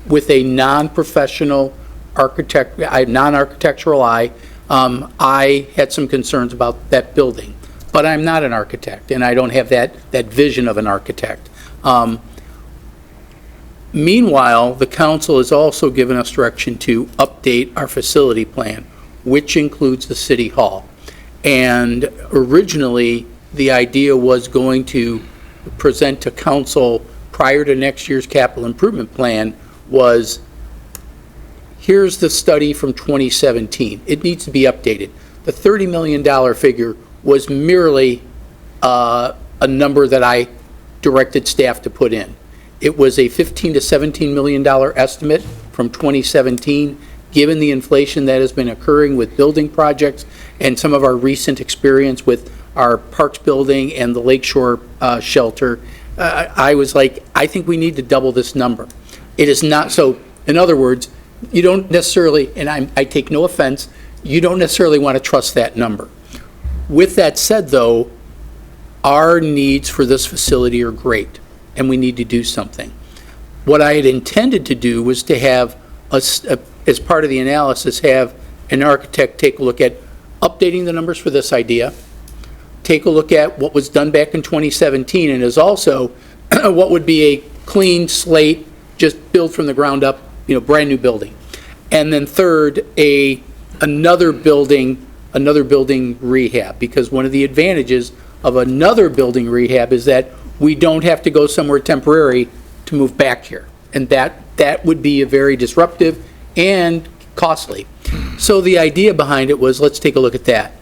S8: with a non-professional non-architectural eye, I had some concerns about that building. But I'm not an architect, and I don't have that vision of an architect. Meanwhile, the council has also given us direction to update our facility plan, which includes the City Hall. And originally, the idea was going to present to council prior to next year's capital improvement plan was, here's the study from 2017. It needs to be updated. The $30 million figure was merely a number that I directed staff to put in. It was a $15 to $17 million estimate from 2017. Given the inflation that has been occurring with building projects and some of our recent experience with our Parks building and the Lakeshore shelter, I was like, I think we need to double this number. It is not, so in other words, you don't necessarily, and I take no offense, you don't necessarily want to trust that number. With that said, though, our needs for this facility are great, and we need to do something. What I had intended to do was to have, as part of the analysis, have an architect take a look at updating the numbers for this idea, take a look at what was done back in 2017, and is also what would be a clean slate, just build from the ground up, brand-new building. And then third, another building rehab, because one of the advantages of another building rehab is that we don't have to go somewhere temporary to move back here. And that would be a very disruptive and costly. So the idea behind it was, let's take a look at that.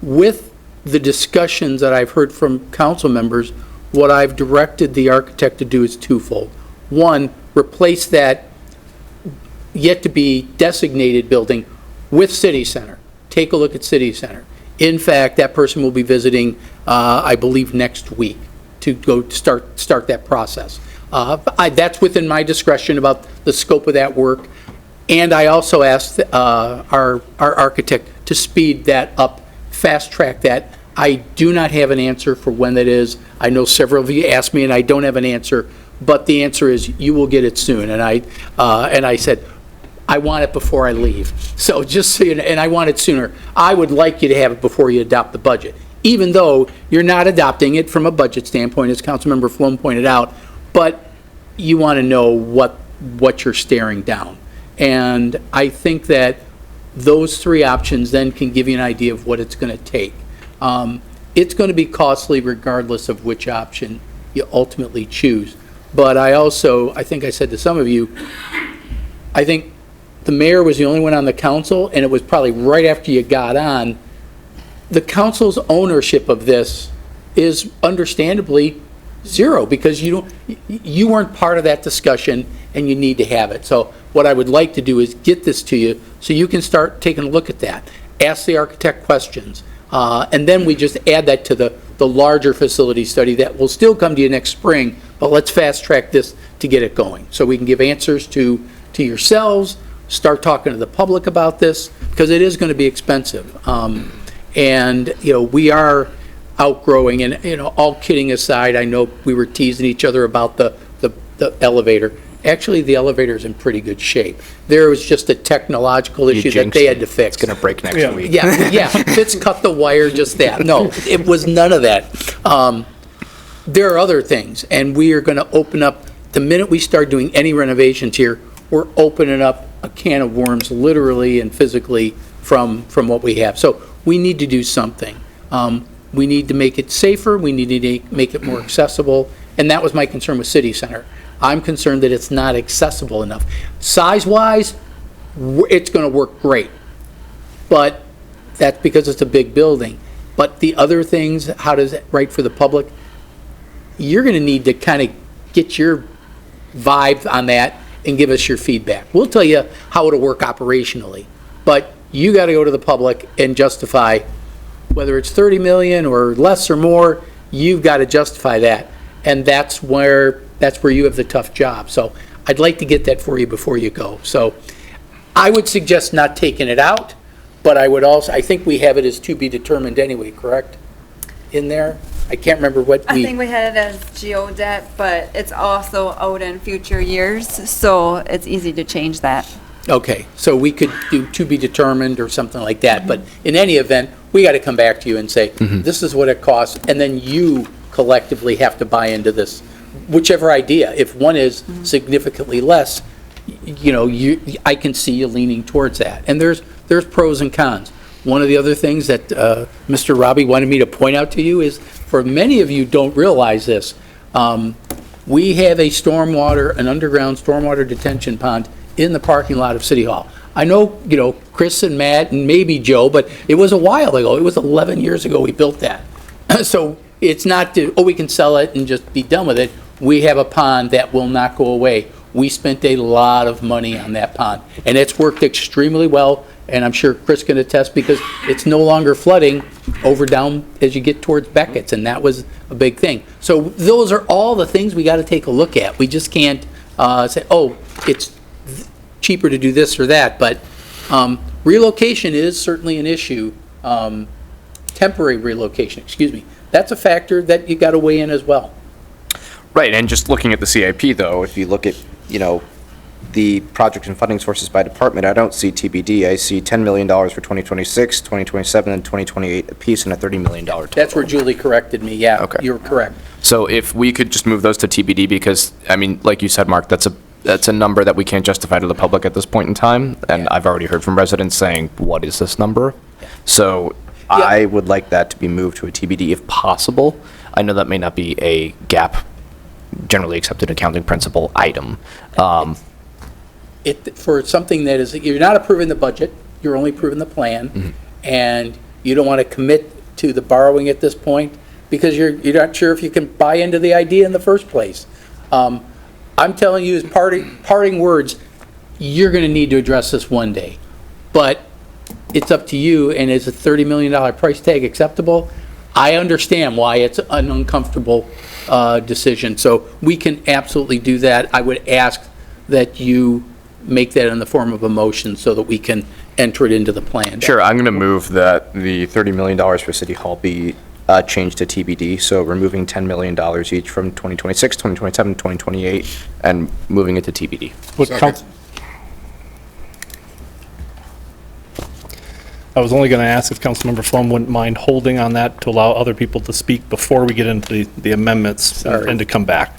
S8: With the discussions that I've heard from council members, what I've directed the architect to do is twofold. One, replace that yet-to-be designated building with City Center. Take a look at City Center. In fact, that person will be visiting, I believe, next week to go start that process. That's within my discretion about the scope of that work. And I also asked our architect to speed that up, fast-track that. I do not have an answer for when that is. I know several of you asked me, and I don't have an answer, but the answer is you will get it soon. And I said, I want it before I leave. So just so you know, and I want it sooner. I would like you to have it before you adopt the budget, even though you're not adopting it from a budget standpoint, as Councilmember Flom pointed out, but you want to know what you're staring down. And I think that those three options then can give you an idea of what it's going to take. It's going to be costly regardless of which option you ultimately choose. But I think I said to some of you, I think the mayor was the only one on the council, and it was probably right after you got on. The council's ownership of this is understandably zero, because you weren't part of that discussion, and you need to have it. So what I would like to do is get this to you so you can start taking a look at that. Ask the architect questions. And then we just add that to the larger facility study that will still come to you next spring, but let's fast track this to get it going. So we can give answers to yourselves, start talking to the public about this, because it is going to be expensive. And, we are outgrowing, and, all kidding aside, I know we were teasing each other about the elevator. Actually, the elevator's in pretty good shape. There was just a technological issue that they had to fix.
S6: It's going to break next week.
S8: Yeah. Fitz cut the wire, just that. No, it was none of that. There are other things, and we are going to open up, the minute we start doing any renovations here, we're opening up a can of worms, literally and physically, from what we have. So we need to do something. We need to make it safer, we need to make it more accessible, and that was my concern with City Center. I'm concerned that it's not accessible enough. Size-wise, it's going to work great, but that's because it's a big building. But the other things, how does it right for the public, you're going to need to kind of get your vibe on that and give us your feedback. We'll tell you how it'll work operationally, but you got to go to the public and justify whether it's 30 million or less or more. You've got to justify that, and that's where you have the tough job. So I'd like to get that for you before you go. So I would suggest not taking it out, but I think we have it as to be determined anyway, correct? In there? I can't remember what
S11: I think we had it as geodebt, but it's also out in future years, so it's easy to change that.
S8: Okay, so we could do to be determined or something like that, but in any event, we got to come back to you and say, this is what it costs, and then you collectively have to buy into this, whichever idea. If one is significantly less, I can see you leaning towards that. And there's pros and cons. One of the other things that Mr. Robbie wanted me to point out to you is, for many of you don't realize this, we have an underground stormwater detention pond in the parking lot of City Hall. I know, Chris and Matt and maybe Joe, but it was a while ago. It was 11 years ago we built that. So it's not, we can sell it and just be done with it. We have a pond that will not go away. We spent a lot of money on that pond, and it's worked extremely well, and I'm sure Chris can attest, because it's no longer flooding over down as you get towards Beckett's, and that was a big thing. So those are all the things we got to take a look at. We just can't say, it's cheaper to do this or that, but relocation is certainly an issue. Temporary relocation, that's a factor that you got to weigh in as well.
S6: Right, and just looking at the CIP, though, if you look at the project and funding sources by department, I don't see TBD. I see $10 million for 2026, 2027, and 2028 apiece, and a $30 million total.
S8: That's where Julie corrected me, yeah.
S6: Okay.
S8: You're correct.
S6: So if we could just move those to TBD, because, I mean, like you said, Mark, that's a number that we can't justify to the public at this point in time, and I've already heard from residents saying, what is this number? So I would like that to be moved to a TBD if possible. I know that may not be a GAAP, generally accepted accounting principle item.
S8: For something that is, you're not approving the budget, you're only approving the plan, and you don't want to commit to the borrowing at this point, because you're not sure if you can buy into the idea in the first place. I'm telling you, as parting words, you're going to need to address this one day. But it's up to you, and is a $30 million price tag acceptable? I understand why it's an uncomfortable decision, so we can absolutely do that. I would ask that you make that in the form of a motion so that we can enter it into the plan.
S6: Sure, I'm going to move that the $30 million for City Hall be changed to TBD, so removing $10 million each from 2026, 2027, 2028, and moving it to TBD.
S1: I was only going to ask if Councilmember Flum wouldn't mind holding on that to allow other people to speak before we get into the amendments and to come back.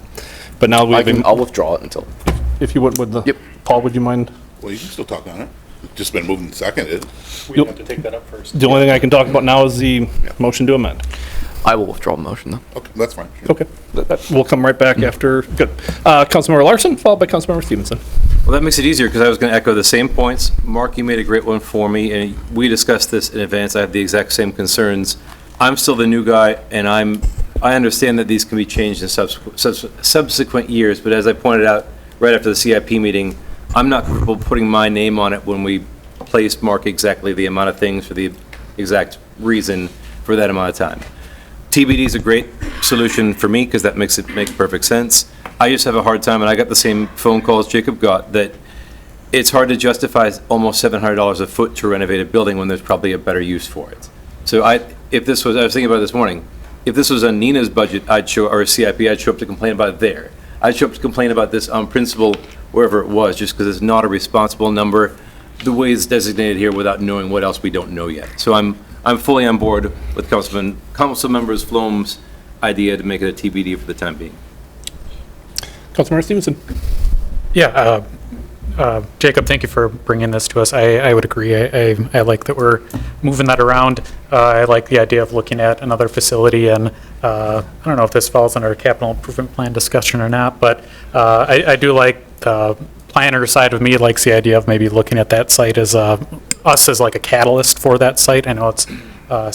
S1: But now
S6: I'll withdraw it until.
S1: If you would, Paul, would you mind?
S9: Well, you can still talk on it. It's just been moved and seconded.
S10: We have to take that up first.
S1: The only thing I can talk about now is the motion to amend.
S6: I will withdraw the motion, though.
S9: Okay, that's fine. Sure.
S1: Okay, we'll come right back after. Good. Councilmember Larson, followed by Councilmember Stevenson.
S14: Well, that makes it easier, because I was going to echo the same points. Mark, you made a great one for me, and we discussed this in advance. I have the exact same concerns. I'm still the new guy, and I understand that these can be changed in subsequent years, but as I pointed out right after the CIP meeting, I'm not comfortable putting my name on it when we place mark exactly the amount of things for the exact reason for that amount of time. TBD is a great solution for me, because that makes it make perfect sense. I just have a hard time, and I got the same phone calls Jacob got, that it's hard to justify almost $700 a foot to renovate a building when there's probably a better use for it. So I was thinking about it this morning, if this was on Nina's budget, or a CIP, I'd show up to complain about it there. I'd show up to complain about this on principle wherever it was, just because it's not a responsible number the way it's designated here without knowing what else we don't know yet. So I'm fully on board with Council Members Flom's idea to make it a TBD for the time being.
S1: Councilmember Stevenson.
S3: Yeah, Jacob, thank you for bringing this to us. I would agree. I like that we're moving that around. I like the idea of looking at another facility, and I don't know if this falls under a capital improvement plan discussion or not, but I do like the planner side of me likes the idea of maybe looking at that site as us as like a catalyst for that site. I know it's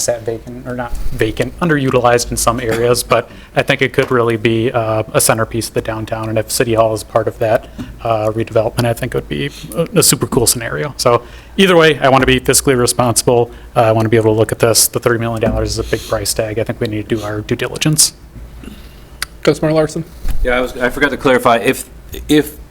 S3: sat vacant, or not vacant, underutilized in some areas, but I think it could really be a centerpiece of the downtown, and if City Hall is part of that redevelopment, I think it would be a super cool scenario. So either way, I want to be fiscally responsible. I want to be able to look at this. The $30 million is a big price tag. I think we need to do our due diligence.
S1: Councilmember Larson.
S14: Yeah, I forgot to clarify, if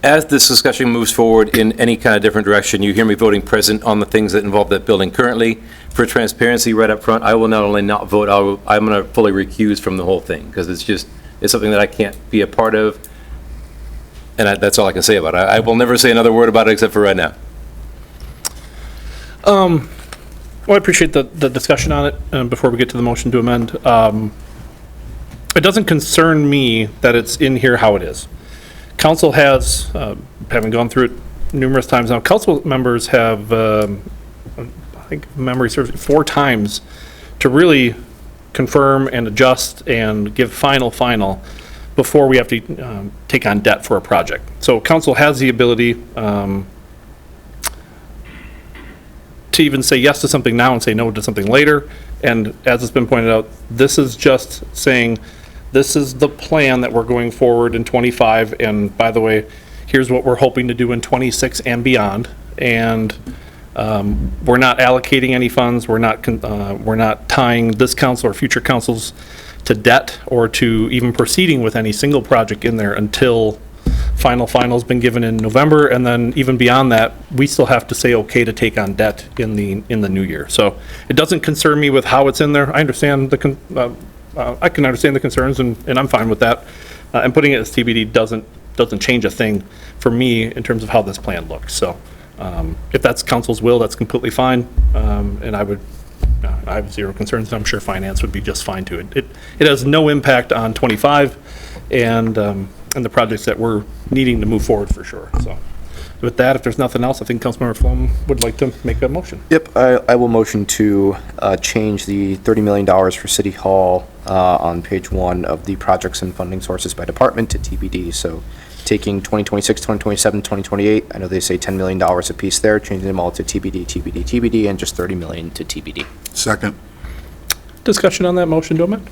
S14: as this discussion moves forward in any kind of different direction, you hear me voting present on the things that involve that building currently, for transparency right up front, I will not only not vote, I'm going to fully recuse from the whole thing, because it's something that I can't be a part of, and that's all I can say about it. I will never say another word about it except for right now.
S1: Well, I appreciate the discussion on it, before we get to the motion to amend. It doesn't concern me that it's in here how it is. Council has, having gone through it numerous times now, council members have, I think memory serves, 4 times to really confirm and adjust and give final before we have to take on debt for a project. So council has the ability to even say yes to something now and say no to something later. And as it's been pointed out, this is just saying, this is the plan that we're going forward in 25, and by the way, here's what we're hoping to do in 26 and beyond. And we're not allocating any funds. We're not tying this council or future councils to debt or to even proceeding with any single project in there until final's been given in November, and then even beyond that, we still have to say okay to take on debt in the new year. So it doesn't concern me with how it's in there. I understand I can understand the concerns, and I'm fine with that. And putting it as TBD doesn't doesn't change a thing for me in terms of how this plan looks. So if that's council's will, that's completely fine. And I have zero concerns, and I'm sure finance would be just fine too. It has no impact on 25 and the projects that we're needing to move forward for sure. So with that, if there's nothing else, I think Councilmember Flom would like to make a motion.
S6: Yep, I will motion to change the $30 million for City Hall on page 1 of the projects and funding sources by department to TBD. So taking 2026, 2027, 2028, I know they say $10 million a piece there, changing them all to TBD, TBD, TBD, and just $30 million to TBD.
S9: Second.
S1: Discussion on that motion to amend?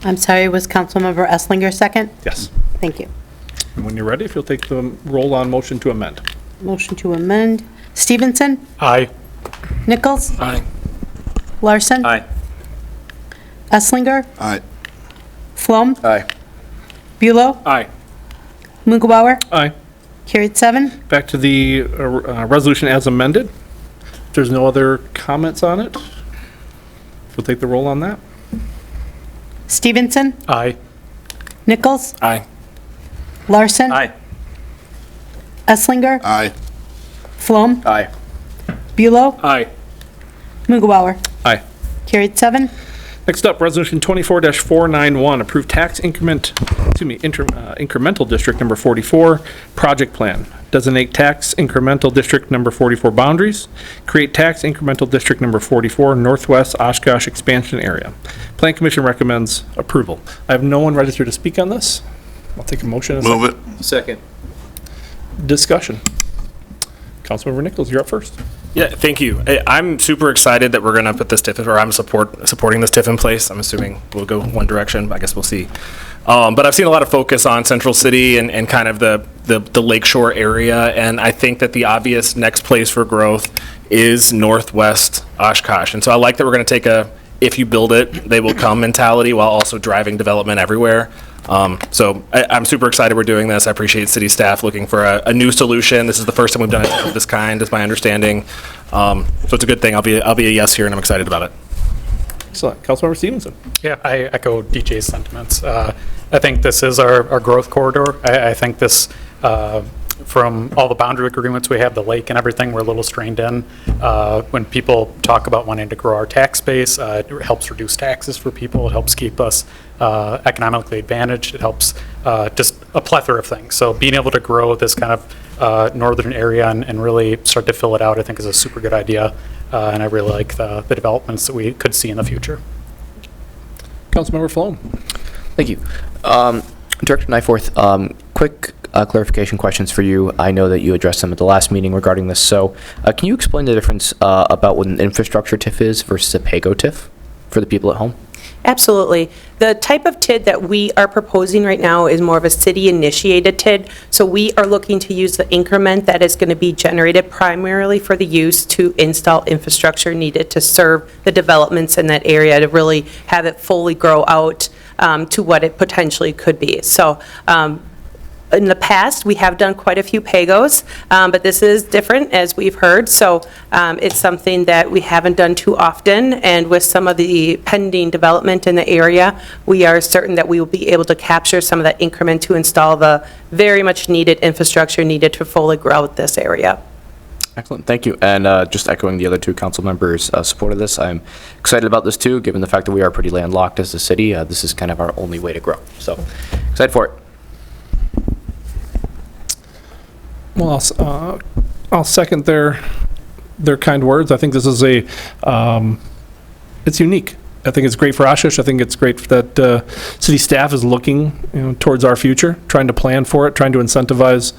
S2: I'm sorry, was Councilmember Esslinger second?
S1: Yes.
S2: Thank you.
S1: And when you're ready, if you'll take the roll on motion to amend.
S2: Motion to amend. Stevenson?
S3: Aye.
S2: Nichols?
S7: Aye.
S2: Larson?
S14: Aye.
S2: Esslinger?
S9: Aye.
S2: Flom?
S6: Aye.
S2: Bulow?
S7: Aye.
S2: Mughawar?
S1: Aye.
S2: Carried 7.
S1: Back to the resolution as amended. If there's no other comments on it, we'll take the roll on that.
S2: Stevenson?
S3: Aye.
S2: Nichols?
S7: Aye.
S2: Larson?
S14: Aye.
S2: Esslinger?
S9: Aye.
S2: Flom?
S6: Aye.
S2: Bulow?
S7: Aye.
S2: Mughawar?
S1: Aye.
S2: Carried 7.
S1: Next up, Resolution 24-491, approve tax incremental district number 44, project plan. Designate tax incremental district number 44 boundaries. Create tax incremental district number 44, Northwest Oshkosh expansion area. Plan Commission recommends approval. I have no one registered to speak on this. I'll take a motion. and a
S9: Move
S1: second.
S9: it.
S14: Second.
S1: Discussion. Councilmember Nichols, you're up first.
S7: Yeah, thank you. I'm super excited that we're going to put this TIF, or I'm supporting this TIF in place. I'm assuming we'll go one direction. I guess we'll see. But I've seen a lot of focus on Central City and kind of the lakeshore area, and I think that the obvious next place for growth is Northwest Oshkosh. And so I like that we're going to take a, if you build it, they will come mentality while also driving development everywhere. So I'm super excited we're doing this. I appreciate city staff looking for a new solution. This is the first time we've done it of this kind, is my understanding. So it's a good thing. I'll be a yes here, and I'm excited about it.
S1: Excellent. Councilmember Stevenson.
S3: Yeah, I echo DJ's sentiments. I think this is our growth corridor. I think this, from all the boundary agreements we have, the lake and everything, we're a little strained in. When people talk about wanting to grow our tax base, it helps reduce taxes for people. It helps keep us economically advantaged. It helps just a plethora of things. So being able to grow this kind of northern area and really start to fill it out, I think is a super good idea. And I really like the developments that we could see in the future.
S1: Councilmember Flom.
S6: Thank you. Director Nyforth, quick clarification questions for you. I know that you addressed them at the last meeting regarding this. So can you explain the difference about what an infrastructure TIF is versus a PAYGO TIF for the people at home?
S17: Absolutely. The type of TID that we are proposing right now is more of a city-initiated TID. So we are looking to use the increment that is going to be generated primarily for the use to install infrastructure needed to serve the developments in that area, to really have it fully grow out to what it potentially could be. So in the past, we have done quite a few PAYGOs, but this is different, as we've heard. So it's something that we haven't done too often, and with some of the pending development in the area, we are certain that we will be able to capture some of that increment to install the very much needed infrastructure needed to fully grow out this area.
S6: Excellent, thank you. And just echoing the other two council members' support of this, I'm excited about this too, given the fact that we are pretty landlocked as a city. This is kind of our only way to grow. So excited for it.
S1: Well, I'll second their kind words. I think this is it's unique. I think it's great for Oshkosh. I think it's great that city staff is looking, towards our future, trying to plan for it, trying to incentivize,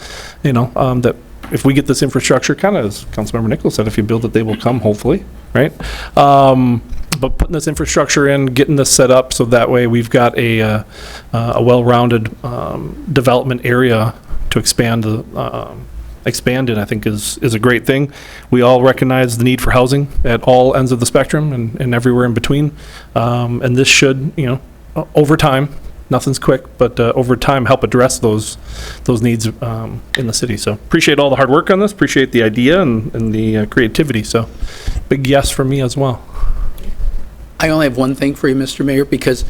S1: that if we get this infrastructure, kind of as Councilmember Nichols said, if you build it, they will come, hopefully, right? But putting this infrastructure in, getting this set up, so that way we've got a well-rounded development area to expand in, I think is a great thing. We all recognize the need for housing at all ends of the spectrum and everywhere in between. And this should, over time, nothing's quick, but over time help address those needs in the city. So appreciate all the hard work on this, appreciate the idea and the creativity. So big yes for me as well.
S8: I only have one thing for you, Mr. Mayor, because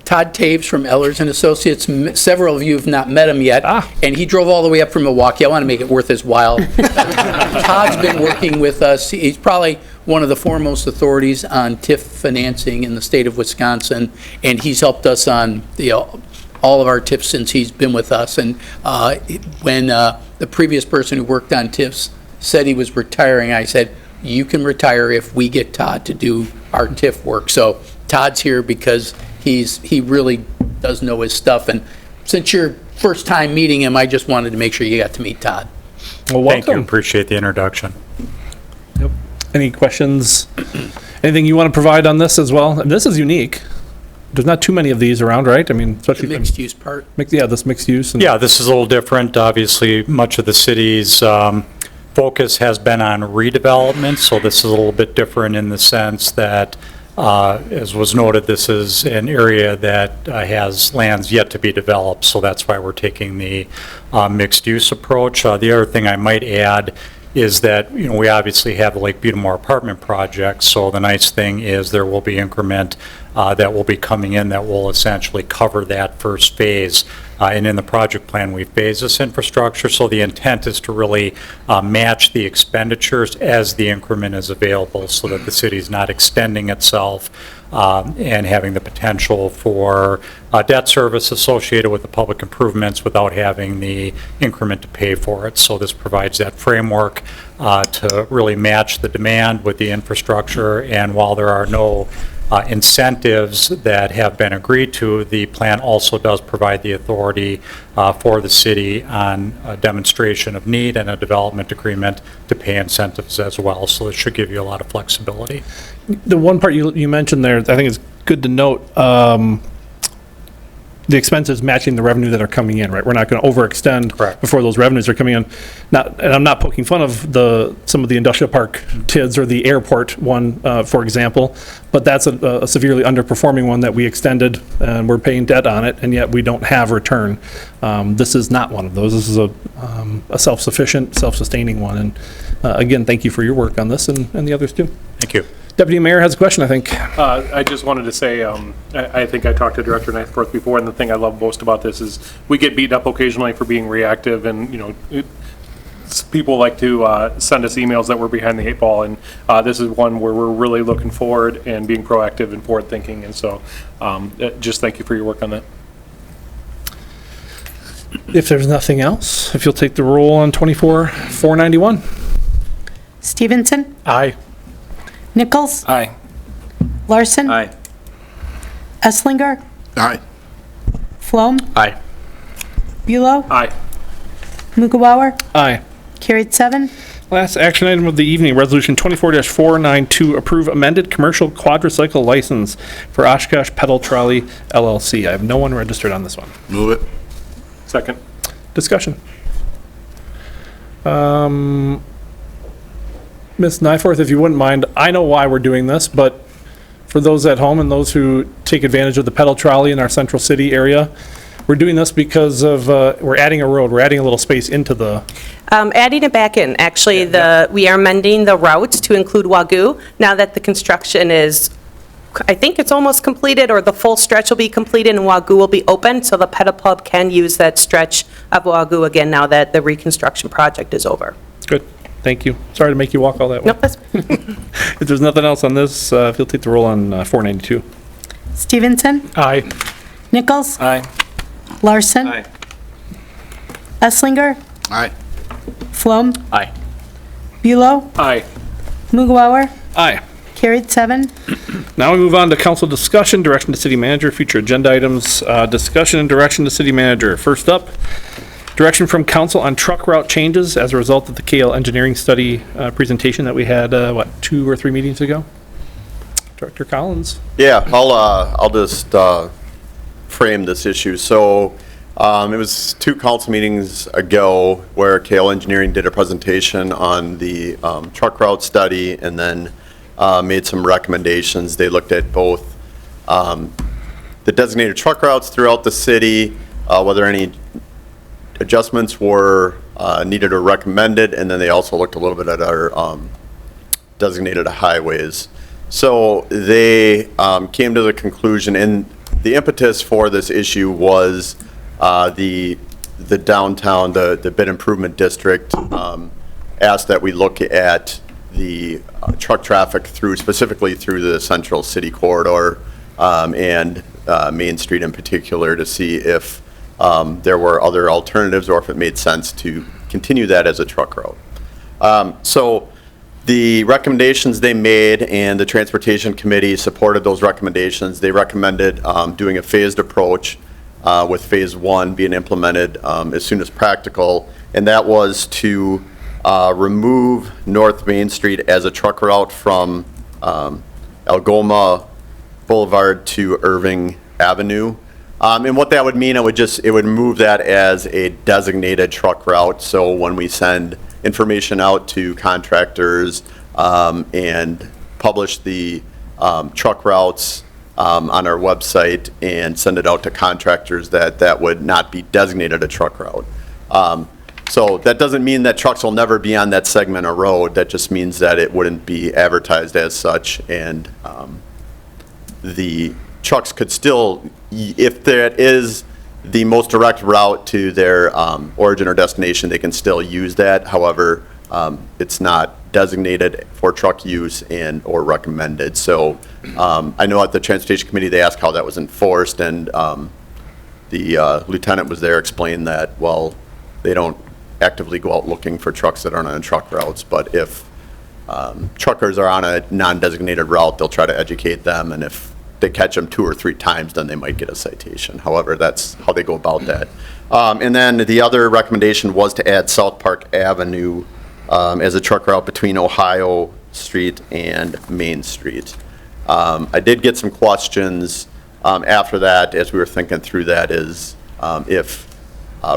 S8: Todd Taves from Ellers and Associates. Several of you have not met him yet, and he drove all the way up from Milwaukee. I want to make it worth his while. Todd's been working with us. He's probably one of the foremost authorities on TIF financing in the state of Wisconsin, and he's helped us on all of our TIFs since he's been with us. And when the previous person who worked on TIFs said he was retiring, I said, you can retire if we get Todd to do our TIF work. So Todd's here because he really does know his stuff. And since your first time meeting him, I just wanted to make sure you got to meet Todd.
S1: Well, welcome.
S3: Thank you, appreciate the introduction.
S1: Yep. Any questions? Anything you want to provide on this as well? And this is unique. There's not too many of these around, right? I mean, especially
S8: The mixed use part.
S1: Yeah, this mixed use. And
S3: Yeah, this is a little different. Obviously, much of the city's focus has been on redevelopment, so this is a little bit different in the sense that, as was noted, this is an area that has lands yet to be developed, so that's why we're taking the mixed-use approach. The other thing I might add is that, we obviously have the Lake Butamore apartment project, so the nice thing is there will be increment that will be coming in that will essentially cover that first phase. And in the project plan, we phase this infrastructure, so the intent is to really match the expenditures as the increment is available so that the city's not extending itself and having the potential for debt service associated with the public improvements without having the increment to pay for it. So this provides that framework to really match the demand with the infrastructure, and while there are no incentives that have been agreed to, the plan also does provide the authority for the city on a demonstration of need and a development agreement to pay incentives as well. So it should give you a lot of flexibility.
S1: the one part you mentioned there, I think is good to note. The expenses matching the revenue that are coming in, right? We're not going to overextend before those revenues are coming in. And I'm not poking fun of some of the industrial park TIDs or the airport one, for example, but that's a severely underperforming one that we extended and we're paying debt on it, and yet we don't have return. This is not one of those. This is a self-sufficient, self-sustaining one. And again, thank you for your work on this and the others too.
S3: Thank you.
S1: Deputy Mayor has a question, I think.
S10: I just wanted to say, I think I talked to Director Nythforth before, and the thing I love most about this is we get beat up occasionally for being reactive, and, people like to send us emails that we're behind the eight ball, and this is one where we're really looking forward and being proactive and forward-thinking, and so just thank you for your work on that.
S1: If there's nothing else, if you'll take the roll on 24-491.
S2: Stevenson?
S3: Aye.
S2: Nichols?
S7: Aye.
S2: Larson?
S14: Aye.
S2: Esslinger?
S9: Aye.
S2: Flom?
S6: Aye.
S2: Bulow?
S10: Aye.
S2: Mughawar?
S1: Aye.
S2: Carried 7.
S1: Last action item of the evening, Resolution 24-492, approve amended commercial quadricycle license for Oshkosh Pedal Trolley LLC. I have no one registered on this one.
S9: Move it.
S10: Second.
S1: Discussion. Ms. Nyforth, if you wouldn't mind, I know why we're doing this, but for those at home and those who take advantage of the pedal trolley in our central city area, we're doing this because of, we're adding a road, we're adding a little space into the...
S17: Adding it back in, actually, we are amending the routes to include Wagoo, now that the construction is, I think it's almost completed, or the full stretch will be completed, and Wagoo will be open, so the pedal pub can use that stretch of Wagoo again now that the reconstruction project is over.
S1: Good, thank you. Sorry to make you walk all that way.
S17: Nope, that's
S1: If there's nothing else on this, if you'll take the roll on 492.
S2: Stevenson?
S3: Aye.
S2: Nichols?
S7: Aye.
S2: Larson?
S14: Aye.
S2: Esslinger?
S9: Aye.
S2: Flom?
S6: Aye.
S2: Bulow?
S10: Aye.
S2: Mughawar?
S1: Aye.
S2: Carried 7.
S1: Now we move on to council discussion, direction to city manager, future agenda items, discussion and direction to city manager. First up, direction from council on truck route changes as a result of the KL engineering study presentation that we had, 2 or 3 meetings ago? Director Collins.
S13: Yeah, I'll just frame this issue. So it was 2 council meetings ago where KL Engineering did a presentation on the truck route study and then made some recommendations. They looked at both the designated truck routes throughout the city, whether any adjustments were needed or recommended, and then they also looked a little bit at our designated highways. So they came to the conclusion, and the impetus for this issue was the downtown, the bid improvement district asked that we look at the truck traffic specifically through the central city corridor and Main Street in particular, to see if there were other alternatives or if it made sense to continue that as a truck route. So the recommendations they made, and the Transportation Committee supported those recommendations. They recommended doing a phased approach with Phase 1 being implemented as soon as practical, and that was to remove North Main Street as a truck route from Algoma Boulevard to Irving Avenue. And what that would mean, it would move that as a designated truck route. So when we send information out to contractors and publish the truck routes on our website and send it out to contractors, that would not be designated a truck route. So that doesn't mean that trucks will never be on that segment of road. That just means that it wouldn't be advertised as such, and the trucks could still, if that is the most direct route to their origin or destination, they can still use that. However, it's not designated for truck use or recommended. So I know at the Transportation Committee, they asked how that was enforced, and the lieutenant was there explaining that, well, they don't actively go out looking for trucks that aren't on truck routes, but if truckers are on a non-designated route, they'll try to educate them, and if they catch them 2 or 3 times, then they might get a citation. However, that's how they go about that. And then the other recommendation was to add South Park Avenue as a truck route between Ohio Street and Main Street. I did get some questions after that, as we were thinking through that, is if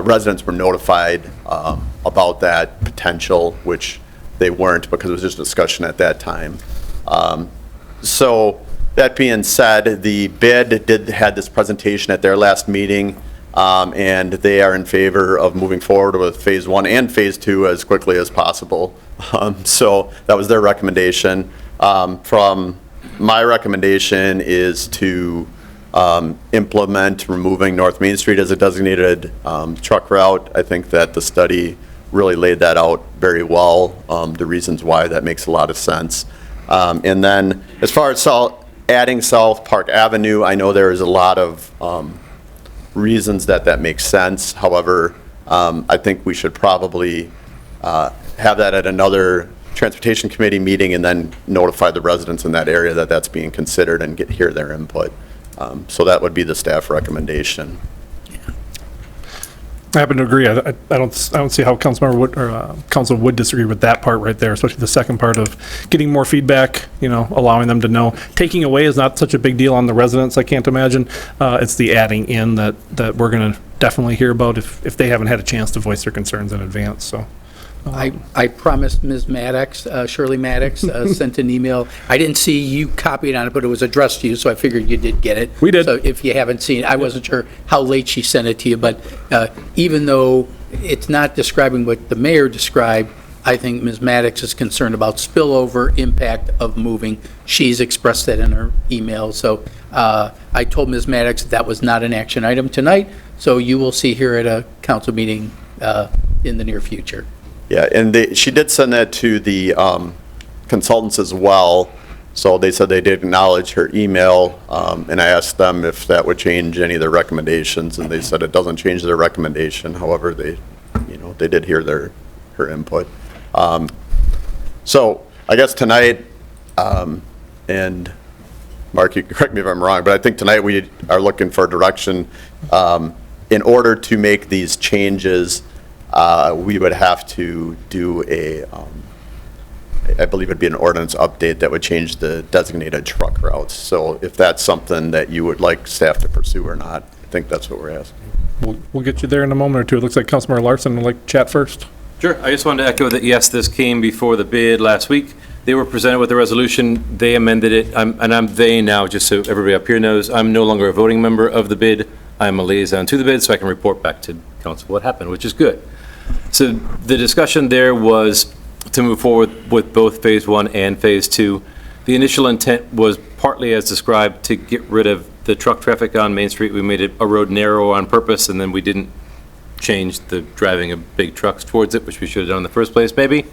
S13: residents were notified about that potential, which they weren't because it was just discussion at that time. So that being said, the bid had this presentation at their last meeting, and they are in favor of moving forward with Phase 1 and Phase 2 as quickly as possible. So that was their recommendation. From my recommendation is to implement removing North Main Street as a designated truck route. I think that the study really laid that out very well, the reasons why that makes a lot of sense. And then as far as adding South Park Avenue, I know there is a lot of reasons that makes sense. However, I think we should probably have that at another Transportation Committee meeting and then notify the residents in that area that that's being considered and hear their input. So that would be the staff recommendation.
S1: I happen to agree. I don't see how council would disagree with that part right there, especially the second part of getting more feedback, allowing them to know. Taking away is not such a big deal on the residents, I can't imagine. It's the adding in that we're going to definitely hear about if they haven't had a chance to voice their concerns in advance, so.
S8: I promised Ms. Maddox, Shirley Maddox, sent an email. I didn't see you copied on it, but it was addressed to you, so I figured you did get it.
S1: We did.
S8: So if you haven't seen it, I wasn't sure how late she sent it to you, but even though it's not describing what the mayor described, I think Ms. Maddox is concerned about spillover impact of moving. She's expressed that in her email. So I told Ms. Maddox that was not an action item tonight, so you will see here at a council meeting in the near future.
S13: Yeah, and she did send that to the consultants as well, so they said they did acknowledge her email, and I asked them if that would change any of their recommendations, and they said it doesn't change their recommendation. However, they did hear her input. So I guess tonight, and Mark, you can correct me if I'm wrong, but I think tonight we are looking for direction in order to make these changes. We would have to do I believe it'd be an ordinance update that would change the designated truck routes. So if that's something that you would like staff to pursue or not, I think that's what we're asking.
S1: We'll get you there in a moment or two. It looks like Councilmember Larson would like to chat first.
S14: Sure. I just wanted to echo that, yes, this came before the bid last week. They were presented with a resolution. They amended it. I'm they now, just so everybody up here knows, I'm no longer a voting member of the bid. I'm a liaison to the bid, so I can report back to council what happened, which is good. So the discussion there was to move forward with both Phase 1 and Phase 2. The initial intent was partly as described to get rid of the truck traffic on Main Street, we made it a road narrow on purpose, and then we didn't change the driving of big trucks towards it, which we should have done in the first place, maybe.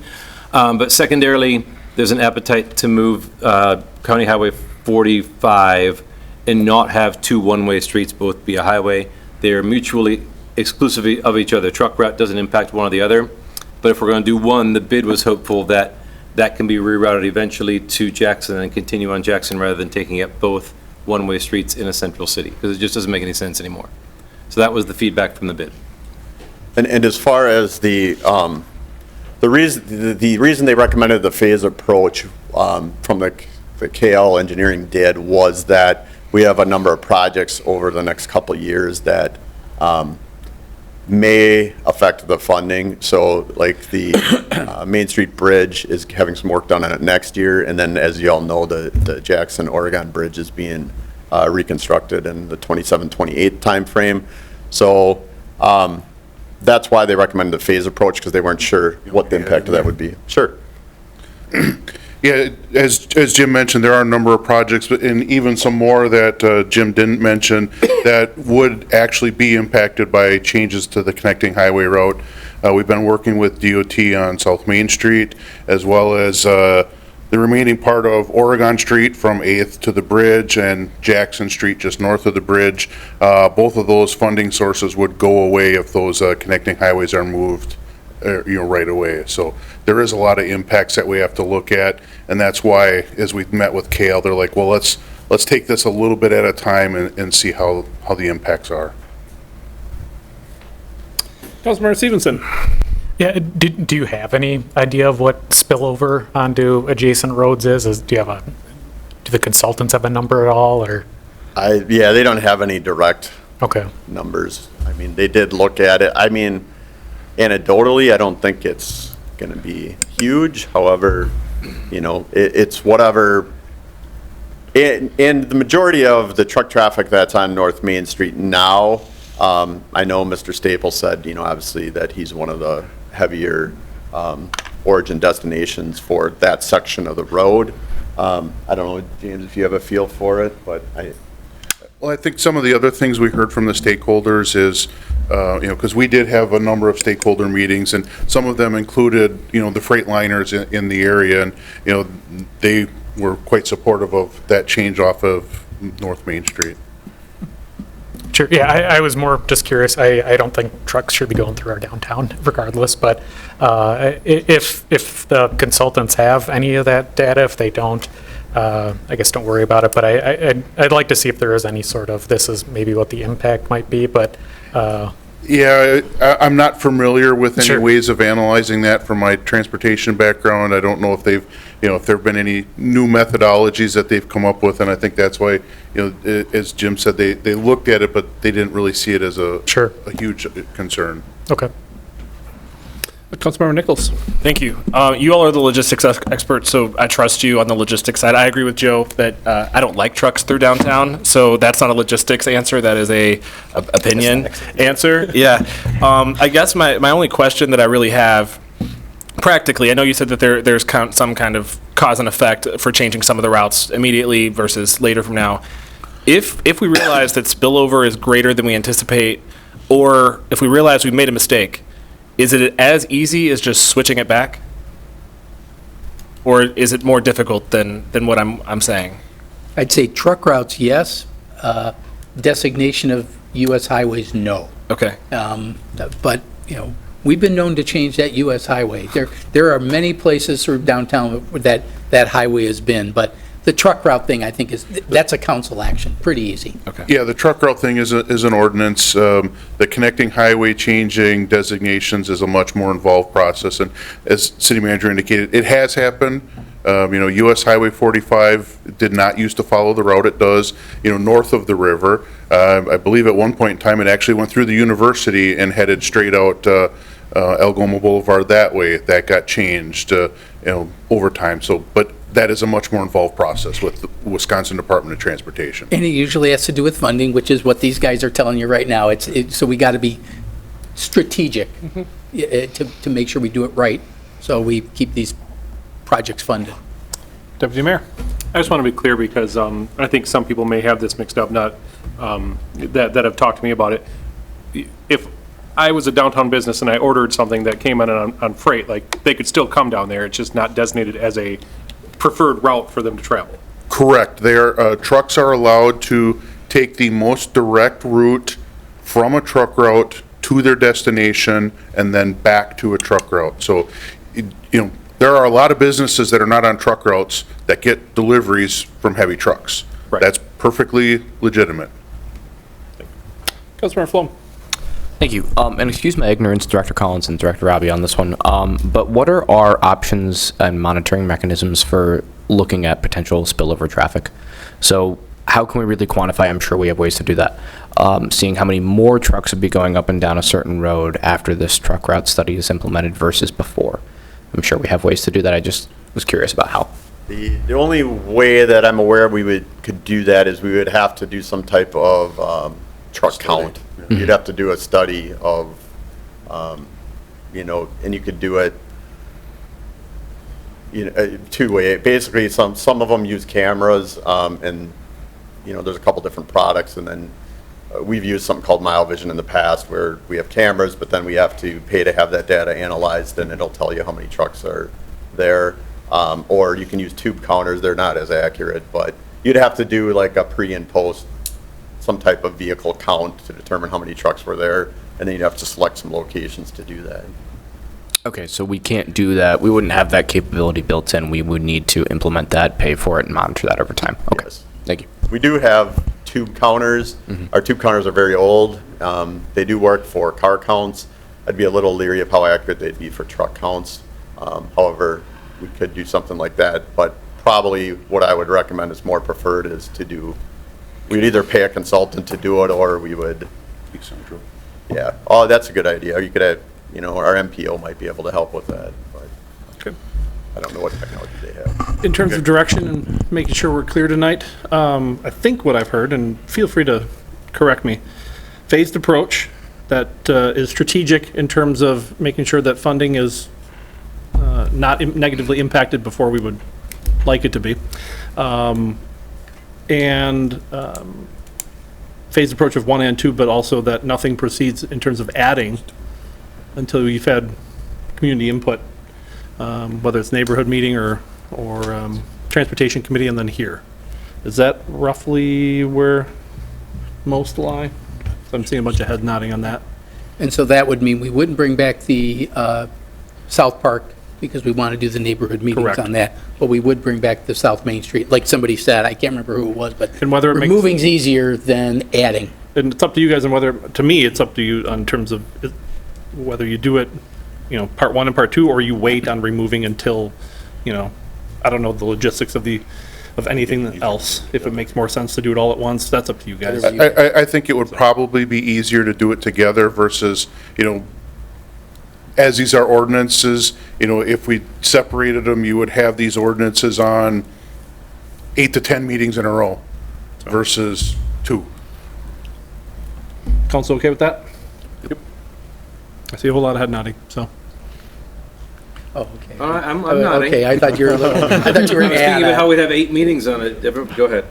S14: But secondarily, there's an appetite to move County Highway 45 and not have two one-way streets both be a highway. They're mutually exclusive of each other. Truck route doesn't impact one or the other. But if we're going to do one, the bid was hopeful that that can be rerouted eventually to Jackson and continue on Jackson rather than taking up both one-way streets in a central city, because it just doesn't make any sense anymore. So that was the feedback from the bid.
S13: And as far as the reason they recommended the phase approach from the KL Engineering did was that we have a number of projects over the next couple of years that may affect the funding. So like the Main Street Bridge is having some work done on it next year. And then, as you all know, the Jackson-Oregon Bridge is being reconstructed in the 27-28 timeframe. So that's why they recommended the phase approach, because they weren't sure what the impact of that would be. Sure.
S18: Yeah, as Jim mentioned, there are a number of projects, and even some more that Jim didn't mention, that would actually be impacted by changes to the connecting highway route. We've been working with DOT on South Main Street, as well as the remaining part of Oregon Street from 8th to the bridge, and Jackson Street just north of the bridge. Both of those funding sources would go away if those connecting highways are moved right away. So there is a lot of impacts that we have to look at, and that's why, as we've met with KL, they're like, well, let's take this a little bit at a time and see how the impacts are.
S1: Councilmember Stevenson.
S3: Yeah, do you have any idea of what spillover onto adjacent roads is? Do the consultants have a number at all, or?
S13: Yeah, they don't have any direct
S3: okay
S13: numbers. I mean, they did look at it. I mean, anecdotally, I don't think it's going to be huge. However, it's whatever. And the majority of the truck traffic that's on North Main Street now, I know Mr. Staples said, obviously that he's one of the heavier origin destinations for that section of the road. I don't know, James, if you have a feel for it, but
S18: Well, I think some of the other things we heard from the stakeholders is, because we did have a number of stakeholder meetings, and some of them included, the freight liners in the area, and, they were quite supportive of that change off of North Main Street.
S3: Sure, yeah, I was more just curious. I don't think trucks should be going through our downtown regardless, but if the consultants have any of that data, if they don't, I guess don't worry about it, but I'd like to see if there is any sort of, this is maybe what the impact might be, but.
S18: Yeah, I'm not familiar with any
S3: Sure. ways
S18: of analyzing that from my transportation background. I don't know if they've, if there've been any new methodologies that they've come up with, and I think that's why, as Jim said, they looked at it, but they didn't really see it as a huge concern.
S3: Okay.
S1: Councilmember Nichols.
S7: Thank you. You all are the logistics experts, so I trust you on the logistics side. I agree with Joe that I don't like trucks through downtown, so that's not a logistics answer. That is a opinion answer. Yeah. I guess my only question that I really have, practically, I know you said that there's some kind of cause and effect for changing some of the routes immediately versus later from now. If we realize that spillover is greater than we anticipate, or if we realize we've made a mistake, is it as easy as just switching it back? Or is it more difficult than what I'm saying?
S8: I'd say truck routes, yes. Designation of U.S. highways, no.
S7: Okay.
S8: But, we've been known to change that U.S. highway. There are many places through downtown that highway has been, but the truck route thing, I think, that's a council action, pretty easy.
S7: Okay.
S18: Yeah, the truck route thing is an ordinance. The connecting highway changing designations is a much more involved process, and as city manager indicated, it has happened. US Highway 45 did not used to follow the route it does, north of the river. I believe at one point in time, it actually went through the university and headed straight out Algoma Boulevard that way. That got changed, over time. So, but that is a much more involved process with the Wisconsin Department of Transportation.
S8: And it usually has to do with funding, which is what these guys are telling you right now. So we got to be strategic to make sure we do it right, so we keep these projects funded.
S1: Deputy Mayor.
S10: I just want to be clear because I think some people may have this mixed up, not, that have talked to me about it. If I was a downtown business and I ordered something that came in on freight, like, they could still come down there, it's just not designated as a preferred route for them to travel.
S18: Correct. Trucks are allowed to take the most direct route from a truck route to their destination and then back to a truck route. So, there are a lot of businesses that are not on truck routes that get deliveries from heavy trucks.
S10: Right.
S18: That's perfectly legitimate.
S1: Councilmember Flom.
S6: Thank you. And excuse my ignorance, Director Collins and Director Robbie, on this one. But what are our options and monitoring mechanisms for looking at potential spillover traffic? So how can we really quantify? I'm sure we have ways to do that. Seeing how many more trucks would be going up and down a certain road after this truck route study is implemented versus before. I'm sure we have ways to do that. I just was curious about how.
S13: The only way that I'm aware could do that is we would have to do some type of truck count. You'd have to do a study of, and you could do it, two-way. Basically, some of them use cameras, and there's a couple different products, and then we've used something called Mile Vision in the past, where we have cameras, but then we have to pay to have that data analyzed, and it'll tell you how many trucks are there. Or you can use tube counters. They're not as accurate, but you'd have to do like a pre and post, some type of vehicle count to determine how many trucks were there, and then you'd have to select some locations to do that.
S6: Okay, so we can't do that. We wouldn't have that capability built in. We would need to implement that, pay for it, and monitor that over time. Okay,
S13: Yes.
S6: thank you.
S13: We do have tube counters. Our tube counters are very old. They do work for car counts. I'd be a little leery of how accurate they'd be for truck counts. However, we could do something like that, but probably what I would recommend is more preferred is to do, we'd either pay a consultant to do it, or we would, yeah. Oh, that's a good idea. You could have, our MPO might be able to help with that, but I don't know what technology they have.
S1: In terms of direction and making sure we're clear tonight, I think what I've heard, and feel free to correct me, phased approach that is strategic in terms of making sure that funding is not negatively impacted before we would like it to be. And phased approach of 1 and 2, but also that nothing proceeds in terms of adding until you've had community input, whether it's neighborhood meeting or transportation committee and then here. Is that roughly where most lie? So I'm seeing a bunch of head nodding on that.
S8: And so that would mean we wouldn't bring back the South Park because we want to do the neighborhood meetings
S1: Correct.
S8: on that, but we would bring back the South Main Street, like somebody said, I can't remember who it was, but
S1: And whether it makes-
S8: removing's easier than adding.
S1: And it's up to you guys, and whether, to me, it's up to you in terms of whether you do it, part 1 and part 2, or you wait on removing until, I don't know the logistics of anything else. If it makes more sense to do it all at once, that's up to you guys.
S18: I think it would probably be easier to do it together versus, as these are ordinances, if we separated them, you would have these ordinances on 8 to 10 meetings in a row versus 2.
S1: Council okay with that? Yep. I see a whole lot of head nodding, so.
S8: Oh, okay.
S14: I'm nodding.
S8: Okay, I thought you were I thought you were
S14: I was thinking about how
S8: adding.
S14: we'd have 8 meetings on it. Go ahead.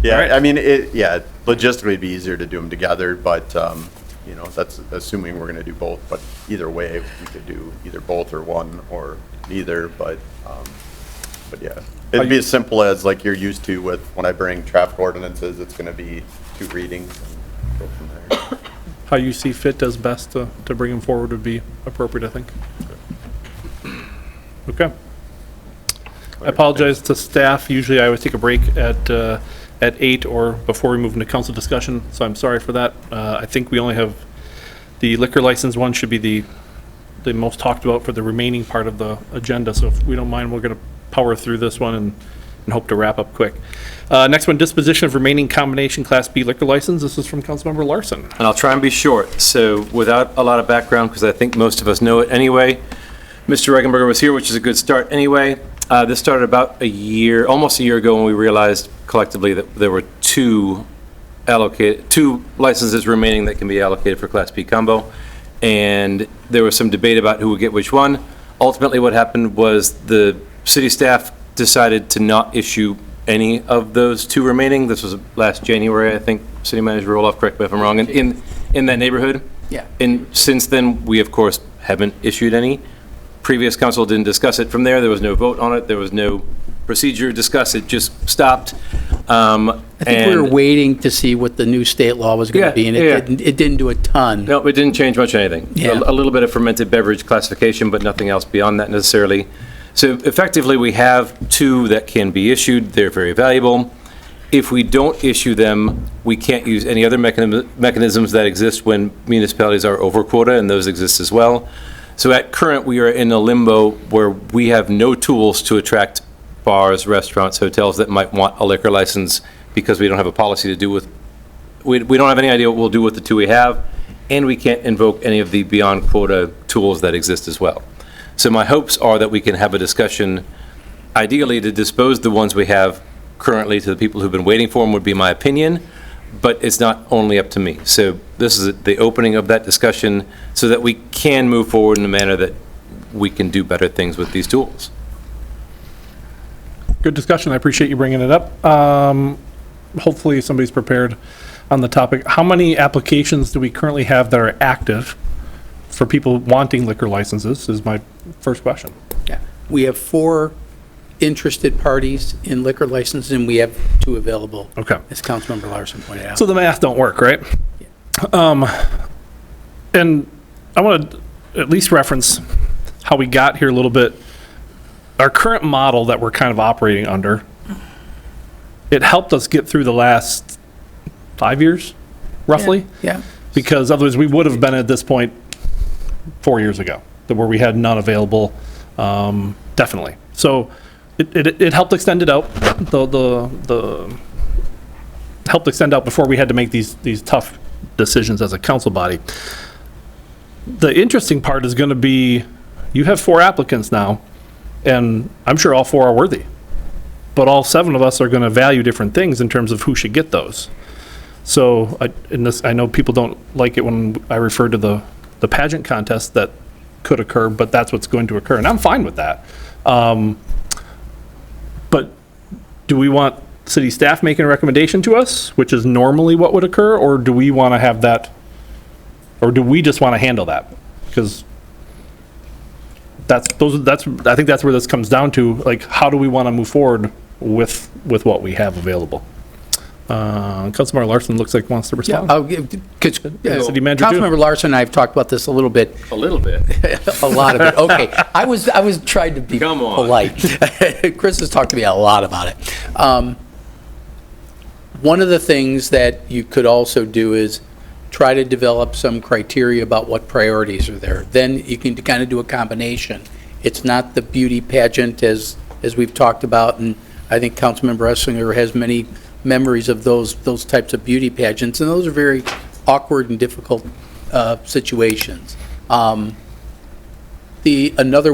S13: Yeah, I mean, logistically it'd be easier to do them together, but, that's assuming we're gonna do both, but either way, we could do either both or one or neither, but yeah. It'd be as simple as like you're used to with, when I bring traffic ordinances, it's gonna be 2 readings and go from there.
S1: How you see fit as best to bring them forward would be appropriate, I think. Okay. I apologize to staff. Usually I always take a break at 8 or before we move into council discussion, so I'm sorry for that. I think we only have, the liquor license one should be the most talked about for the remaining part of the agenda, so if we don't mind, we're going to power through this one and hope to wrap up quick. Next one, disposition of remaining combination Class B liquor license. This is from Councilmember Larson.
S14: And I'll try and be short. So without a lot of background, because I think most of us know it anyway, Mr. Regenberger was here, which is a good start anyway. This started about almost a year ago, when we realized collectively that there were 2 licenses remaining that can be allocated for Class B combo. And there was some debate about who would get which one. Ultimately, what happened was the city staff decided to not issue any of those two remaining. This was last January, I think, City Manager Roloff, correct me if I'm wrong, in that neighborhood.
S8: Yeah.
S14: And since then, we, of course, haven't issued any. Previous council didn't discuss it from there. There was no vote on it. There was no procedure to discuss it, just stopped.
S8: I think we were waiting to see what the new state law was going to be, and it didn't do a ton.
S14: No, it didn't change much anything.
S8: Yeah.
S14: A little bit of fermented beverage classification, but nothing else beyond that necessarily. So effectively, we have two that can be issued. They're very valuable. If we don't issue them, we can't use any other mechanisms that exist when municipalities are over quota, and those exist as well. So at current, we are in a limbo where we have no tools to attract bars, restaurants, hotels that might want a liquor license because we don't have a policy to do with, we don't have any idea what we'll do with the two we have, and we can't invoke any of the beyond quota tools that exist as well. So my hopes are that we can have a discussion, ideally to dispose the ones we have currently to the people who've been waiting for them would be my opinion, but it's not only up to me. So this is the opening of that discussion so that we can move forward in a manner that we can do better things with these tools.
S1: Good discussion. I appreciate you bringing it up. Hopefully somebody's prepared on the topic. How many applications do we currently have that are active for people wanting liquor licenses is my first question.
S8: Yeah. We have 4 interested parties in liquor licenses, and we have 2 available.
S1: Okay.
S8: As Councilmember Larson pointed out.
S1: So the math don't work, right? And I want to at least reference how we got here a little bit. Our current model that we're kind of operating under, it helped us get through the last 5 years, roughly.
S8: Yeah.
S1: Because otherwise we would have been at this point 4 years ago, where we had none available, definitely. So it helped extend it out, helped extend out before we had to make these tough decisions as a council body. The interesting part is going to be, you have 4 applicants now, and I'm sure all 4 are worthy. But all 7 of us are going to value different things in terms of who should get those. So I know people don't like it when I refer to the pageant contest that could occur, but that's what's going to occur, and I'm fine with that. But do we want city staff making a recommendation to us, which is normally what would occur, or do we want to have that, or do we just want to handle that? Because I think that's where this comes down to, like, how do we want to move forward with what we have available? Councilmember Larson looks like wants to respond.
S8: Yeah, I'll give, because
S1: City Manager too.
S8: Councilmember Larson and I have talked about this a little bit.
S14: A little bit.
S8: A lot of it. Okay, I was trying to be polite. Chris has talked to me a lot about it. One of the things that you could also do is try to develop some criteria about what priorities are there. Then you can kind of do a combination. It's not the beauty pageant as we've talked about, and I think Councilmember Esslinger has many memories of those types of beauty pageants, and those are very awkward and difficult situations. Another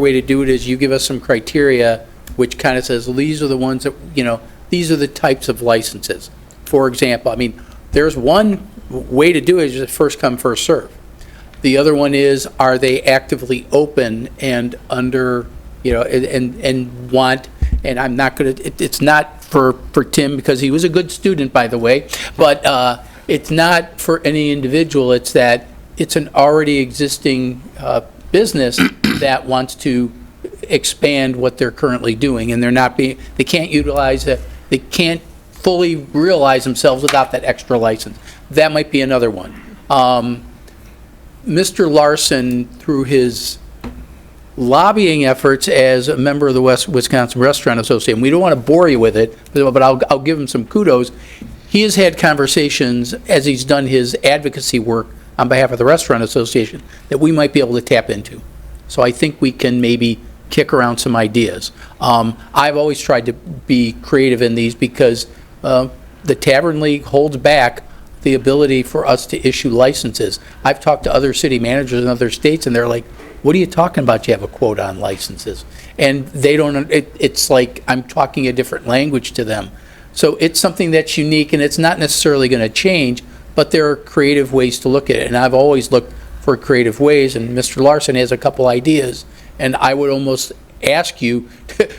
S8: way to do it is you give us some criteria which kind of says, well, these are the ones that, these are the types of licenses. For example, I mean, there's one way to do it is just first come, first serve. The other one is, are they actively open and under, and want, and I'm not going to, it's not for Tim, because he was a good student, by the way, but it's not for any individual. It's that it's an already existing business that wants to expand what they're currently doing, and they can't utilize it, they can't fully realize themselves without that extra license. That might be another one. Mr. Larson, through his lobbying efforts as a member of the Wisconsin Restaurant Association, we don't want to bore you with it, but I'll give him some kudos. He has had conversations as he's done his advocacy work on behalf of the Restaurant Association that we might be able to tap into. So I think we can maybe kick around some ideas. I've always tried to be creative in these because the Tavern League holds back the ability for us to issue licenses. I've talked to other city managers in other states, and they're like, what are you talking about? You have a quota on licenses. And they don't, it's like I'm talking a different language to them. So it's something that's unique, and it's not necessarily going to change, but there are creative ways to look at it. And I've always looked for creative ways, and Mr. Larson has a couple ideas. And I would almost ask you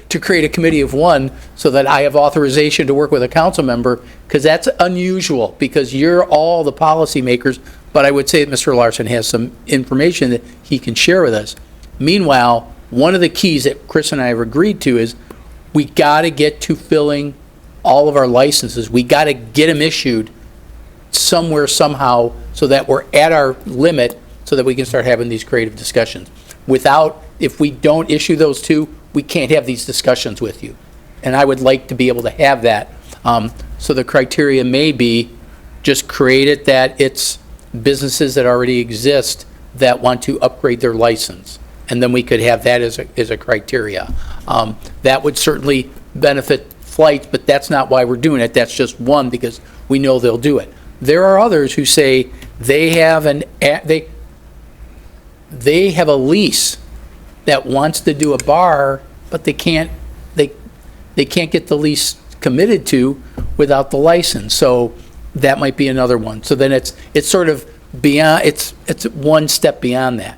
S8: to create a committee of one so that I have authorization to work with a council member, because that's unusual, because you're all the policymakers, but I would say that Mr. Larson has some information that he can share with us. Meanwhile, one of the keys that Chris and I have agreed to is we got to get to filling all of our licenses. We got to get them issued somewhere, somehow, so that we're at our limit, so that we can start having these creative discussions. If we don't issue those two, we can't have these discussions with you. And I would like to be able to have that. So the criteria may be just create it that it's businesses that already exist that want to upgrade their license. And then we could have that as a criteria. That would certainly benefit flights, but that's not why we're doing it. That's just one, because we know they'll do it. There are others who say they have they have a lease that wants to do a bar, but they can't get the lease committed to without the license. So that might be another one. So then it's sort of beyond, it's one step beyond that.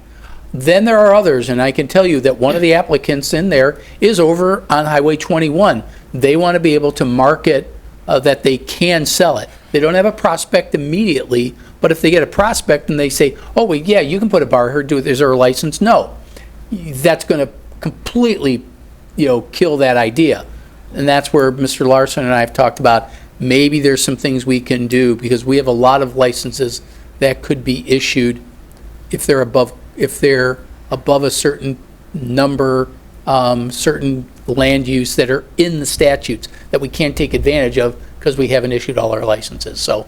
S8: Then there are others, and I can tell you that one of the applicants in there is over on Highway 21. They want to be able to market that they can sell it. They don't have a prospect immediately, but if they get a prospect and they say, oh, well, yeah, you can put a bar here, is there a license? No. That's going to completely, kill that idea. And that's where Mr. Larson and I have talked about, maybe there's some things we can do, because we have a lot of licenses that could be issued if they're above a certain number, certain land use that are in the statutes that we can't take advantage of because we haven't issued all our licenses. So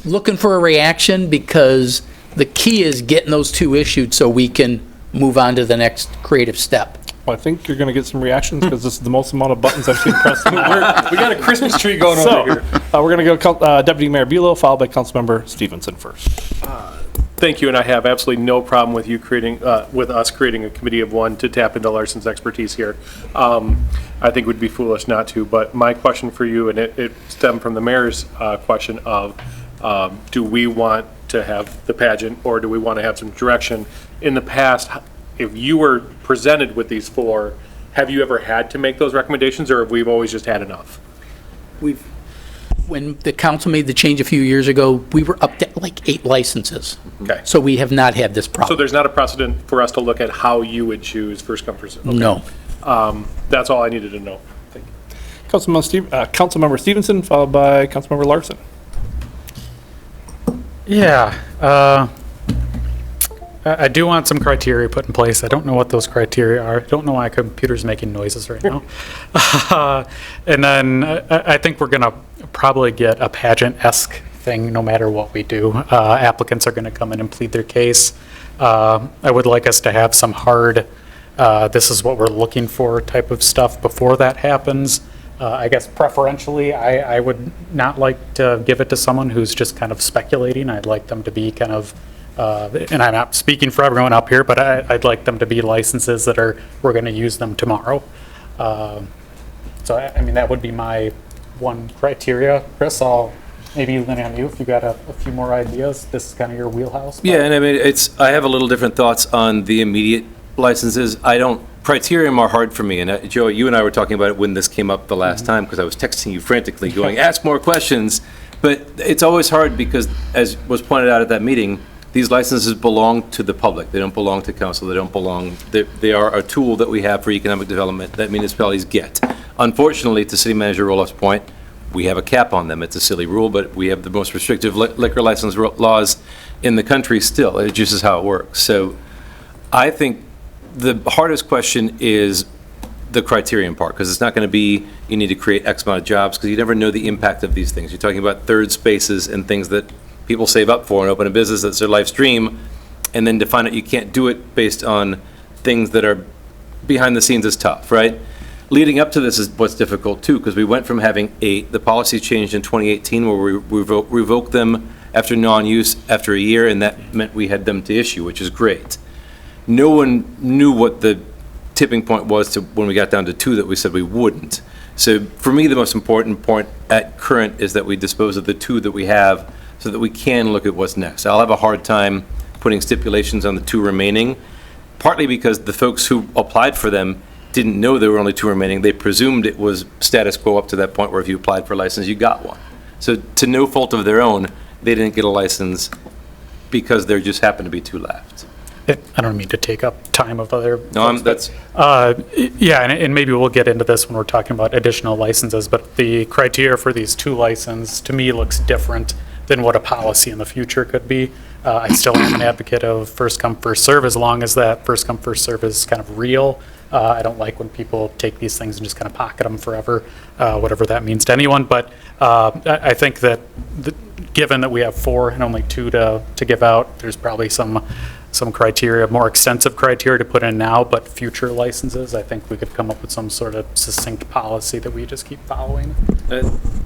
S8: looking for a reaction, because the key is getting those two issued so we can move on to the next creative step.
S1: Well, I think you're going to get some reactions, because this is the most amount of buttons I've seen pressed.
S10: We got a Christmas tree going over here.
S1: We're going to go Deputy Mayor Bulow, followed by Councilmember Stevenson first.
S10: Thank you, and I have absolutely no problem with you with us creating a committee of one to tap into Larson's expertise here. I think it would be foolish not to, but my question for you, and it stemmed from the mayor's question of, do we want to have the pageant, or do we want to have some direction? In the past, if you were presented with these four, have you ever had to make those recommendations, or have we always just had enough?
S8: When the council made the change a few years ago, we were up to like 8 licenses.
S10: Okay.
S8: So we have not had this
S10: So
S8: problem.
S10: there's not a precedent for us to look at how you would choose first come, first served? Okay.
S8: No.
S10: That's all I needed to know. Thank you.
S1: Councilmember Stevenson, followed by Councilmember Larson.
S3: Yeah, I do want some criteria put in place. I don't know what those criteria are. I don't know why my computer's making noises right now. And then I think we're going to probably get a pageant-esque thing no matter what we do. Applicants are going to come in and plead their case. I would like us to have some hard, this is what we're looking for type of stuff before that happens. I guess preferentially, I would not like to give it to someone who's just kind of speculating. I'd like them to be kind of, and I'm not speaking for everyone up here, but I'd like them to be licenses that we're going to use them tomorrow. So, I mean, that would be my one criteria. Chris, I'll maybe lean on you if you got a few more ideas. This is kind of your wheelhouse.
S14: Yeah, and I mean, I have a little different thoughts on the immediate licenses. Criterion are hard for me, and Joe, you and I were talking about it when this came up the last time, because I was texting you frantically going, ask more questions. But it's always hard because, as was pointed out at that meeting, these licenses belong to the public. They don't belong to council. They don't belong, they are a tool that we have for economic development that municipalities get. Unfortunately, to City Manager Roloff's point, we have a cap on them. It's a silly rule, but we have the most restrictive liquor license laws in the country still. It just is how it works. So I think the hardest question is the criterion part, because it's not going to be you need to create X amount of jobs, because you never know the impact of these things. You're talking about third spaces and things that people save up for and open a business that's their life's dream, and then to find out you can't do it based on things that are behind the scenes is tough, right? Leading up to this is what's difficult too, because we went from having 8, the policy changed in 2018 where we revoked them after non-use after a year, and that meant we had them to issue, which is great. No one knew what the tipping point was to when we got down to 2 that we said we wouldn't. So for me, the most important point at current is that we dispose of the 2 that we have so that we can look at what's next. I'll have a hard time putting stipulations on the 2 remaining. partly because the folks who applied for them didn't know there were only 2 remaining. They presumed it was status quo up to that point where if you applied for a license, you got one. So to no fault of their own, they didn't get a license because there just happened to be 2 left.
S3: I don't mean to take up time of other.
S14: No,
S3: folks, yeah, and maybe we'll get into this when we're talking about additional licenses, but the criteria for these 2 licenses, to me, looks different than what a policy in the future could be. I still am an advocate of first come, first serve, as long as that first come, first serve is kind of real. I don't like when people take these things and just kind of pocket them forever, whatever that means to anyone. But I think that given that we have 4 and only 2 to give out, there's probably some criteria, more extensive criteria to put in now, but future licenses, I think we could come up with some sort of succinct policy that we just keep following.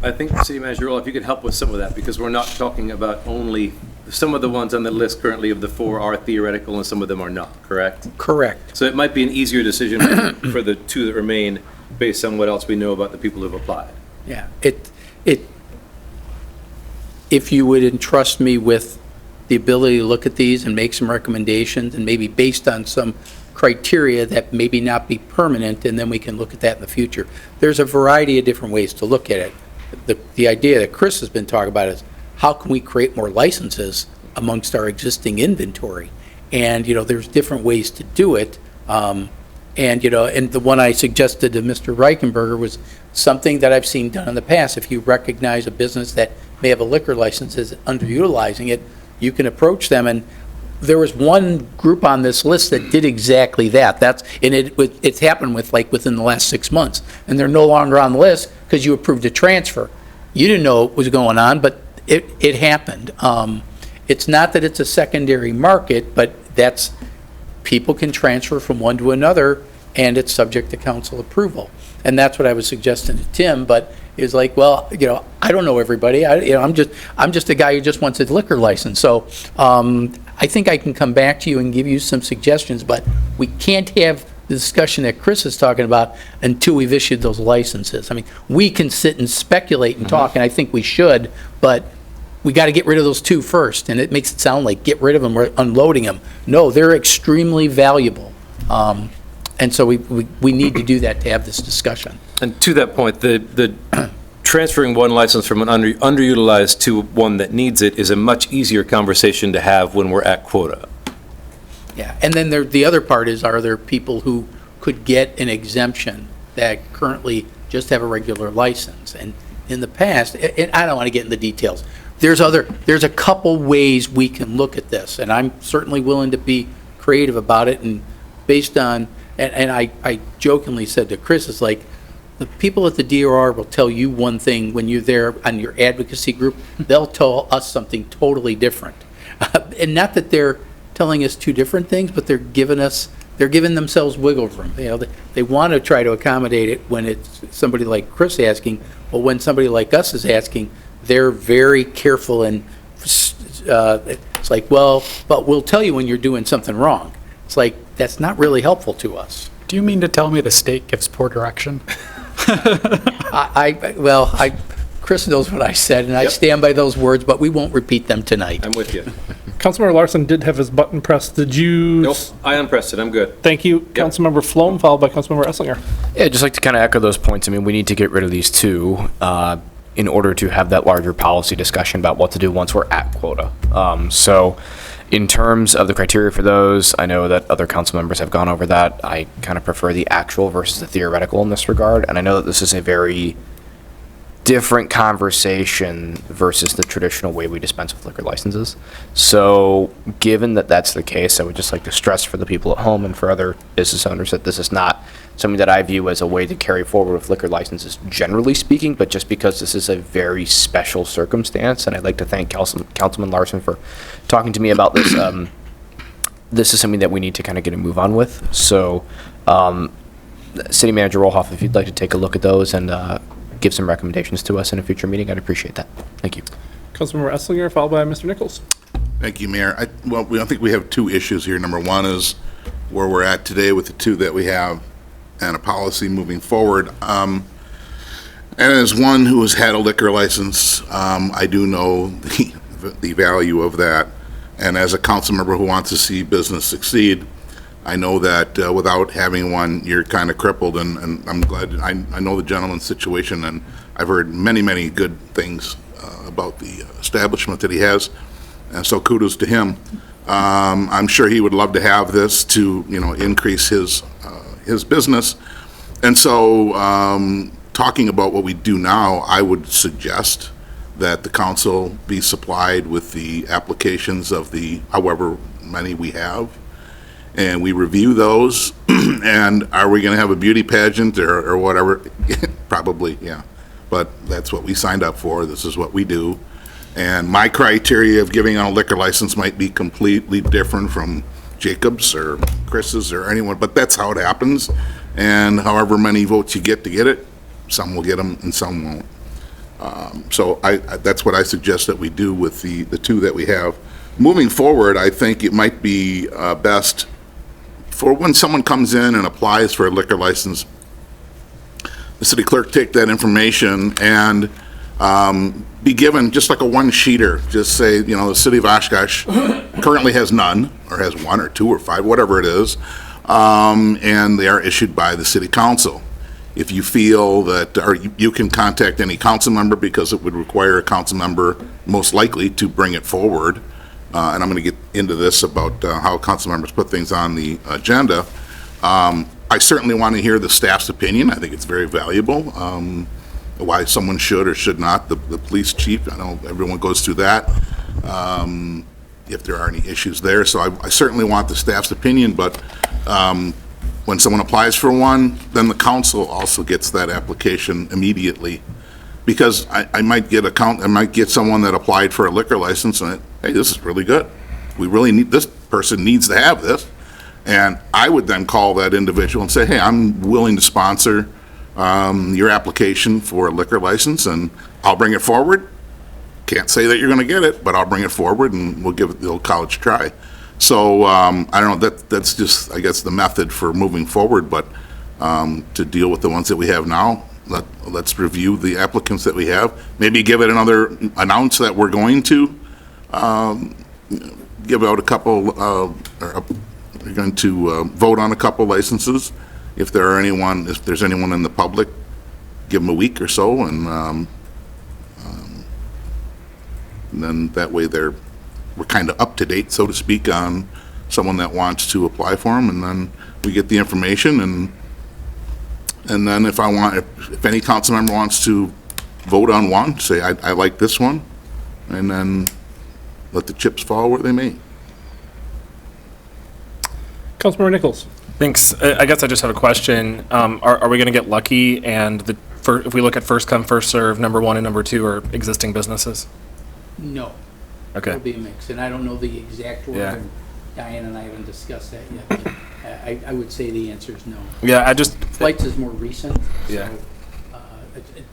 S14: I think, City Manager Roloff, if you could help with some of that, because we're not talking about only, some of the ones on the list currently of the 4 are theoretical and some of them are not, correct?
S8: Correct.
S14: So it might be an easier decision for the 2 that remain based on what else we know about the people who've applied.
S8: Yeah, if you would entrust me with the ability to look at these and make some recommendations, and maybe based on some criteria that maybe not be permanent, and then we can look at that in the future. There's a variety of different ways to look at it. The idea that Chris has been talking about is, how can we create more licenses amongst our existing inventory? And, there's different ways to do it. And the one I suggested to Mr. Reichenberger was something that I've seen done in the past. If you recognize a business that may have a liquor license is underutilizing it, you can approach them. And there was one group on this list that did exactly that. It's happened within the last 6 months, and they're no longer on the list because you approved a transfer. You didn't know what was going on, but it happened. It's not that it's a secondary market, but people can transfer from one to another, and it's subject to council approval. And that's what I was suggesting to Tim, but he was like, well, I don't know everybody. I'm just a guy who just wants a liquor license. So I think I can come back to you and give you some suggestions, but we can't have the discussion that Chris is talking about until we've issued those licenses. I mean, we can sit and speculate and talk, and I think we should, but we got to get rid of those 2 first. And it makes it sound like get rid of them, we're unloading them. No, they're extremely valuable. And so we need to do that to have this discussion.
S14: And to that point, the transferring one license from an underutilized to one that needs it is a much easier conversation to have when we're at quota.
S8: Yeah, and then the other part is, are there people who could get an exemption that currently just have a regular license? And in the past, and I don't want to get into details, there's a couple ways we can look at this, and I'm certainly willing to be creative about it, and based on, and I jokingly said to Chris, it's like, the people at the DOR will tell you one thing when you're there on your advocacy group, they'll tell us something totally different. And not that they're telling us 2 different things, but they're giving themselves wiggle room. They want to try to accommodate it when it's somebody like Chris asking, but when somebody like us is asking, they're very careful, and it's like, well, but we'll tell you when you're doing something wrong. It's like, that's not really helpful to us.
S3: Do you mean to tell me the state gives poor direction?
S8: Chris knows what I said, and I stand by those words, but we won't repeat them tonight.
S14: I'm with you.
S1: Councilmember Larson did have his button pressed. Did you?
S14: Nope, I unpressed it. I'm good.
S1: Thank you. Councilmember Floam, followed by Councilmember Esslinger.
S6: Yeah, I'd just like to kind of echo those points. I mean, we need to get rid of these 2 in order to have that larger policy discussion about what to do once we're at quota. So in terms of the criteria for those, I know that other council members have gone over that. I kind of prefer the actual versus the theoretical in this regard, and I know that this is a very different conversation versus the traditional way we dispense with liquor licenses. So given that that's the case, I would just like to stress for the people at home and for other business owners that this is not something that I view as a way to carry forward with liquor licenses, generally speaking, but just because this is a very special circumstance, and I'd like to thank Councilman Larson for talking to me about this. This is something that we need to kind of get a move on with. So City Manager Roloff, if you'd like to take a look at those and give some recommendations to us in a future meeting, I'd appreciate that. Thank you.
S1: Councilmember Esslinger, followed by Mr. Nichols.
S9: Thank you, Mayor. I think we have 2 issues here. Number 1 is where we're at today with the 2 that we have and a policy moving forward. And as one who has had a liquor license, I do know the value of that. And as a council member who wants to see business succeed, I know that without having one, you're kind of crippled, and I'm glad, I know the gentleman's situation, and I've heard many, many good things about the establishment that he has, and so kudos to him. I'm sure he would love to have this to, increase his business. And so, talking about what we do now, I would suggest that the council be supplied with the applications of the, however many we have, and we review those, and are we gonna have a beauty pageant or whatever? Probably, yeah. But that's what we signed up for, this is what we do. And my criteria of giving out a liquor license might be completely different from Jacob's or Chris's or anyone, but that's how it happens. And however many votes you get to get it, some will get them and some won't. So that's what I suggest that we do with the two that we have. Moving forward, I think it might be best for when someone comes in and applies for a liquor license, the city clerk take that information and be given just like a one-sheeter. Just say, the city of Oshkosh currently has none, or has one or two or five, whatever it is, and they are issued by the city council. If you feel that, or you can contact any council member, because it would require a council member most likely to bring it forward. And I'm going to get into this about how council members put things on the agenda. I certainly want to hear the staff's opinion. I think it's very valuable. Why someone should or should not. The police chief, I know everyone goes through that. If there are any issues there. So I certainly want the staff's opinion, but when someone applies for one, then the council also gets that application immediately. Because I might get someone that applied for a liquor license and, hey, this is really good. We really need, this person needs to have this. And I would then call that individual and say, hey, I'm willing to sponsor your application for a liquor license, and I'll bring it forward. Can't say that you're going to get it, but I'll bring it forward and we'll give it the old college try. So I don't know, that's just, I guess, the method for moving forward, but to deal with the ones that we have now, let's review the applicants that we have. Maybe give it another, announce that we're going to give out a couple, we're going to vote on a couple licenses. If there's anyone in the public, give them a week or so, and then that way we're kind of up to date, so to speak, on someone that wants to apply for them, and then we get the information, and then if any council member wants to vote on one, say, I like this one, and then let the chips fall where they may.
S1: Councilmember Nichols.
S7: Thanks. I guess I just have a question. Are we going to get lucky, and if we look at first come, first serve, number one and number two are existing businesses?
S8: No.
S7: Okay.
S8: It'll be a mix, and I don't know the exact order.
S7: Yeah.
S8: Diane and I haven't discussed that yet. But I would say the answer is no.
S7: Yeah,
S8: Flights is more recent.
S7: Yeah.
S8: So,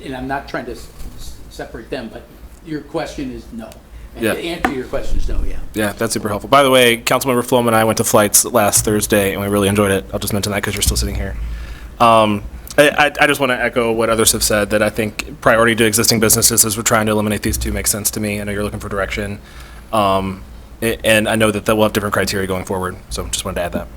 S8: and I'm not trying to separate them, but your question is no. And
S7: Yeah.
S8: the answer to your question is no, yeah.
S7: Yeah, that's super helpful. By the way, Councilmember Flom and I went to Flights last Thursday, and we really enjoyed it. I'll just mention that because you're still sitting here. I just want to echo what others have said, that I think priority to existing businesses as we're trying to eliminate these two makes sense to me. I know you're looking for direction. And I know that we'll have different criteria going forward, so just wanted to add that.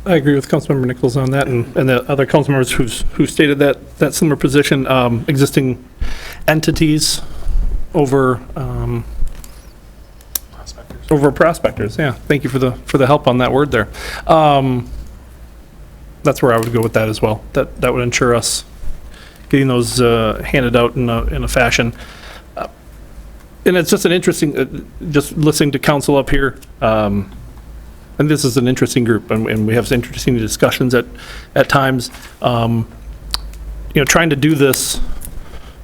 S1: I agree with Councilmember Nichols on that, and the other council members who stated that similar position. Existing entities over prospectors. Yeah, thank you for the help on that word there. That's where I would go with that as well. That would ensure us getting those handed out in a fashion. And it's just an interesting, just listening to council up here. And this is an interesting group, and we have some interesting discussions at times. Trying to do this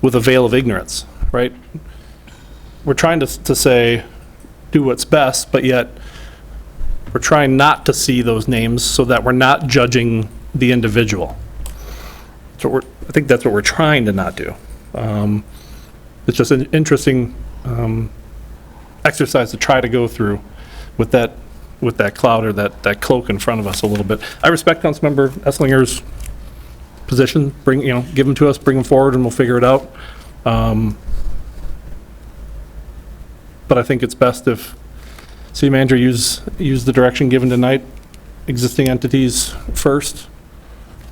S1: with a veil of ignorance, right? We're trying to say, do what's best, but yet we're trying not to see those names so that we're not judging the individual. So I think that's what we're trying to not do. It's just an interesting exercise to try to go through with that cloud or that cloak in front of us a little bit. I respect Councilmember Esslinger's position. Give them to us, bring them forward, and we'll figure it out. But I think it's best if City Manager use the direction given tonight existing entities first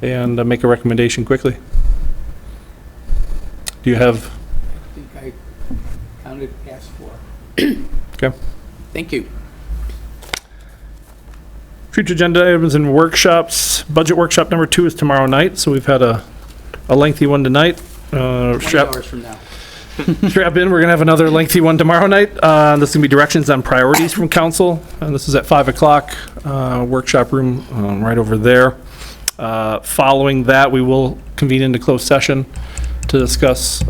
S1: and make a recommendation quickly. Do you have?
S8: I think I counted past 4.
S1: Okay.
S8: Thank you.
S1: Future agenda items and workshops. Budget workshop number 2 is tomorrow night, so we've had a lengthy one tonight.
S8: 20 hours from now.
S1: Strap in, we're going to have another lengthy one tomorrow night. This is going to be directions on priorities from council, and this is at 5 o'clock, workshop room right over there. Following that, we will convene into closed session to discuss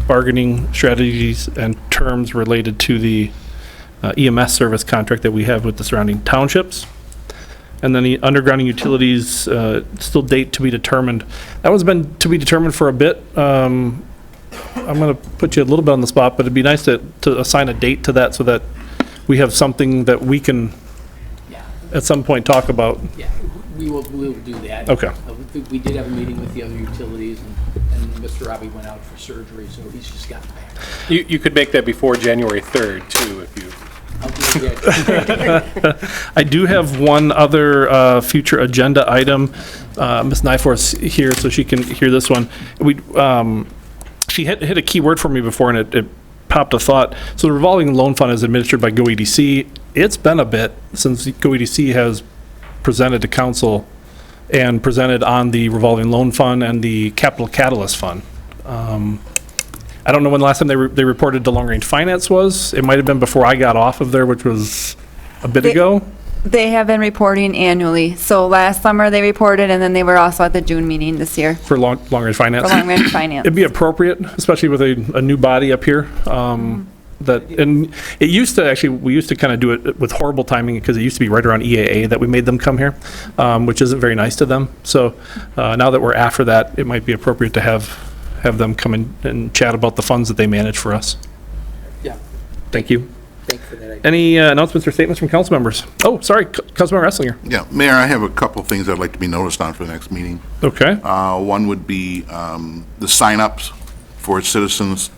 S1: bargaining strategies and terms related to the EMS service contract that we have with the surrounding townships. And then the undergrounding utilities, still date to be determined. That one's been to be determined for a bit. I'm going to put you a little bit on the spot, but it'd be nice to assign a date to that so that we have something that we can at some point talk about.
S8: Yeah, we will do that.
S1: Okay.
S8: We did have a meeting with the other utilities, and Mr. Robbie went out for surgery, so he's just gotten back.
S10: You could make that before January 3rd, too, if you...
S1: I do have one other future agenda item. Ms. Nyforth's here, so she can hear this one. She hit a key word for me before, and it popped a thought. So the revolving loan fund is administered by GoEDC. It's been a bit since GoEDC has presented to council and presented on the revolving loan fund and the capital catalyst fund. I don't know when the last time they reported to long-range finance was. It might have been before I got off of there, which was a bit ago.
S11: They have been reporting annually. So last summer they reported, and then they were also at the June meeting this year.
S1: For long-range finance?
S11: For long-range finance.
S1: It'd be appropriate, especially with a new body up here. And it used to, actually, we used to kind of do it with horrible timing because it used to be right around EAA that we made them come here, which isn't very nice to them. So now that we're after that, it might be appropriate to have them come in and chat about the funds that they manage for us.
S8: Yeah.
S1: Thank you.
S8: Thanks for that.
S1: Any announcements or statements from council members? Oh, sorry, Councilmember Esslinger.
S9: Yeah, Mayor, I have a couple things I'd like to be noticed on for the next meeting.
S1: Okay.
S9: One would be the sign-ups for citizens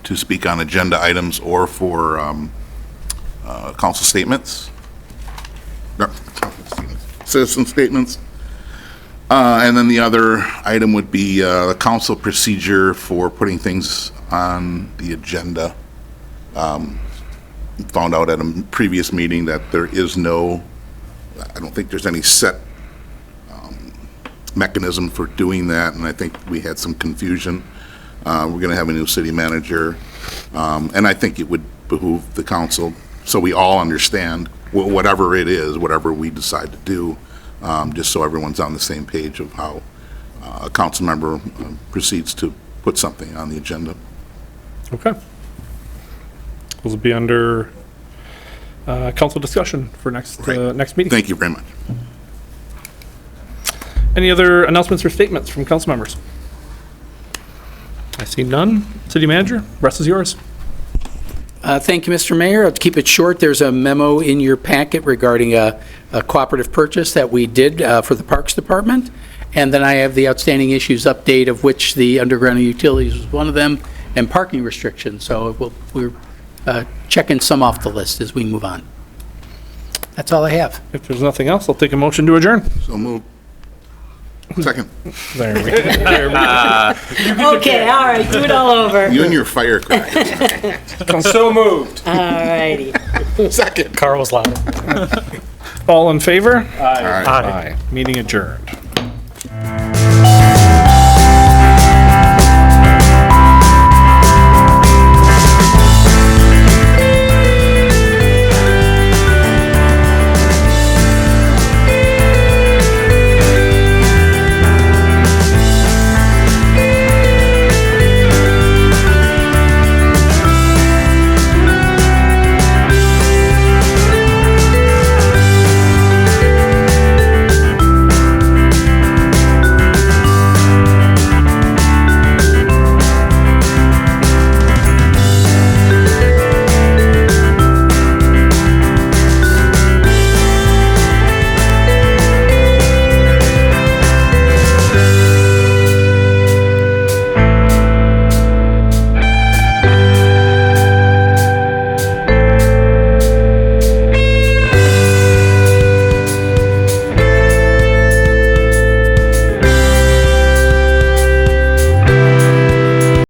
S9: to speak on agenda items or for council statements. No, citizen statements. And then the other item would be the council procedure for putting things on the agenda. Found out at a previous meeting that there is no, I don't think there's any set mechanism for doing that, and I think we had some confusion. We're going to have a new city manager, and I think it would behoove the council, so we all understand whatever it is, whatever we decide to do, just so everyone's on the same page of how a council member proceeds to put something on the agenda.
S1: Okay. Those will be under council discussion for next meeting.
S9: Thank you very much.
S1: Any other announcements or statements from council members? I see none. City manager, rest is yours.
S8: Thank you, Mr. Mayor. I'll keep it short. There's a memo in your packet regarding a cooperative purchase that we did for the Parks Department. And then I have the outstanding issues update, of which the underground utilities was one of them, and parking restrictions. So we're checking some off the list as we move on. That's all I have.
S1: If there's nothing else, I'll take a motion to adjourn.
S9: So moved. Second.
S1: There we go.
S2: Okay, all right, do it all over.
S9: You and your firecrackers.
S10: So moved.
S2: All righty.
S9: Second.
S3: Carl was loud.
S1: All in favor?
S9: All right.
S1: Aye. Meeting adjourned.